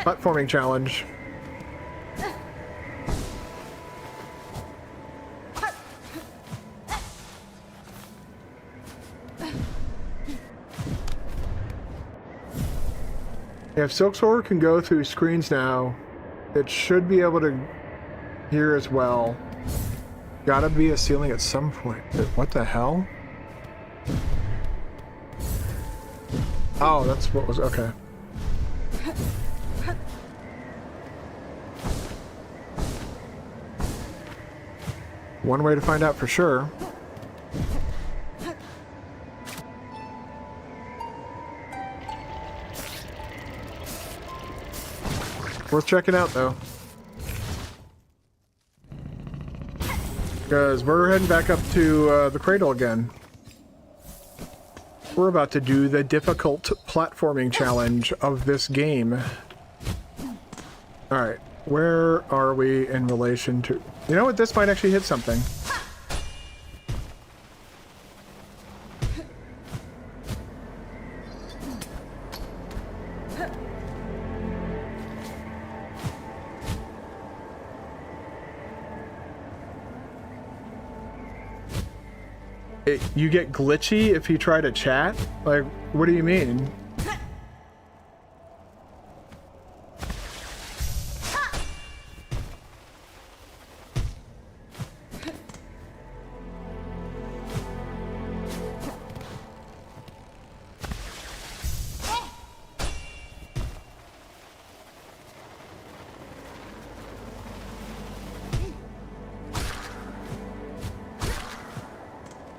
Speaker 1: platforming challenge. If Silksong can go through screens now, it should be able to hear as well. Gotta be a ceiling at some point. What the hell? Oh, that's what was... okay. One way to find out for sure. Worth checking out, though. Because we're heading back up to the cradle again. We're about to do the difficult platforming challenge of this game. Alright, where are we in relation to... You know what? This might actually hit something. You get glitchy if you try to chat? Like, what do you mean?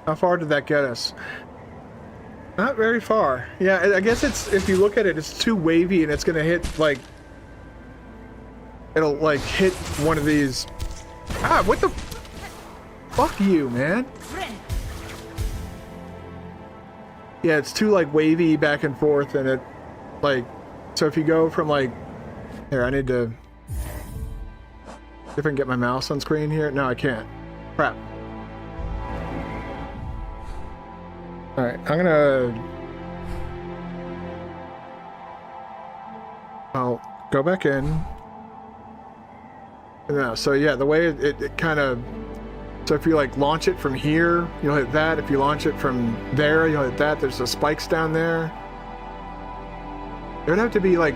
Speaker 1: How far did that get us? Not very far. Yeah, I guess it's, if you look at it, it's too wavy and it's gonna hit, like... It'll, like, hit one of these... Ah, what the... Fuck you, man. Yeah, it's too, like, wavy back and forth, and it, like... So if you go from, like... Here, I need to... See if I can get my mouse on screen here. No, I can't. Crap. Alright, I'm gonna... I'll go back in. No, so yeah, the way it kind of... So if you like launch it from here, you'll hit that. If you launch it from there, you'll hit that. There's the spikes down there. There'd have to be like...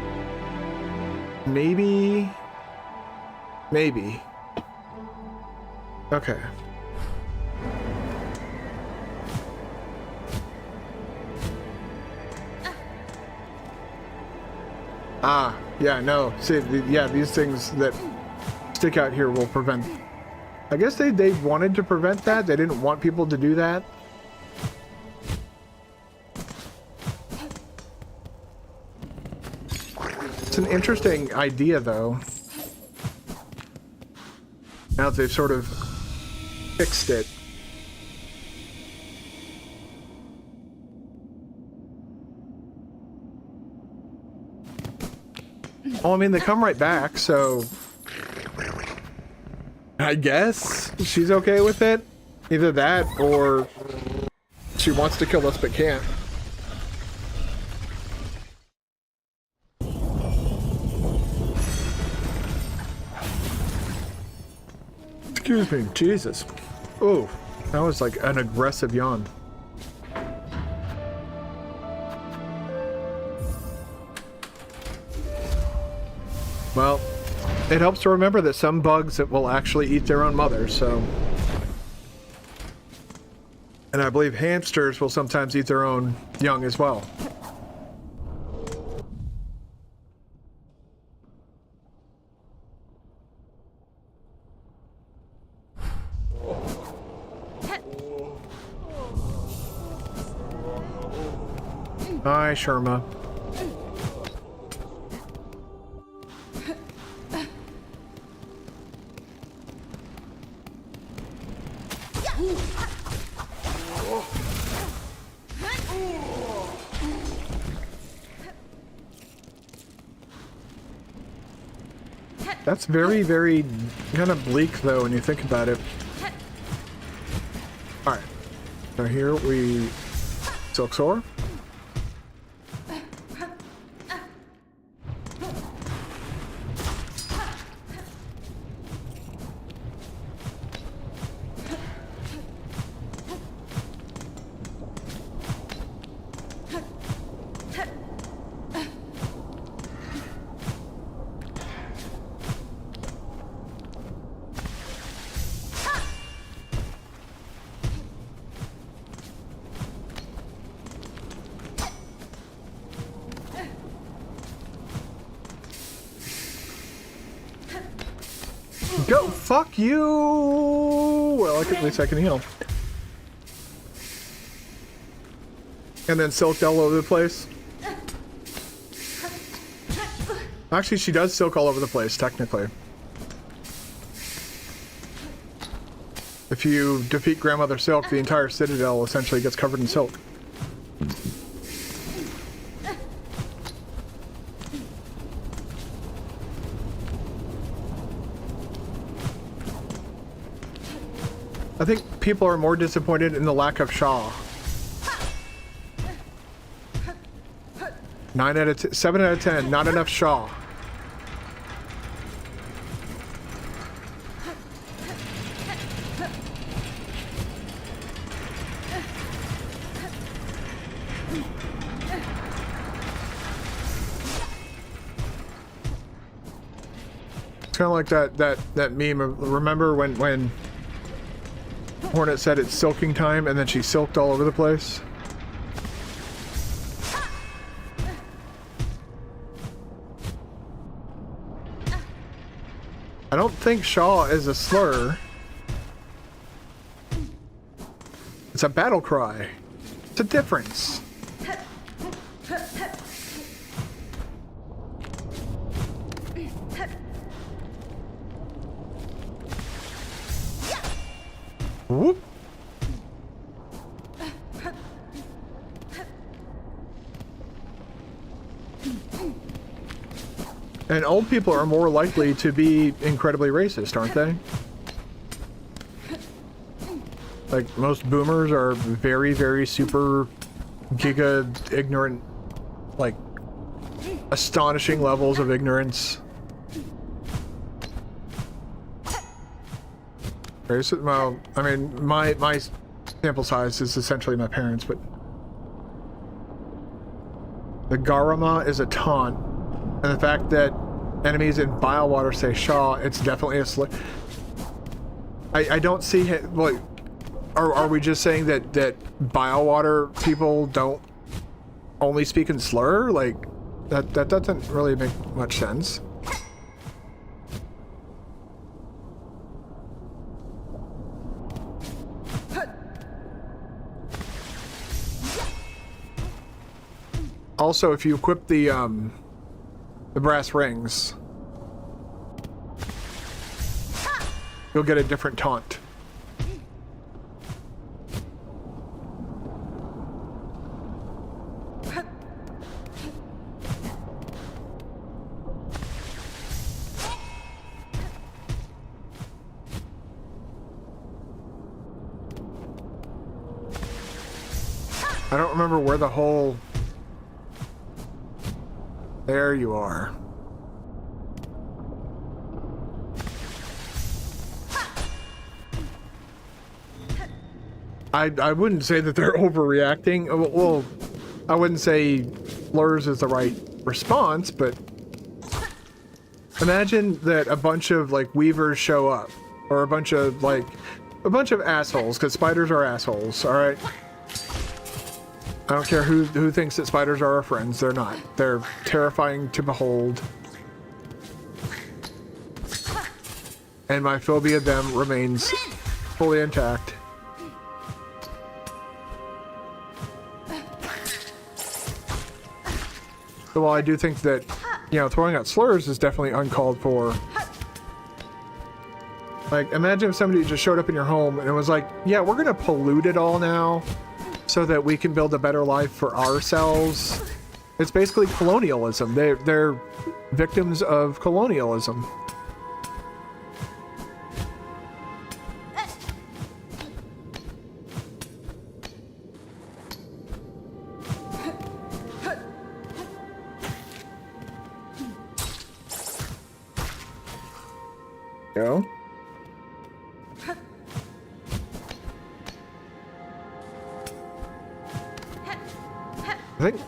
Speaker 1: Maybe... Okay. Ah, yeah, no. See, yeah, these things that stick out here will prevent... I guess they wanted to prevent that. They didn't want people to do that. It's an interesting idea, though. Now that they've sort of fixed it. Well, I mean, they come right back, so... I guess she's okay with it. Either that, or she wants to kill us but can't. Excuse me, Jesus. Oh, that was like an aggressive yawn. Well, it helps to remember that some bugs that will actually eat their own mother, so... And I believe hamsters will sometimes eat their own young as well. Hi, Sherma. That's very, very kind of bleak, though, when you think about it. Alright. So here we... Silksong. Go fuck you! Well, at least I can heal. And then silked all over the place. Actually, she does silk all over the place, technically. If you defeat Grandmother Silk, the entire citadel essentially gets covered in silk. I think people are more disappointed in the lack of Shaw. 7 out of 10, not enough Shaw. It's kind of like that meme of, remember when Hornet said it's silking time and then she silked all over the place? I don't think Shaw is a slur. It's a battle cry. It's a difference. Whoop. And old people are more likely to be incredibly racist, aren't they? Like, most boomers are very, very super giga ignorant, like, astonishing levels of ignorance. Well, I mean, my sample size is essentially my parents, but the Garama is a taunt, and the fact that enemies in Biowater say Shaw, it's definitely a slur. I don't see it. Like, are we just saying that Biowater people don't only speak in slur? Like, that doesn't really make much sense. Also, if you equip the brass rings, you'll get a different taunt. I don't remember where the whole... There you are. I wouldn't say that they're overreacting. Well, I wouldn't say slurs is the right response, but imagine that a bunch of like weavers show up, or a bunch of assholes, because spiders are assholes, all right? I don't care who thinks that spiders are our friends. They're not. They're terrifying to behold. And my phobia of them remains fully intact. So while I do think that, you know, throwing out slurs is definitely uncalled for. Like, imagine if somebody just showed up in your home and it was like, yeah, we're gonna pollute it all now, so that we can build a better life for ourselves. It's basically colonialism. They're victims of colonialism. Go. I think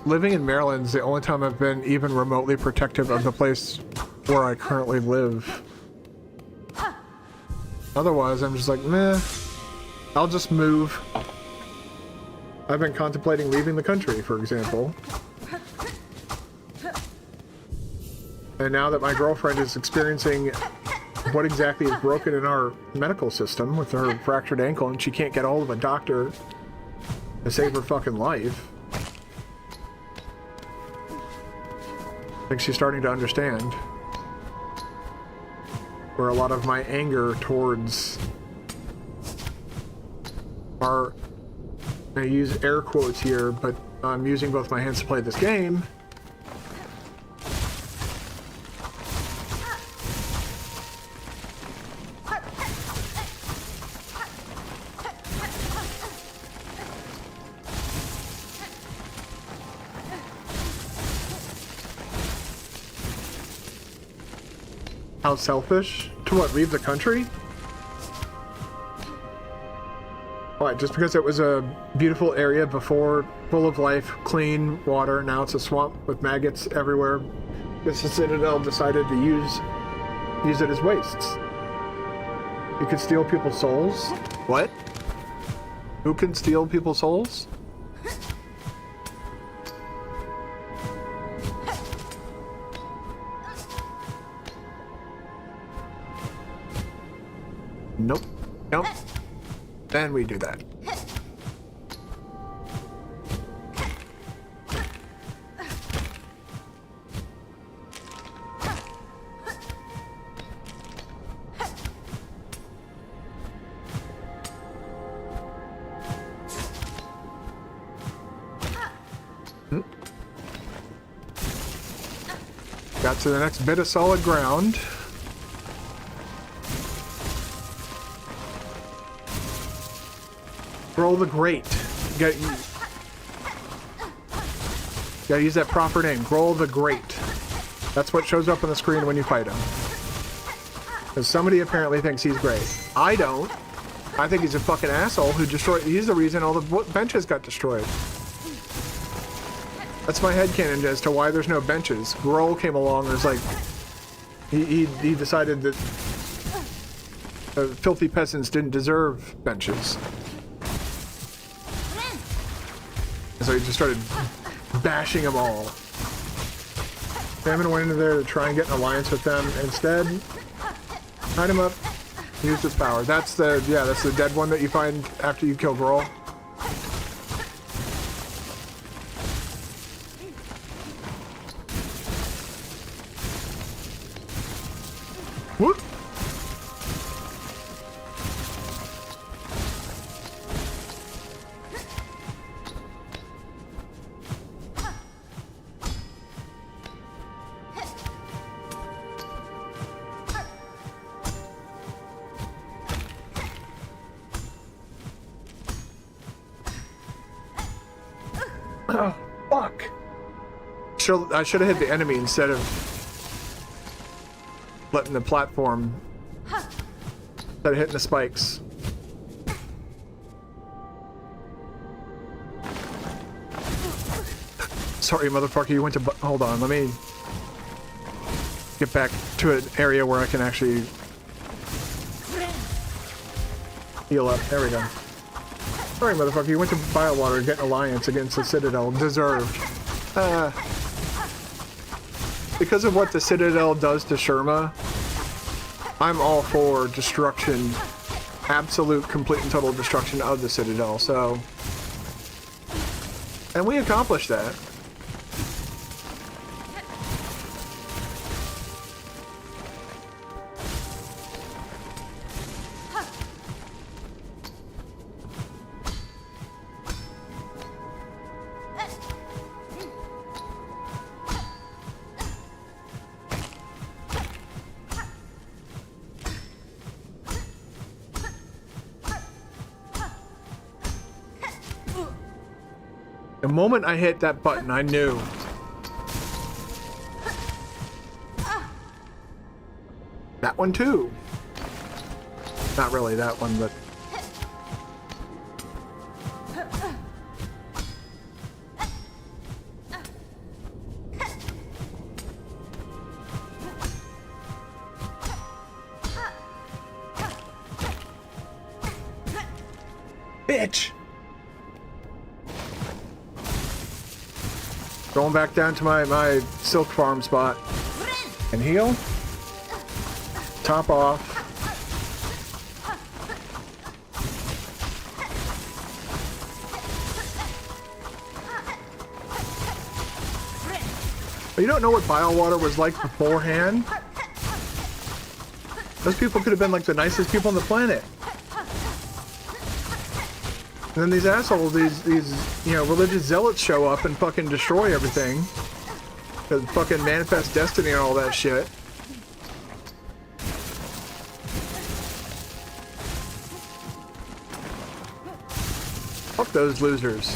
Speaker 1: living in Maryland is the only time I've been even remotely protective of the place where I currently live. Otherwise, I'm just like, meh, I'll just move. I've been contemplating leaving the country, for example. And now that my girlfriend is experiencing what exactly is broken in our medical system with her fractured ankle and she can't get hold of a doctor to save her fucking life, I think she's starting to understand where a lot of my anger towards our, I use air quotes here, but I'm using both my hands to play this game. How selfish? To what, leave the country? What, just because it was a beautiful area before, full of life, clean water, now it's a swamp with maggots everywhere, because the Citadel decided to use it as wastes. You could steal people's souls? What? Who can steal people's souls? Nope. Nope. Then we do that. Got to the next bit of solid ground. Roll the Great. Gotta use that proper name. Grohl the Great. That's what shows up on the screen when you fight him. Because somebody apparently thinks he's great. I don't. I think he's a fucking asshole who destroyed... He's the reason all the benches got destroyed. That's my headcanon as to why there's no benches. Grohl came along and was like... He decided that... filthy peasants didn't deserve benches. And so he just started bashing them all. Famine went into there to try and get an alliance with them. Instead, tied him up, used his power. That's the dead one that you find after you kill Grohl. Whoop! Oh, fuck. I should have hit the enemy instead of letting the platform, instead of hitting the spikes. Sorry, motherfucker, you went to... Hold on, let me get back to an area where I can actually heal up. There we go. Sorry, motherfucker, you went to Biowater to get an alliance against the Citadel. Deserved. Because of what the Citadel does to Sherma, I'm all for destruction. Absolute, complete, and total destruction of the Citadel, so... And we accomplished that. The moment I hit that button, I knew. That one too. Not really that one, but... Bitch! Going back down to my silk farm spot. And heal. Top off. But you don't know what Biowater was like beforehand? Those people could have been like the nicest people on the planet. And then these assholes, these you know, religious zealots show up and fucking destroy everything. Cause fucking manifest destiny and all that shit. Fuck those losers.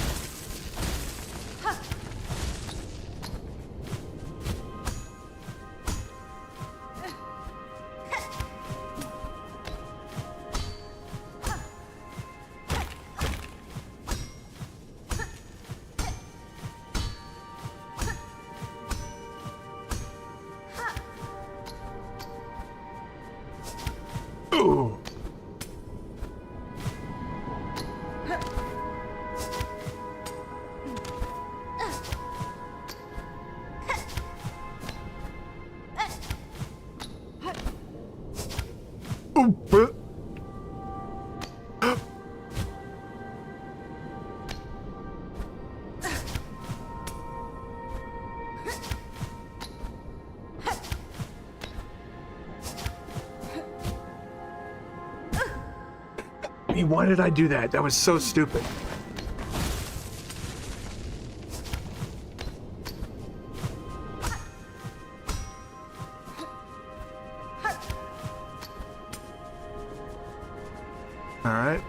Speaker 1: Ooh. Ooh. Why did I do that? That was so stupid. Alright.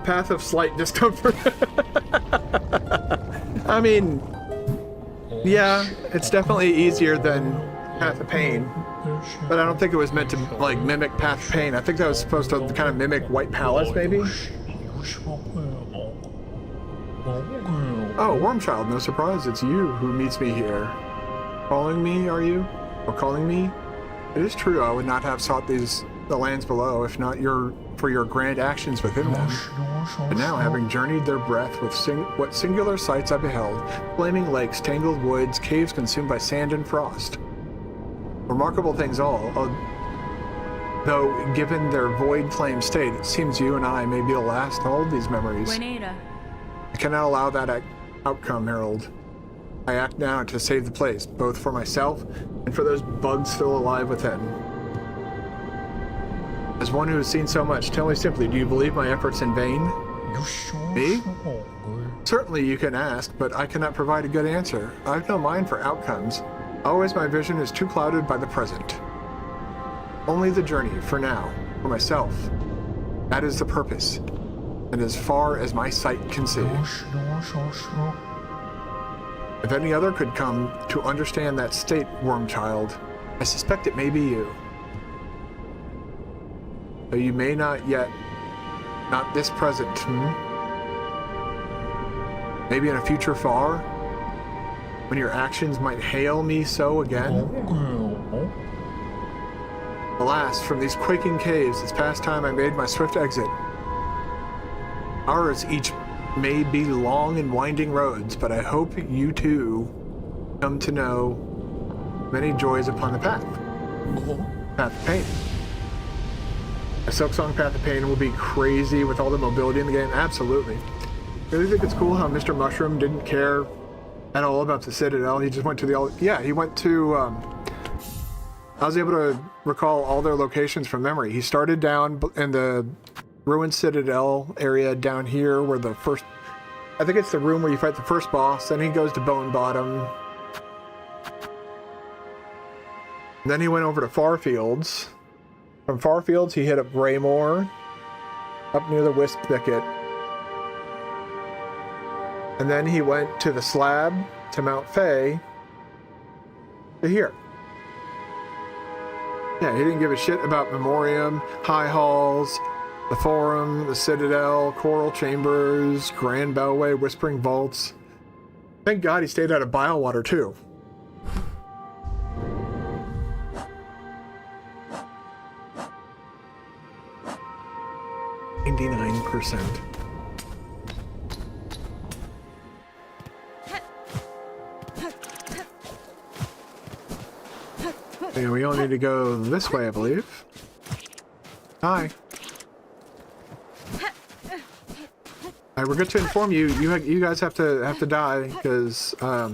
Speaker 1: Path of slight discomfort. I mean, yeah, it's definitely easier than Path of Pain, but I don't think it was meant to like mimic Path of Pain. I think that was supposed to kind of mimic White Palace, maybe. Oh, Wormchild, no surprise, it's you who meets me here. Calling me, are you? Or calling me? It is true, I would not have sought the lands below, if not for your grand actions within them. But now, having journeyed their breath with what singular sights I beheld, flaming lakes, tangled woods, caves consumed by sand and frost. Remarkable things all, though given their void flame state, it seems you and I may be the last to hold these memories.
Speaker 6: Buenita.
Speaker 1: I cannot allow that outcome, Harold. I act now to save the place, both for myself and for those bugs still alive within. As one who has seen so much, tell me simply, do you believe my efforts in vain? Me? Certainly you can ask, but I cannot provide a good answer. I have no mind for outcomes. Always my vision is too clouded by the present. Only the journey, for now, for myself. That is the purpose, and as far as my sight can see. If any other could come to understand that state, Wormchild, I suspect it may be you. Though you may not yet, not this present, Maybe in a future far, when your actions might hail me so again? Alas, from these quaking caves, it's past time I made my swift exit. Ours each may be long and winding roads, but I hope you too come to know many joys upon the path. Path of Pain. A Silksong Path of Pain will be crazy with all the mobility in the game. Absolutely. I really think it's cool how Mr. Mushroom didn't care at all about the Citadel. He just went to he went to, I was able to recall all their locations from memory. He started down in the ruined Citadel area down here where the first, I think it's the room where you fight the first boss. Then he goes to Bone Bottom. Then he went over to Farfields. From Farfields, he hit up Greymore, up near the Wisp Thicket. And then he went to the Slab, to Mount Fay, to here. Yeah, he didn't give a shit about Memoriam, High Halls, the Forum, the Citadel, Coral Chambers, Grand Bellway, Whispering Vaults. Thank God he stayed out of Bilewater, too. %. Okay, we only need to go this way, I believe. Hi. I regret to inform you, you guys have to die because I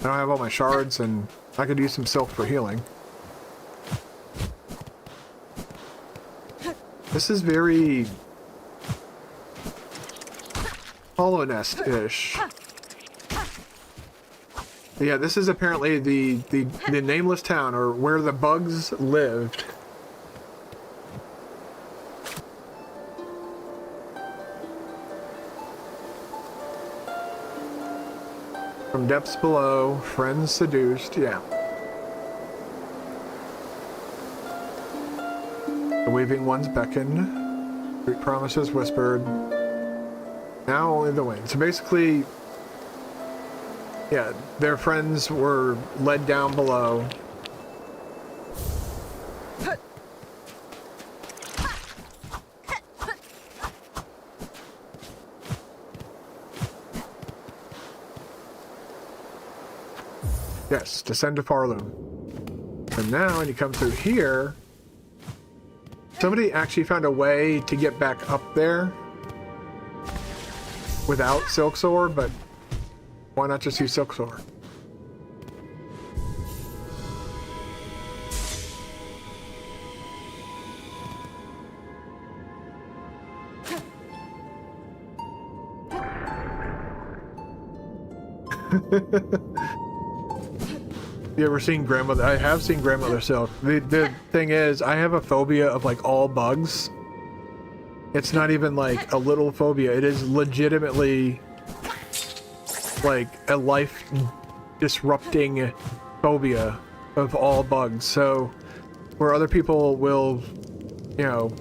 Speaker 1: don't have all my shards, and I could use some silk for healing. This is very Hollow Nest-ish. Yeah, this is apparently the nameless town, or where the bugs lived. From depths below, friends seduced, yeah. The weaving ones beckon, sweet promises whispered. Now only the wind. So basically, yeah, their friends were led down below. Yes, descend to Farloom. And now when you come through here, Somebody actually found a way to get back up there without Silksong, but why not just use Silksong? You ever seen Grandmother? I have seen Grandmother Silk. The thing is, I have a phobia of like all bugs. It's not even like a little phobia. It is legitimately like a life disrupting phobia of all bugs. So where other people will, you know,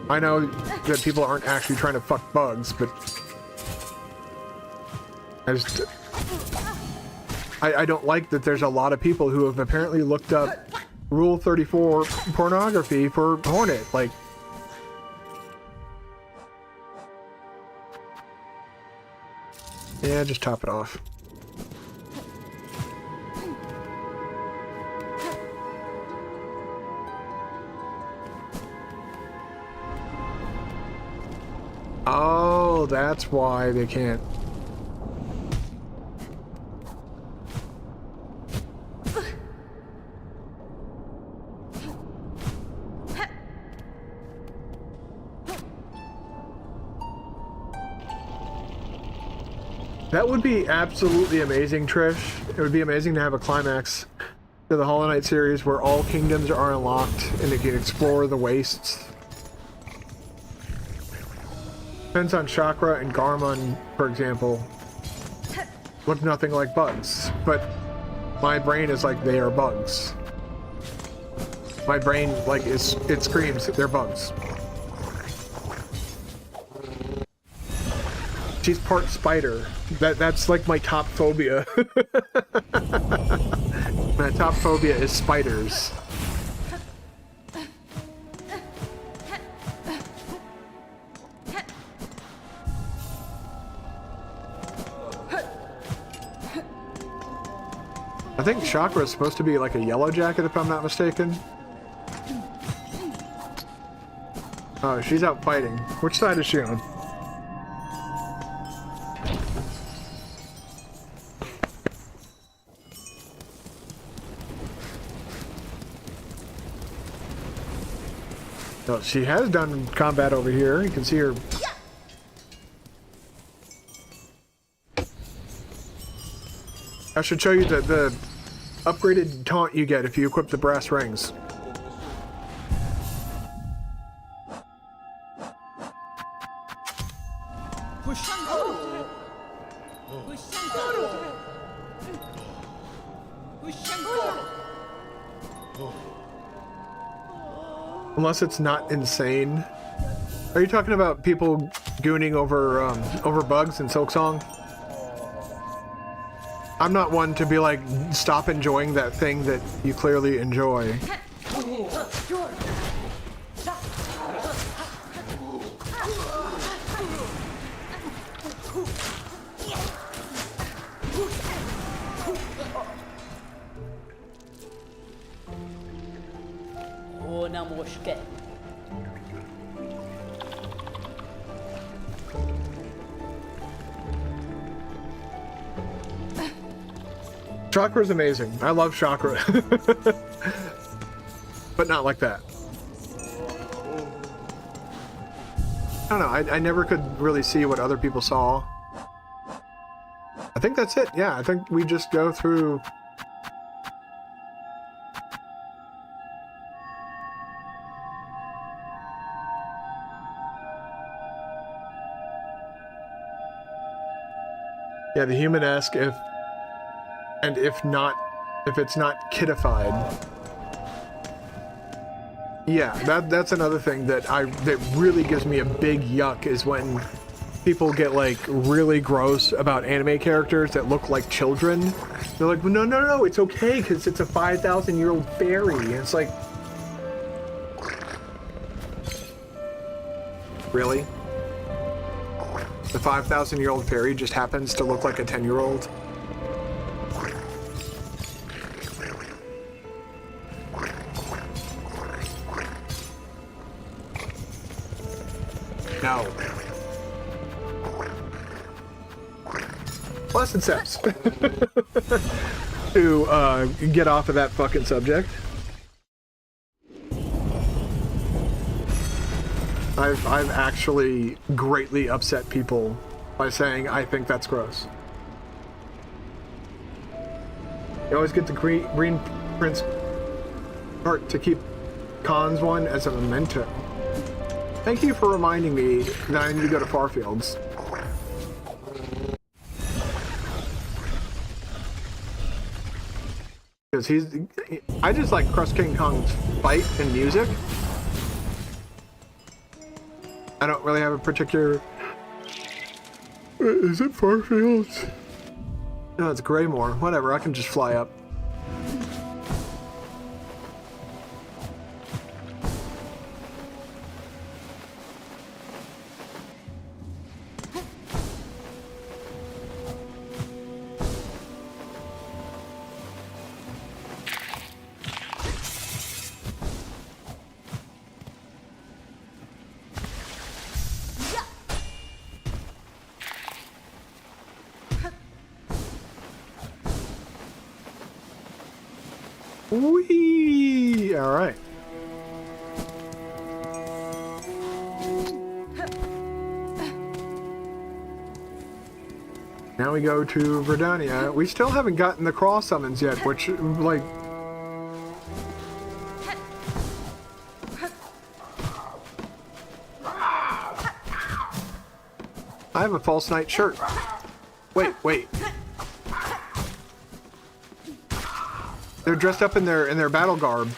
Speaker 1: I know that people aren't actually trying to fuck bugs, but I don't like that there's a lot of people who have apparently looked up Rule 34 pornography for Hornet. Like, yeah, just top it off. Oh, that's why they can't. That would be absolutely amazing, Trish. It would be amazing to have a climax to the Hollow Knight series where all kingdoms are unlocked and they can explore the wastes. Depends on Chakra and Garmon, for example, look nothing like bugs, but my brain is like, they are bugs. My brain, like, it screams, they're bugs. She's part spider. That's like my top phobia. My top phobia is spiders. I think Chakra is supposed to be like a yellow jacket, if I'm not mistaken. Oh, she's out fighting. Which side is she on? Oh, she has done combat over here. You can see her. I should show you the upgraded taunt you get if you equip the brass rings. Unless it's not insane. Are you talking about people gooning over over bugs in Silksong? I'm not one to be like, stop enjoying that thing that you clearly enjoy. Chakra is amazing. I love Chakra. But not like that. I don't know. I never could really see what other people saw. I think that's it. Yeah, I think we just go through... Yeah, the human-esque, if it's not kiddified. Yeah, that's another thing that really gives me a big yuck is when people get like really gross about anime characters that look like children. They're like, no, it's okay because it's a 5,000-year-old fairy. And it's like, really? The 5,000-year-old fairy just happens to look like a 10-year-old? less than steps to get off of that fucking subject. I've actually greatly upset people by saying I think that's gross. You always get the green prince art to keep Khan's one as a memento. Thank you for reminding me that I need to go to Farfields. Because I just like Crush King Kong's fight and music. I don't really have a particular... Is it Farfields? No, it's Greymore. Whatever, I can just fly up. Whee! All right. Now we go to Verdania. We still haven't gotten the cross summons yet, which, like... I have a false knight shirt. Wait. They're dressed up in their battle garb.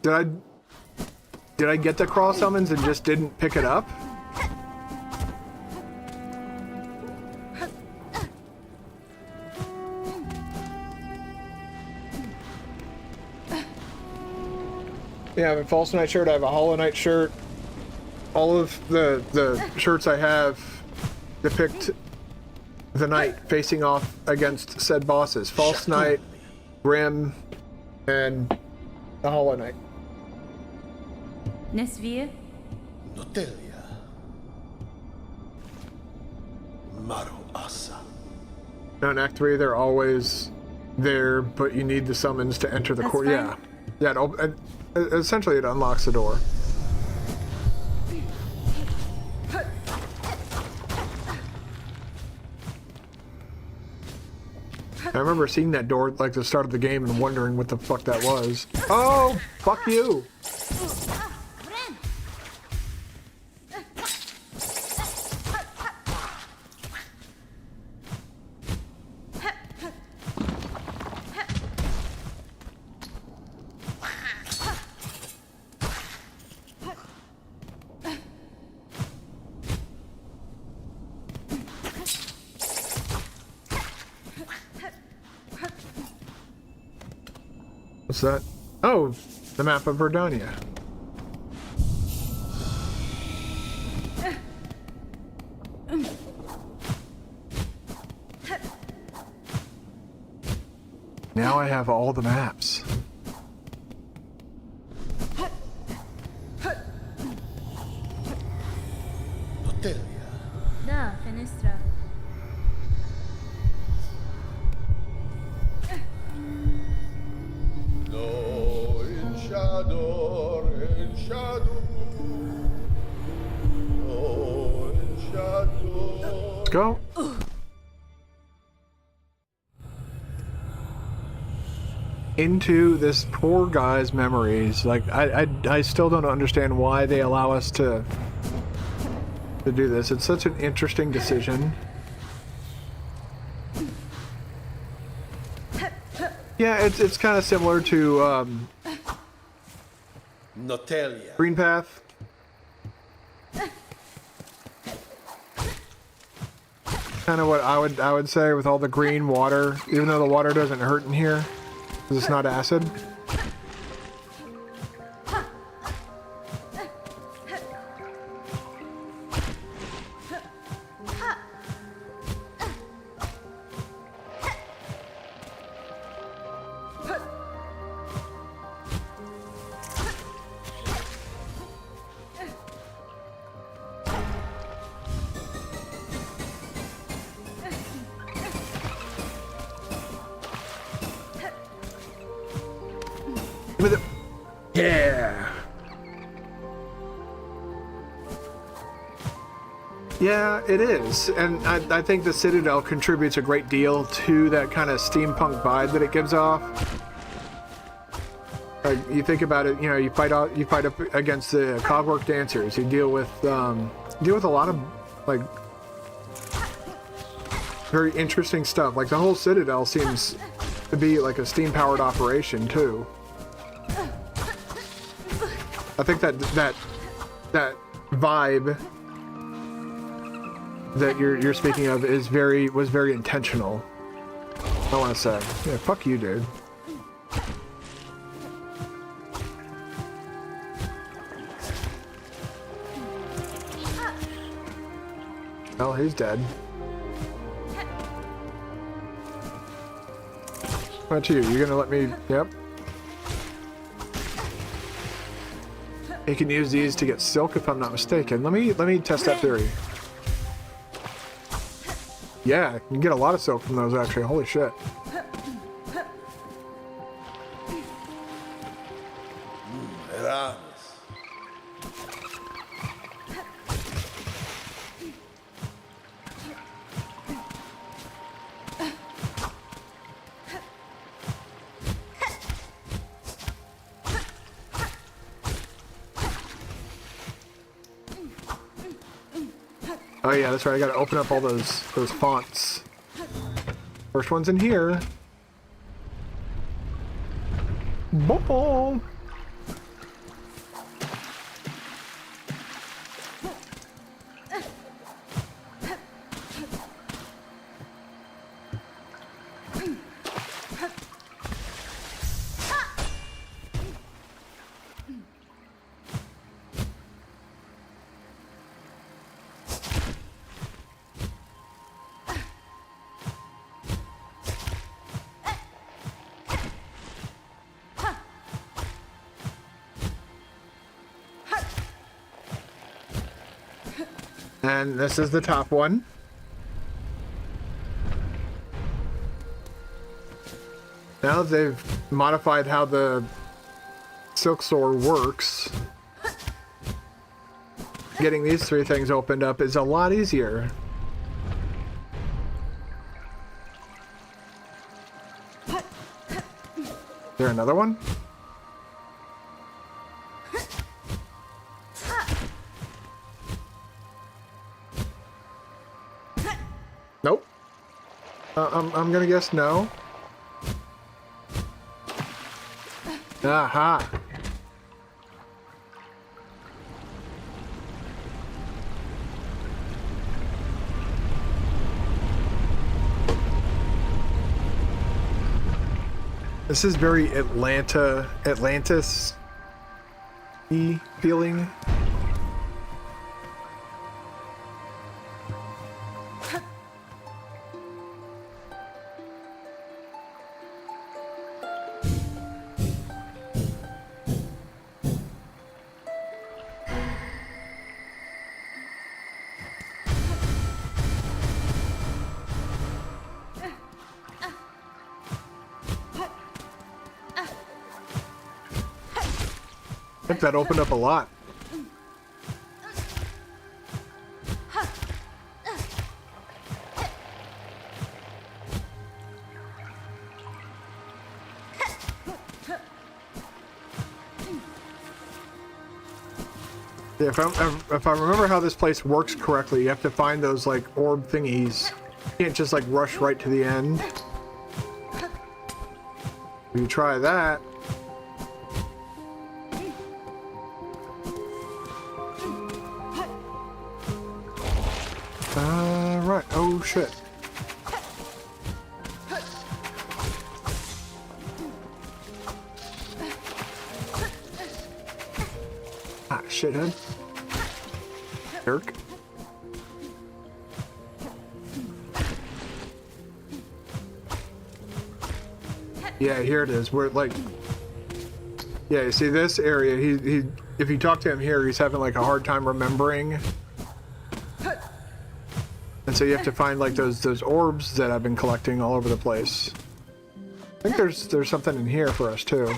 Speaker 1: Did I get the cross summons and just didn't pick it up? Yeah, I have a false knight shirt, I have a hollow knight shirt. All of the shirts I have depict the knight facing off against said bosses. False Knight, Grim, and the Hollow Knight.
Speaker 6: Nesvir?
Speaker 2: Notelia. Maru Asa.
Speaker 1: Now in Act 3, they're always there, but you need the summons to enter the court. Yeah. Yeah, essentially it unlocks the door. I remember seeing that door like the start of the game and wondering what the fuck that was. Oh, fuck you! What's that? Oh, the map of Verdania. Now I have all the maps.
Speaker 2: Notelia.
Speaker 6: Da, Fenestra.
Speaker 2: No, in shadow. No, in shadow.
Speaker 1: Let's go. Into this poor guy's memories. Like I still don't understand why they allow us to do this. It's such an interesting decision. Yeah, it's kind of similar to
Speaker 2: Notelia.
Speaker 1: Green Path. Kind of what I would say with all the green water, even though the water doesn't hurt in here, because it's not acid. Yeah, it is, and I think the Citadel contributes a great deal to that kind of steampunk vibe that it gives off. Like, you think about it, you know, you fight up against the cogwork dancers. You deal with a lot of like very interesting stuff. Like the whole Citadel seems to be like a steam-powered operation too. I think that vibe that you're speaking of was very intentional. I want to say, yeah, fuck you, dude. Well, he's dead. What about you? You're gonna let me? Yep. You can use these to get silk, if I'm not mistaken. Let me test that theory. Yeah, you can get a lot of silk from those, actually. Holy shit.
Speaker 2: Eranes.
Speaker 1: Oh yeah, that's right. I gotta open up all those fonts. First one's in here. Boom. And this is the top one. Now that they've modified how the Silksong works, getting these three things opened up is a lot easier. Is there another one? Nope. I'm gonna guess no. Aha. This is very Atlantis-y feeling. I think that opened up a lot. Yeah, if I remember how this place works correctly, you have to find those like orb thingies. You can't just like rush right to the end. If you try that. Right. Oh shit. Ah, shithead. Jerk. Yeah, here it is. Where like, yeah, you see this area. He. If you talk to him here, he's having like a hard time remembering. And so you have to find like those orbs that I've been collecting all over the place. I think there's something in here for us too.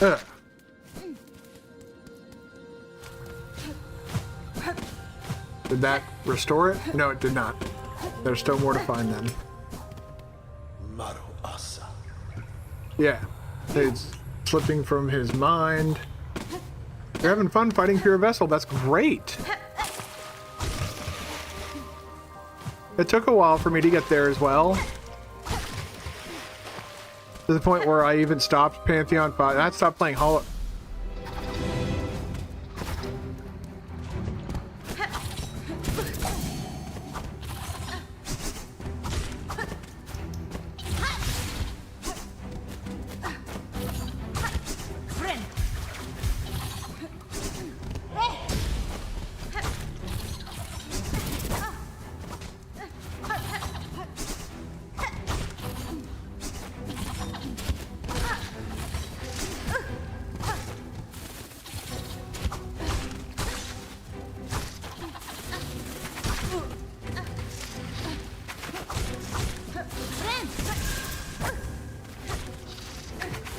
Speaker 1: Ugh. Did that restore it? No, it did not. There's still more to find then.
Speaker 2: Maru Asa.
Speaker 1: Yeah. It's slipping from his mind. You're having fun fighting for your vessel. That's great. It took a while for me to get there as well. To the point where I even stopped Pantheon 5. I stopped playing Hollow.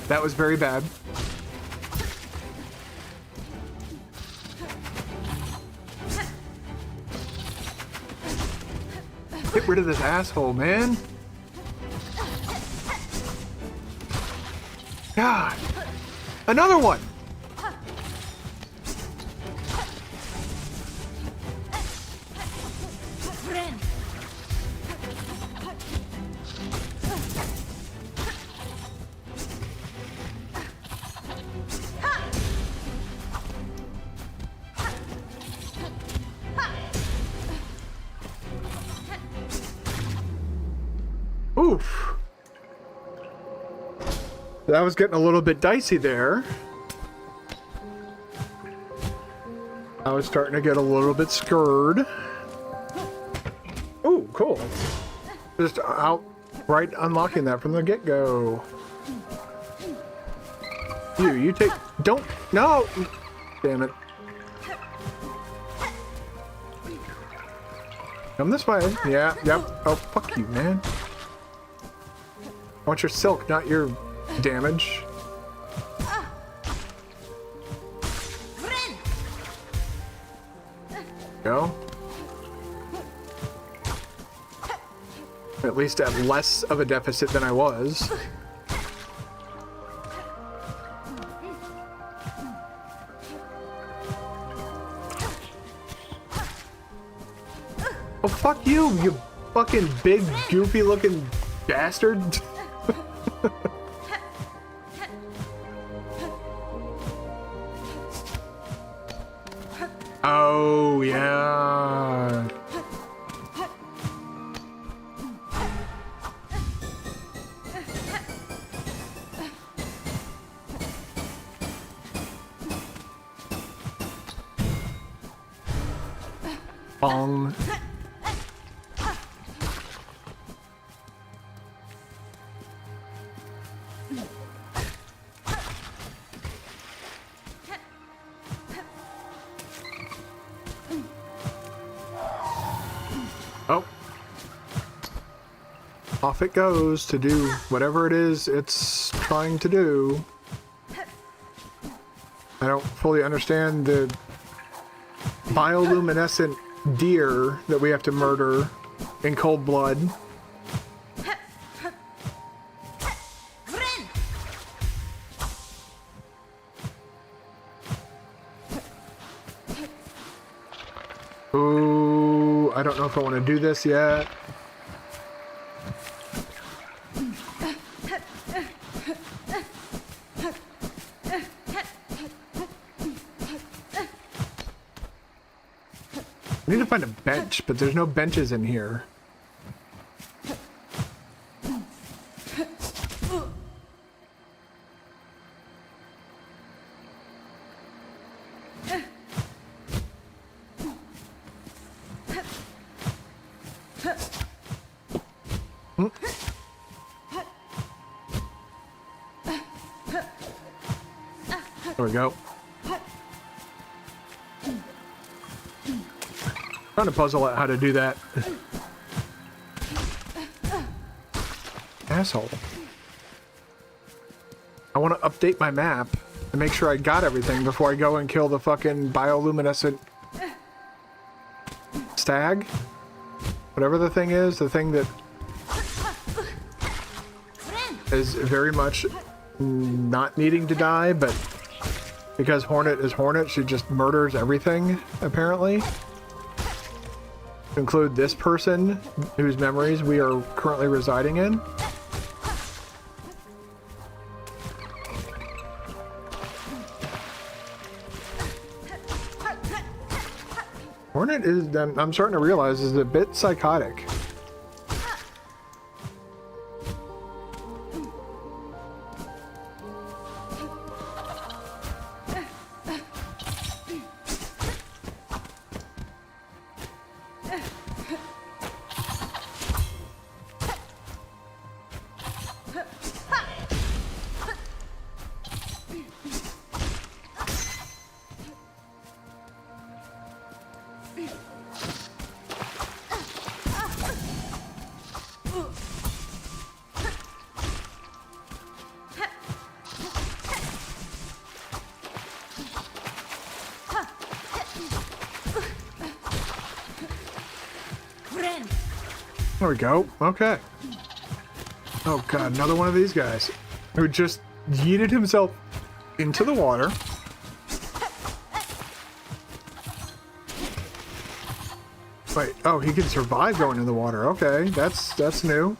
Speaker 1: That was very bad. Get rid of this asshole, man. God. Another one. Oof. That was getting a little bit dicey there. I was starting to get a little bit scared. Ooh, cool. Just outright unlocking that from the get-go. You take... Don't... No! Damn it. Come this way. Yeah, yep. Oh, fuck you, man. I want your silk, not your damage. Go. At least at less of a deficit than I was. Oh, fuck you, you fucking big, goofy looking bastard. Oh, yeah. Bong. Oh. Off it goes to do whatever it is it's trying to do. I don't fully understand the bioluminescent deer that we have to murder in cold blood. Ooh, I don't know if I want to do this yet. I need to find a bench, but there's no benches in here. There we go. Trying to puzzle out how to do that. Asshole. I want to update my map. and make sure I got everything before I go and kill the fucking bioluminescent stag. Whatever the thing is, the thing that is very much not needing to die, but because Hornet is Hornet, she just murders everything, apparently. To include this person, whose memories we are currently residing in. Hornet is, I'm starting to realize, is a bit psychotic. There we go. Okay. Oh god, another one of these guys who just yeeted himself into the water. Wait, oh, he can survive going in the water. Okay, that's new.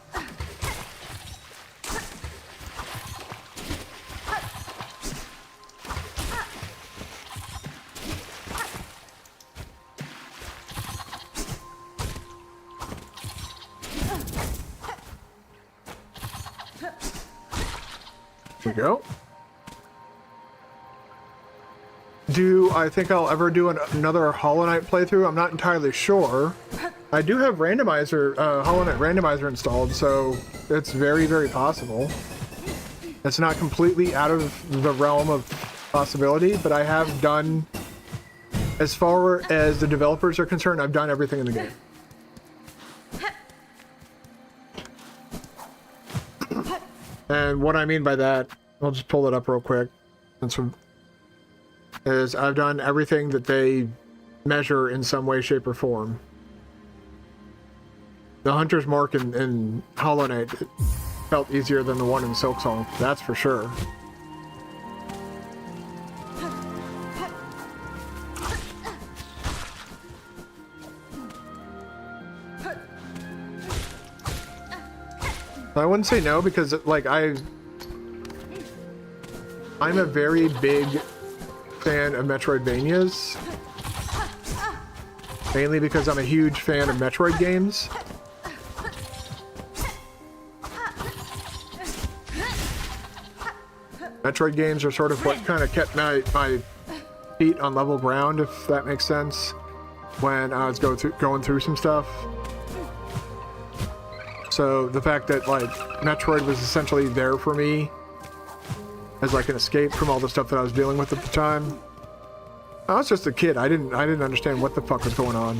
Speaker 1: There we go. Do I think I'll ever do another Hollow Knight playthrough? I'm not entirely sure. I do have randomizer, Hollow Knight randomizer installed, so it's very, very possible. It's not completely out of the realm of possibility, but I have done, as far as the developers are concerned, I've done everything in the game. And what I mean by that, I'll just pull it up real quick. Is I've done everything that they measure in some way, shape, or form. The Hunter's Mark in Hollow Knight felt easier than the one in Silksong, that's for sure. I wouldn't say no, because like I'm a very big fan of Metroidvanias, mainly because I'm a huge fan of Metroid games. Metroid games are sort of what kind of kept my feet on level ground, if that makes sense, when I was going through some stuff. So the fact that like Metroid was essentially there for me as like an escape from all the stuff that I was dealing with at the time. I was just a kid. I didn't understand what the fuck was going on.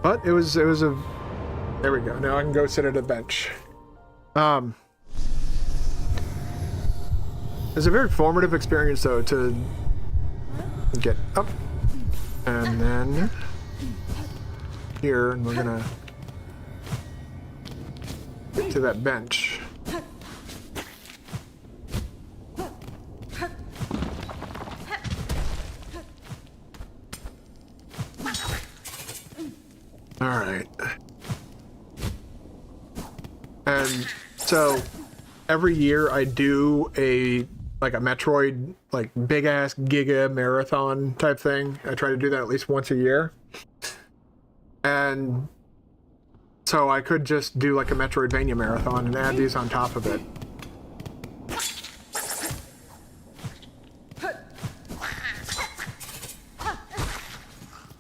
Speaker 1: But it was a, there we go. Now I can go sit at a bench. It's a very formative experience though to get up and then here, and we're gonna get to that bench. All right. And so every year I do a Metroid, like big ass giga marathon type thing. I try to do that at least once a year. And so I could just do like a Metroidvania marathon and add these on top of it.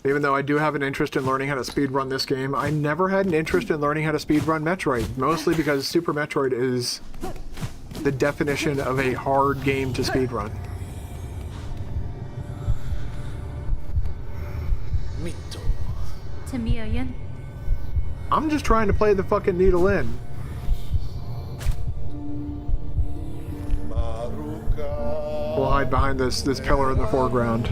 Speaker 1: Even though I do have an interest in learning how to speedrun this game, I never had an interest in learning how to speedrun Metroid, mostly because Super Metroid is the definition of a hard game to speedrun.
Speaker 6: Tamiyan.
Speaker 1: I'm just trying to play the fucking needle in. hide behind this pillar in the foreground.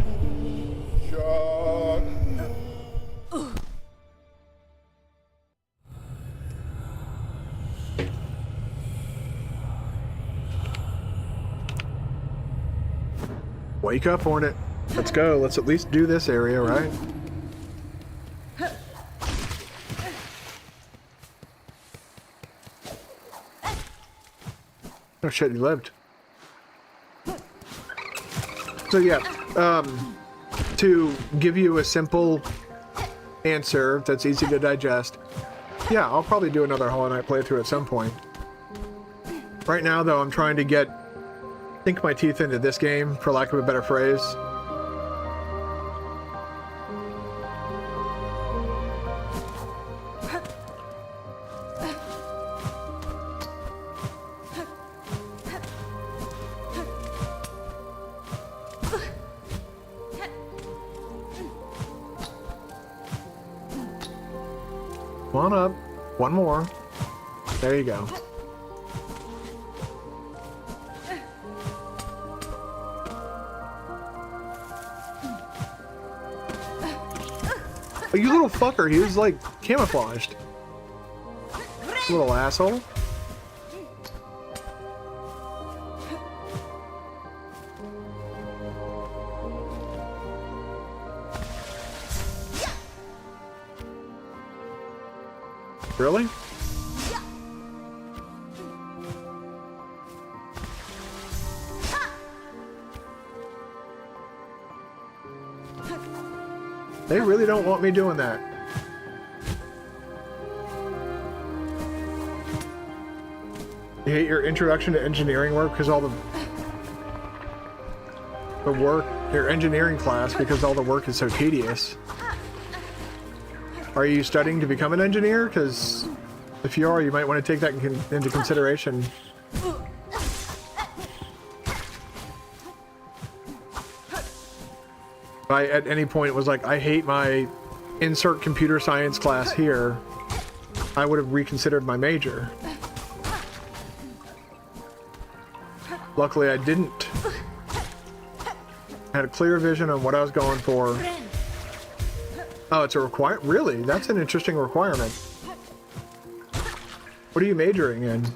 Speaker 1: Wake up, Hornet. Let's go. Let's at least do this area, right? Oh shit, he lived. So yeah, to give you a simple answer that's easy to digest, yeah, I'll probably do another Hollow Knight playthrough at some point. Right now, though, I'm trying to sink my teeth into this game, for lack of a better phrase. Come on up. One more. There you go. Oh, you little fucker. He was like camouflaged. Little asshole. Really? They really don't want me doing that. You hate your introduction to engineering work because all the work, your engineering class, because all the work is so tedious. Are you studying to become an engineer? Because if you are, you might want to take that into consideration. If I at any point was like, I hate my insert computer science class here, I would have reconsidered my major. Luckily, I didn't. I had a clear vision on what I was going for. Oh, it's a requirement? Really? That's an interesting requirement. What are you majoring in?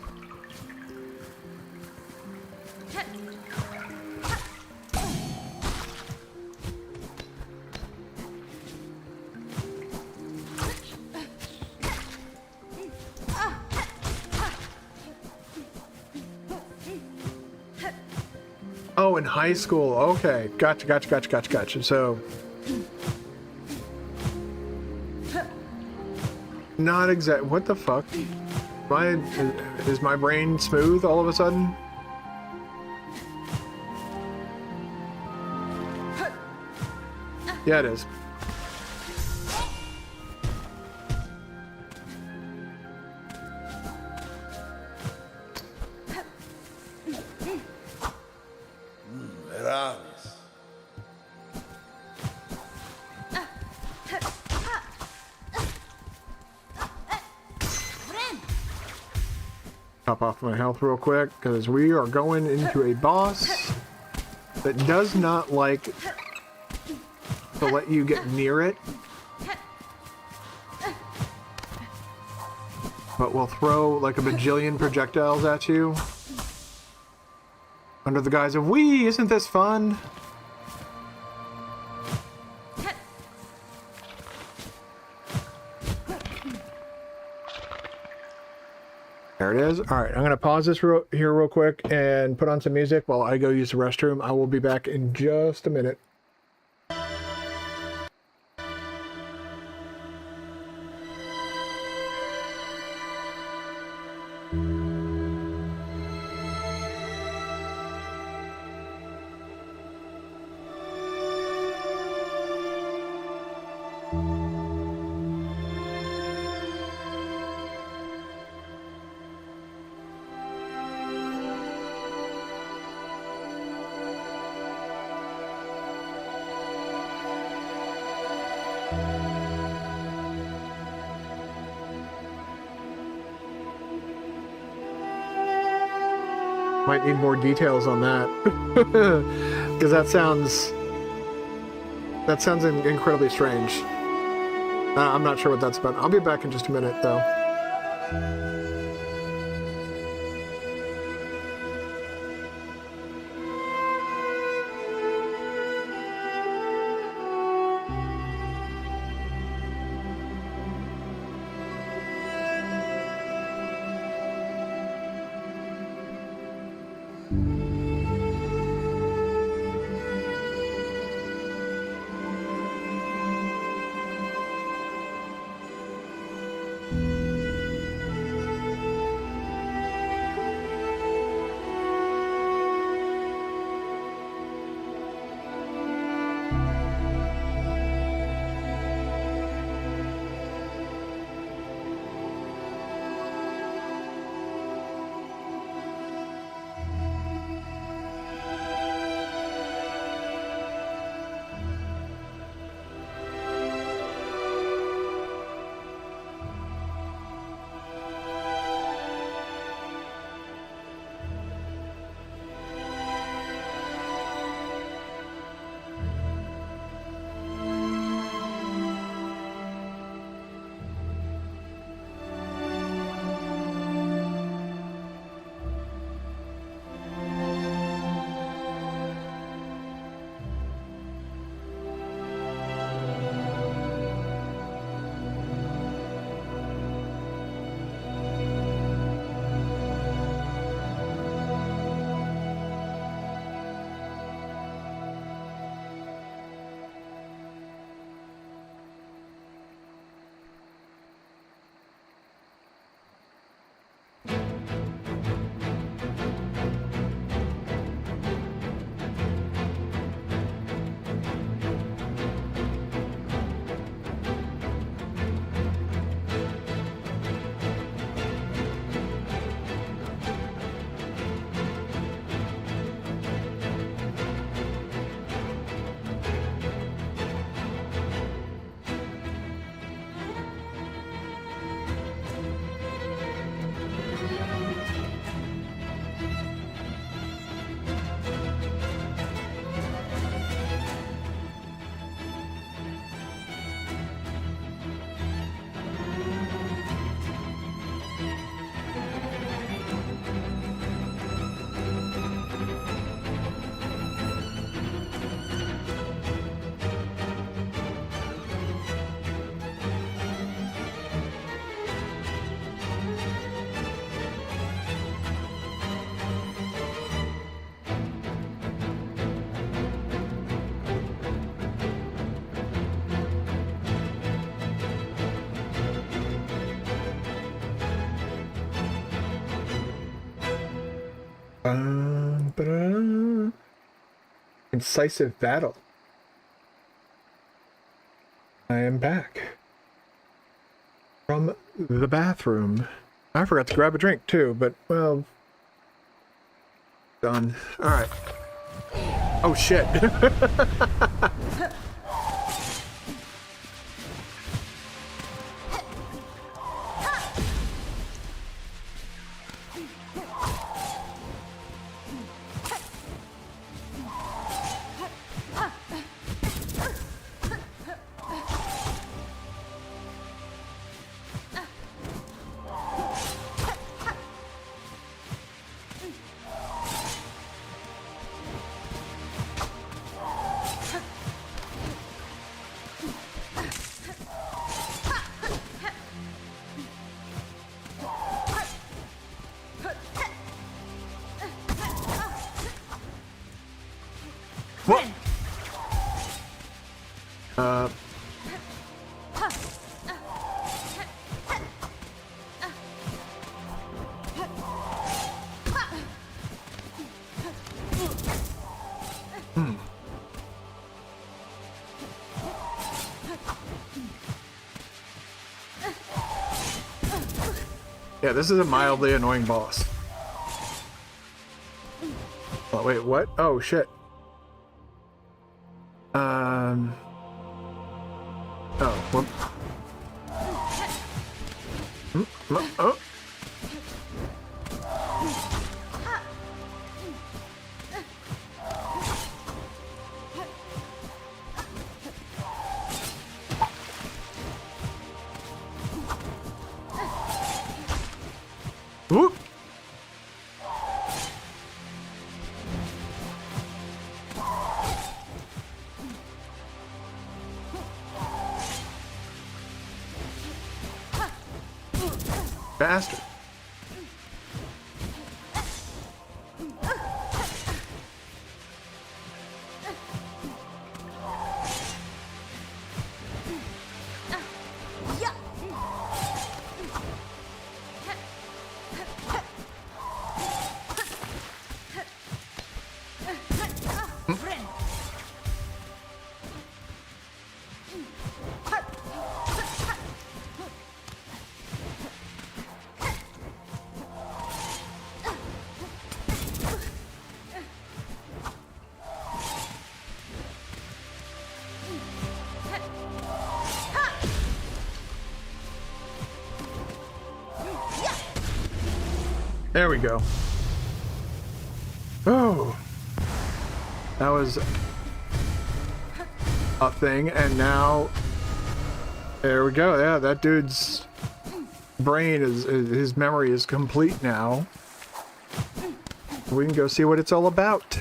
Speaker 1: Oh, in high school. Okay. Gotcha. So... not exact. What the fuck? Is my brain smooth all of a sudden? Yeah, it is. Top off my health real quick, because we are going into a boss that does not like to let you get near it, but will throw like a bajillion projectiles at you under the guise of, "Wee, isn't this fun?" There it is. All right, I'm going to pause this here real quick and put on some music while I go use the restroom. I will be back in just a minute. Might need more details on that. Because that sounds incredibly strange. I'm not sure what that's about. I'll be back in just a minute, though. Incisive battle. I am back from the bathroom. I forgot to grab a drink too, but well, done. All right. Oh shit. What? Yeah, this is a mildly annoying boss. Oh, wait, what? Oh, shit. Oh, what? Oh. Whoop! Bastard. There we go. Oh, that was a thing, and now there we go. Yeah, that dude's brain his memory is complete now. We can go see what it's all about.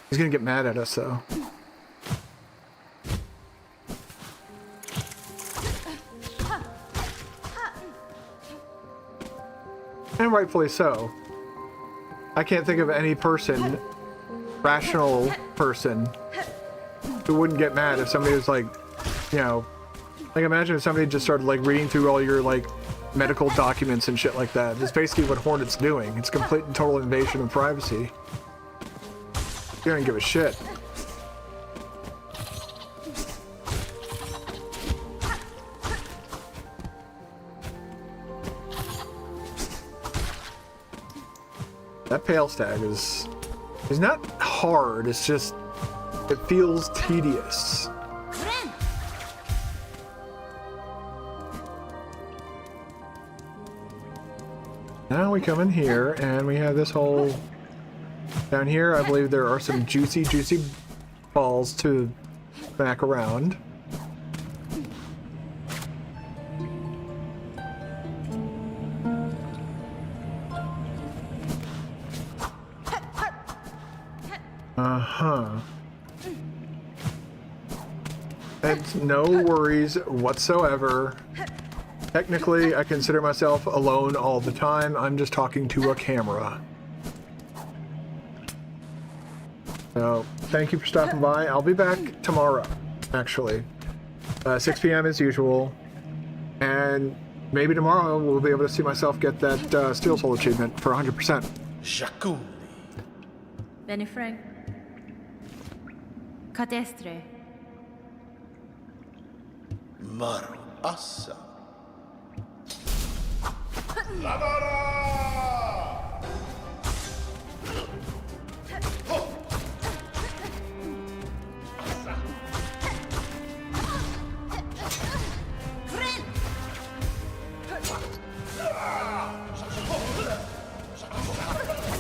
Speaker 1: He's gonna get mad at us though. And rightfully so. I can't think of any person, rational person, who wouldn't get mad if somebody was like, you know, like imagine if somebody just started like reading through all your like medical documents and shit like that. That's basically what Hornet's doing. It's complete and total invasion of privacy. You don't give a shit. That pale stag is not hard, it's just, it feels tedious. Now we come in here and we have this whole, down here I believe there are some juicy balls to back around. It's no worries whatsoever. Technically, I consider myself alone all the time. I'm just talking to a camera. So, thank you for stopping by. I'll be back tomorrow, actually. 6 p.m. as usual. And maybe tomorrow we'll be able to see myself get that Steelsoul achievement for 100%.
Speaker 2: Shakuni.
Speaker 6: Benny Frank. Cadestre.
Speaker 2: Maru Asa.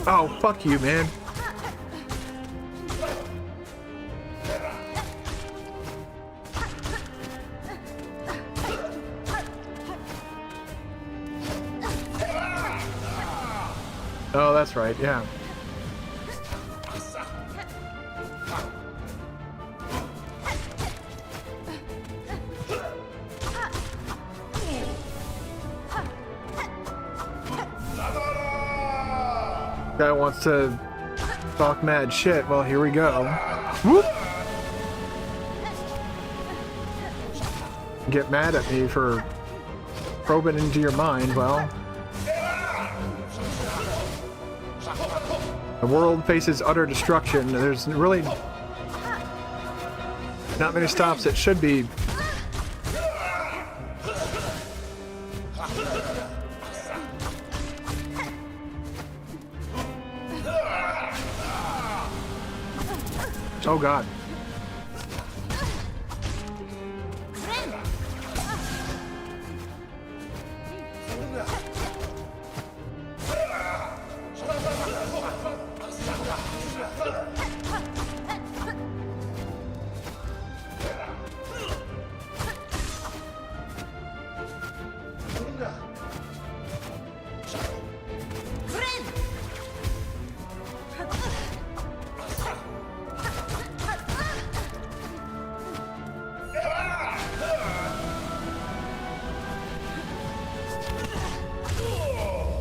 Speaker 1: Oh, fuck you, man. Oh, that's right, yeah. Guy wants to talk mad shit. Well, here we go. Whoop! Get mad at me for probing into your mind. Well, the world faces utter destruction. There's really not many stops. It should be. Oh God.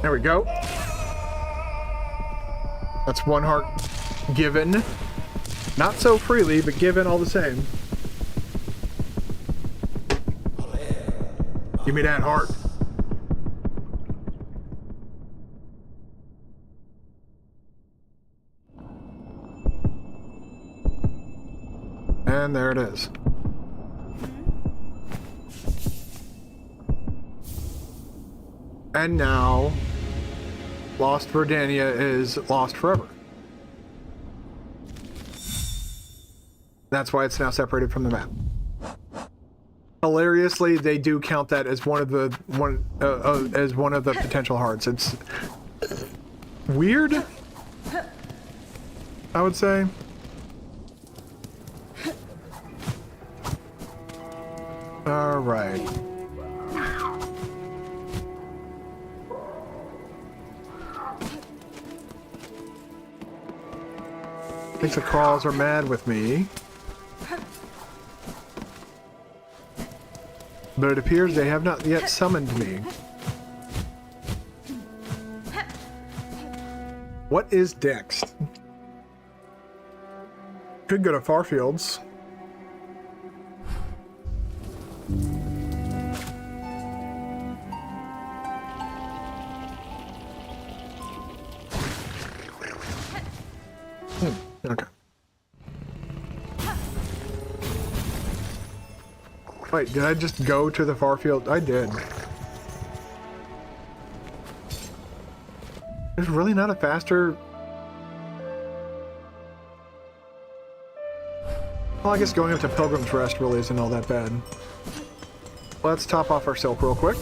Speaker 1: There we go. That's 1 heart given. Not so freely, but given all the same. Give me that heart. And there it is. And now, Lost Verdania is lost forever. That's why it's now separated from the map. Hilariously, they do count that as one of the potential hearts. It's weird, I would say. All right. Thinks the crawls are mad with me. But it appears they have not yet summoned me. What is next? Could go to Farfields. Okay. Wait, did I just go to the Farfield? I did. There's really not a faster... Well, I guess going up to Pilgrim's Rest really isn't all that bad. Let's top off our silk real quick.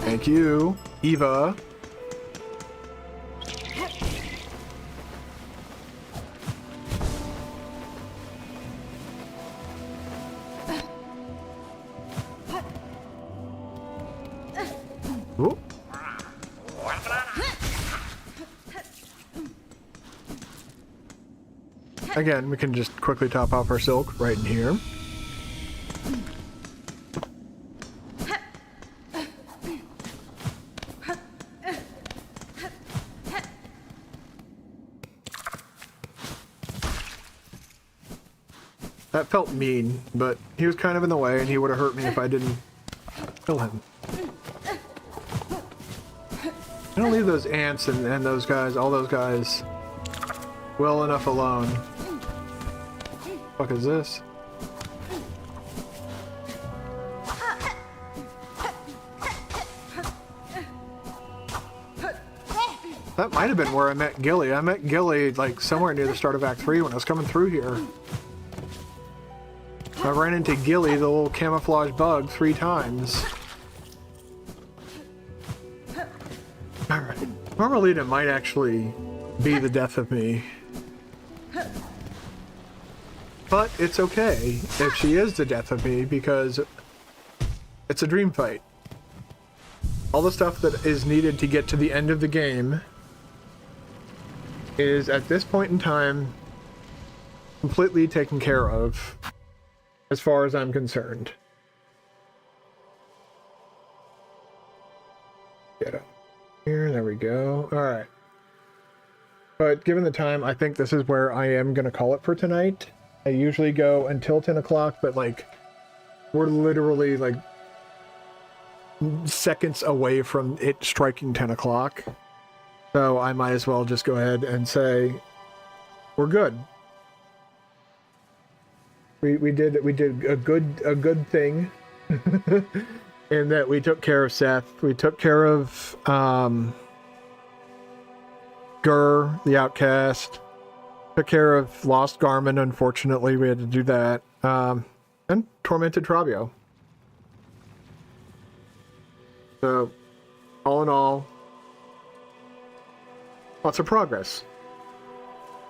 Speaker 1: Thank you, Eva. Ooh. Again, we can just quickly top off our silk right in here. That felt mean, but he was kind of in the way and he would have hurt me if I didn't kill him. I'm gonna leave those ants and those guys, all those guys, well enough alone. What the fuck is this? That might have been where I met Gilly. I met Gilly like somewhere near the start of Act 3 when I was coming through here. I ran into Gilly, the little camouflage bug, 3 times. Alright. Marmalita might actually be the death of me. But it's okay if she is the death of me because it's a dream fight. All the stuff that is needed to get to the end of the game is at this point in time completely taken care of as far as I'm concerned. Get up here, there we go. Alright. But given the time, I think this is where I am going to call it for tonight. I usually go until 10 o'clock, but like, we're literally like seconds away from it striking 10 o'clock. So I might as well just go ahead and say, we're good. We did a good thing in that we took care of Seth. We took care of Gur, the outcast. Took care of Lost Garmin, unfortunately, we had to do that. And Tormented Travio. So, all in all, lots of progress.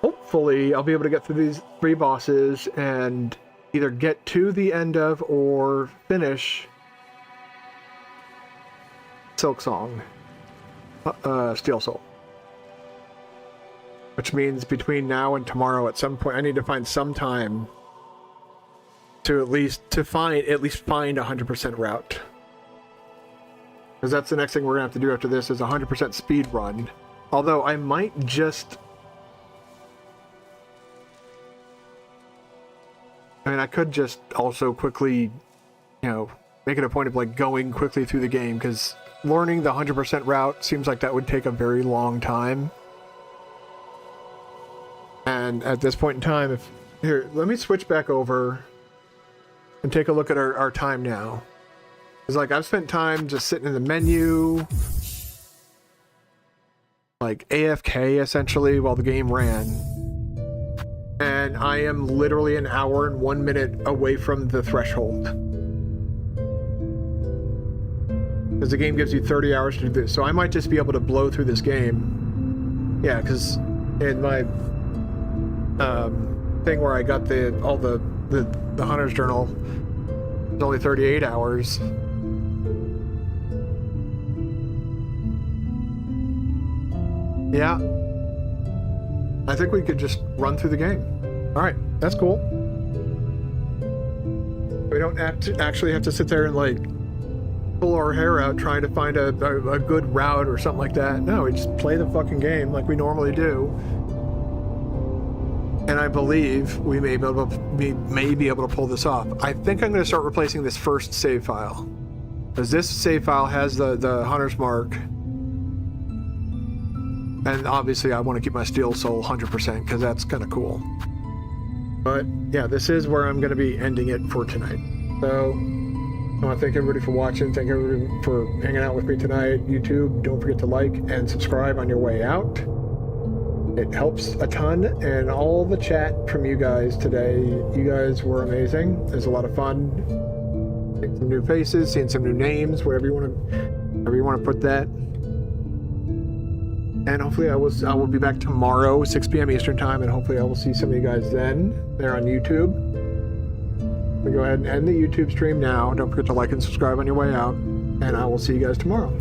Speaker 1: Hopefully, I'll be able to get through these 3 bosses and either get to the end of or finish Silksong Steelsoul. Which means between now and tomorrow, at some point, I need to find some time to at least find 100% route. Because that's the next thing we're going to have to do after this is 100% speed run. Although I might just... I mean, I could just also quickly, you know, make it a point of like going quickly through the game, because learning the 100% route seems like that would take a very long time. And at this point in time, if... Here, let me switch back over and take a look at our time now. It's like I've spent time just sitting in the menu, like AFK essentially while the game ran. And I am literally an hour and 1 minute away from the threshold. Because the game gives you 30 hours to do this. So I might just be able to blow through this game. Yeah, because in my thing where I got all the Hunter's Journal, it's only 38 hours. Yeah. I think we could just run through the game. Alright, that's cool. We don't actually have to sit there and like pull our hair out trying to find a good route or something like that. No, we just play the fucking game like we normally do. And I believe we may be able to pull this off. I think I'm going to start replacing this first save file. Because this save file has the Hunter's Mark. And obviously I want to keep my Steelsoul 100% because that's kind of cool. But yeah, this is where I'm going to be ending it for tonight. So I want to thank everybody for watching. Thank everybody for hanging out with me tonight. YouTube, don't forget to like and subscribe on your way out. It helps a ton. And all the chat from you guys today, you guys were amazing. It was a lot of fun. Seeing some new faces, seeing some new names, whatever you want to put that. And hopefully I will be back tomorrow, 6 p.m. Eastern time, and hopefully I will see some of you guys then. There on YouTube. We'll go ahead and end the YouTube stream now. Don't forget to like and subscribe on your way out, and I will see you guys tomorrow.